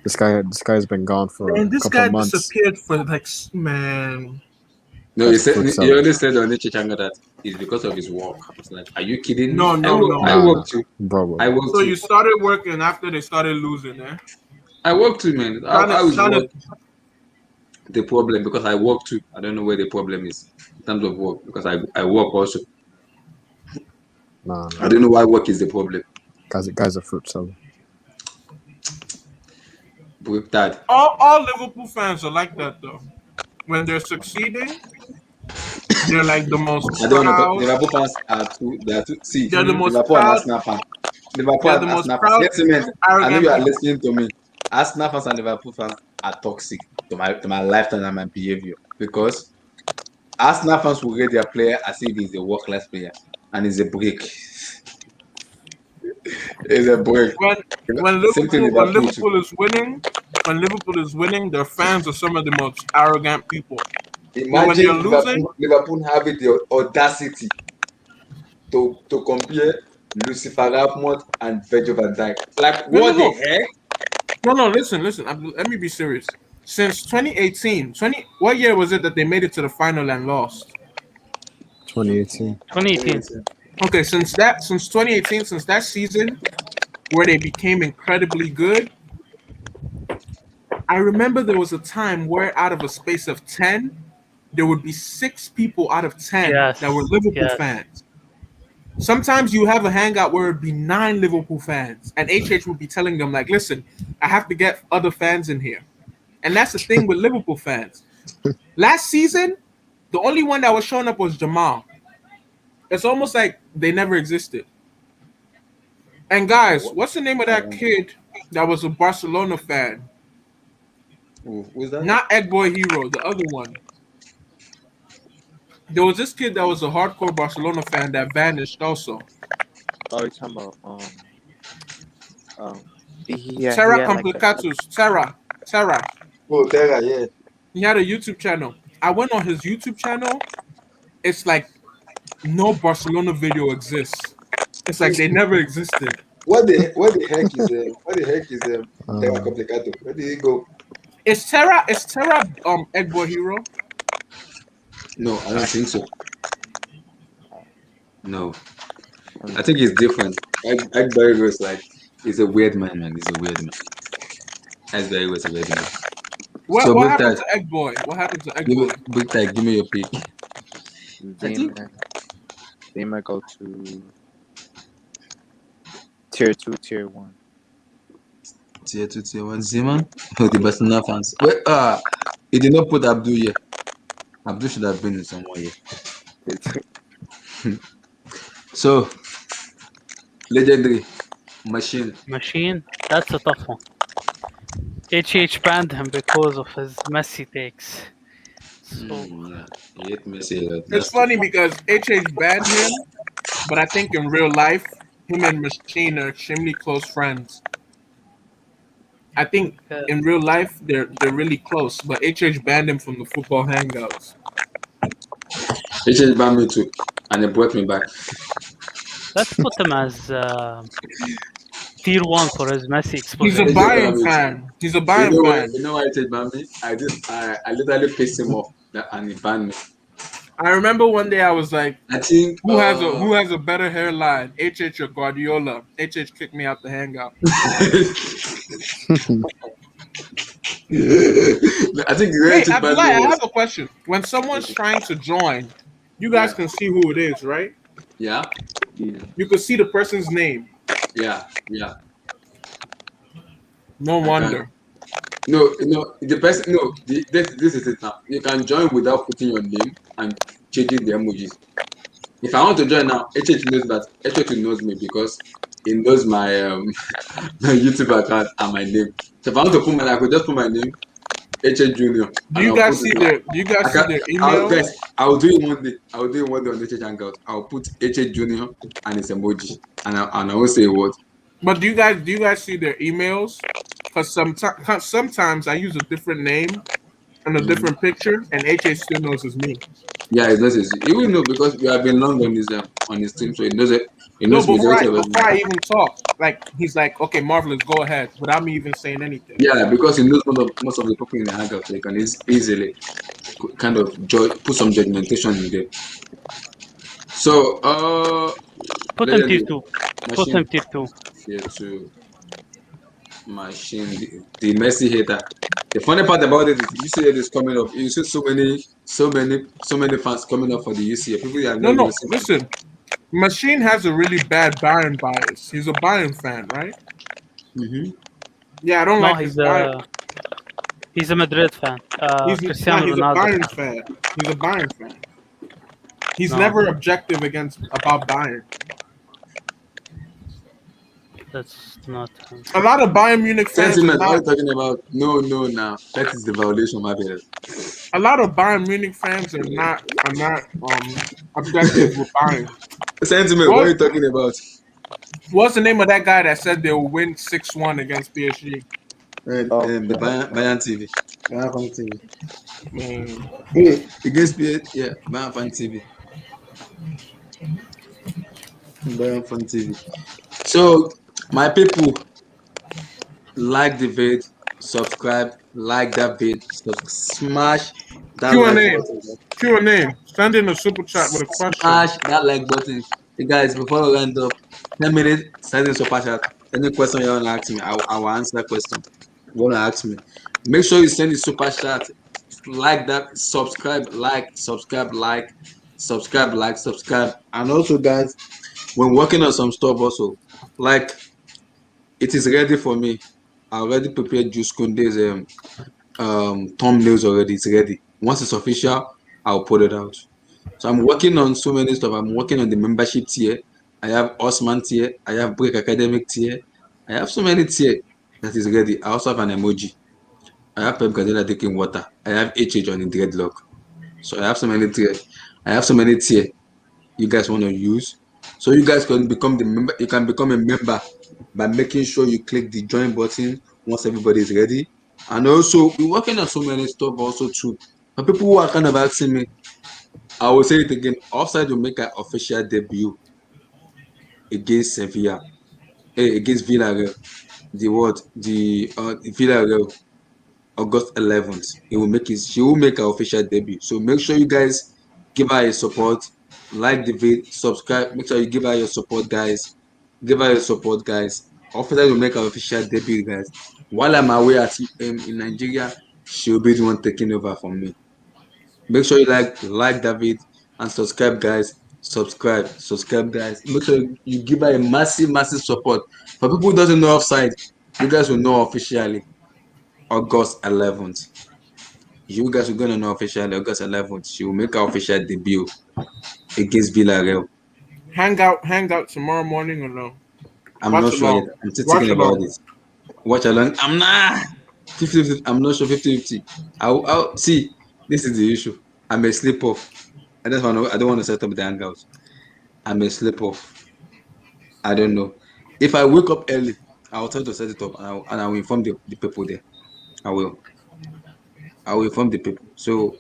This guy's been gone for a couple months. Disappeared for man. No, he only said on Chichanga that it's because of his work. I was like, are you kidding me? No. I work too. Bro. I work So too. you started working after they started losing, eh? I work too, man. The problem because I work too. I don't know where the problem is in terms of work because I work also. No. I don't know why work is the problem. Guys are fruit seller. With that. All Liverpool fans are like that though. When they're succeeding, they're like the most proud. I don't know. Liverpool fans are too. They are too. See, they're the most Liverpool proud. and Arsenal fans. Liverpool and Arsenal fans. I know you are listening to me. Arsenal fans and Liverpool fans are toxic to my lifestyle and my behavior because Arsenal fans will rate their player as if he's a world-class player, and it's a break. It's a break. When Same thing Liverpool is winning, their fans are some of the most arrogant people. But when they're Imagine losing, Liverpool having the audacity to compare Lucifer Rapmont and Virgil van Dijk. Like, no, what the heck? No, listen. Let me be serious. Since 2018, what year was it that they made it to the final and lost? 2018. 2018. Okay, since 2018, since that season where they became incredibly good, I remember there was a time where out of a space of 10, there would be 6 people out of 10 that were Liverpool fans. Sometimes you have a hangout where it'd be 9 Liverpool fans, and HH would be telling them, like, listen, I have to get other fans in here. And that's the thing with Liverpool fans. Last season, the only one that was showing up was Jamal. It's almost like they never existed. And guys, what's the name of that kid that was a Barcelona fan? Who's that? Not Egg Boy Hero, the other one. There was this kid that was a hardcore Barcelona fan that vanished also. Oh, you're talking about Terra Complicatus. Terra. Oh, Terra, yeah. He had a YouTube channel. I went on his YouTube channel. It's like no Barcelona video exists. It's like they never existed. What the heck is Terra Complicato? Where did he go? Is Terra Egg Boy Hero? No, I don't think so. No. I think it's different. Egg was like, he's a weird man. He's a weird man. Egg was a weird man. What happened to Egg Boy? What happened to Egg Boy? Big Tag, give me your pick. They might go to tier 2, tier 1. Tier 2, tier 1. Zouma? Oh, the Barcelona fans. Wait, he did not put Abdul here. Abdul should have been in somewhere here. So, legendary Machine. That's a tough one. HH banned him because of his Messi takes. So He hate Messi. It's funny because HH banned him, but I think in real life, him and Machine are extremely close friends. I think in real life they're really close, but HH banned him from the football hangouts. HH banned me too, and it brought me back. let's put him as tier 1 for his Messi exposure. He's a Bayern fan. You know why HH banned me? I literally pissed him off and he banned me. I remember one day I was like, I think who has a better hairline, HH or Guardiola? HH kicked me out the hangout. I think I have a question. When someone's trying to join, you guys can see who it is, right? Yeah. You can see the person's name. Yeah. No wonder. No, the person. No, this is it now. You can join without putting your name and changing the emojis. If I want to join now, HH knows that. HH knows me because he knows my my YouTube account and my name. So if I want to put I could just put my name, HH Junior. Do you guys see their email? I'll do it one day. I'll do it one day on HH Hangout. I'll put HH Junior and its emoji, and I won't say a word. But do you guys see their emails? Because sometimes I use a different name and a different picture, and HH still knows it's me. Yeah, it knows it's you. He will know because we have been long on his team, so he knows it. He knows before I even talk, like he's like, okay, Marvelous, go ahead, without me even saying anything. Yeah, because he knows most of the people in the hangout, so he can easily kind of put some judgmentation in there. So, put him tier 2. Put him tier 2. Tier 2. Machine, the Messi hater. The funny part about it is UCL is coming up. You see so many fans coming up for the UCL. People are no. Listen, Machine has a really bad Bayern bias. He's a Bayern fan, right? Mm-hmm. Yeah, I don't like his Bayern. He's a Madrid fan. Cristiano Ronaldo. He's a Bayern fan. He's never objective about Bayern. That's not a lot of Bayern Munich fans. Sentiment, what are you talking about? No, now that is the violation, my bad. A lot of Bayern Munich fans are not objective with Bayern. Sentiment, what are you talking about? What's the name of that guy that said they'll win 6-1 against PSG? The Bayern TV. Bayern Fan TV. Man. Hey, against yeah, Bayern Fan TV. Bayern Fan TV. So, my people, like the vid, subscribe, like that vid, smash that like Q&A. button. Q&A. Send in a super chat with a question. Smash that like button. Hey guys, before we end up, 10 minutes, send in super chat. Any question you want to ask me, I will answer that question. You want to ask me. Make sure you send the super chat. Like that, subscribe, subscribe. And also, guys, when working on some stuff, also, like it is ready for me. I already prepared Juice Kunde's thumbnails already. It's ready. Once it's official, I'll put it out. So I'm working on so many stuff. I'm working on the membership tier. I have Osman tier. I have Break Academic tier. I have so many tier that is ready. I also have an emoji. I have Pep Guardiola taking water. I have HH on the dreadlock. So I have so many tier. I have so many tier you guys want to use. So you guys can become the member. You can become a member by making sure you click the join button once everybody is ready. And also, we're working on so many stuff also too. For people who are kind of asking me, I will say it again. Offside will make an official debut against Sevilla, against Villarreal. The what? The Villarreal, August 11th. He will make his. She will make her official debut. So make sure you guys give her a support, like the video, subscribe. Make sure you give her your support, guys. Give her your support, guys. Offside will make her official debut, guys. While I'm away in Nigeria, she'll be the one taking over from me. Make sure you like David and subscribe, guys. Subscribe, guys. Make sure you give her a massive support. For people who doesn't know offside, you guys will know officially August 11th. You guys are gonna know officially August 11th. She will make her official debut against Villarreal. Hang out tomorrow morning or no? I'm Watch not sure yet. along. I'm still Watch thinking about along. it. Watch along. I'm not 50-50. I'm not sure 50-50. I'll see. This is the issue. I may slip off. I don't want to set up the hangout. I may slip off. I don't know. If I wake up early, I'll try to set it up and I will inform the people there. I will. I will inform the people. So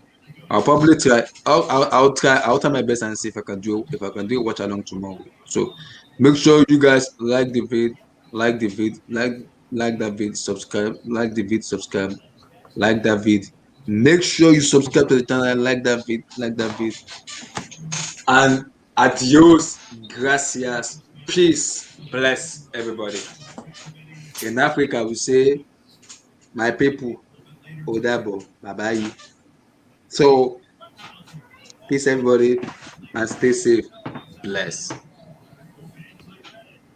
I'll probably try. I'll try. I'll try my best and see if I can do a watch along tomorrow. So make sure you guys like the vid, like that vid, subscribe, like that vid. Make sure you subscribe to the channel, like that vid. And adios, gracias, peace, bless everybody. In Africa, we say, my people, Odabo, bye bye. So, peace, everybody, and stay safe. Bless.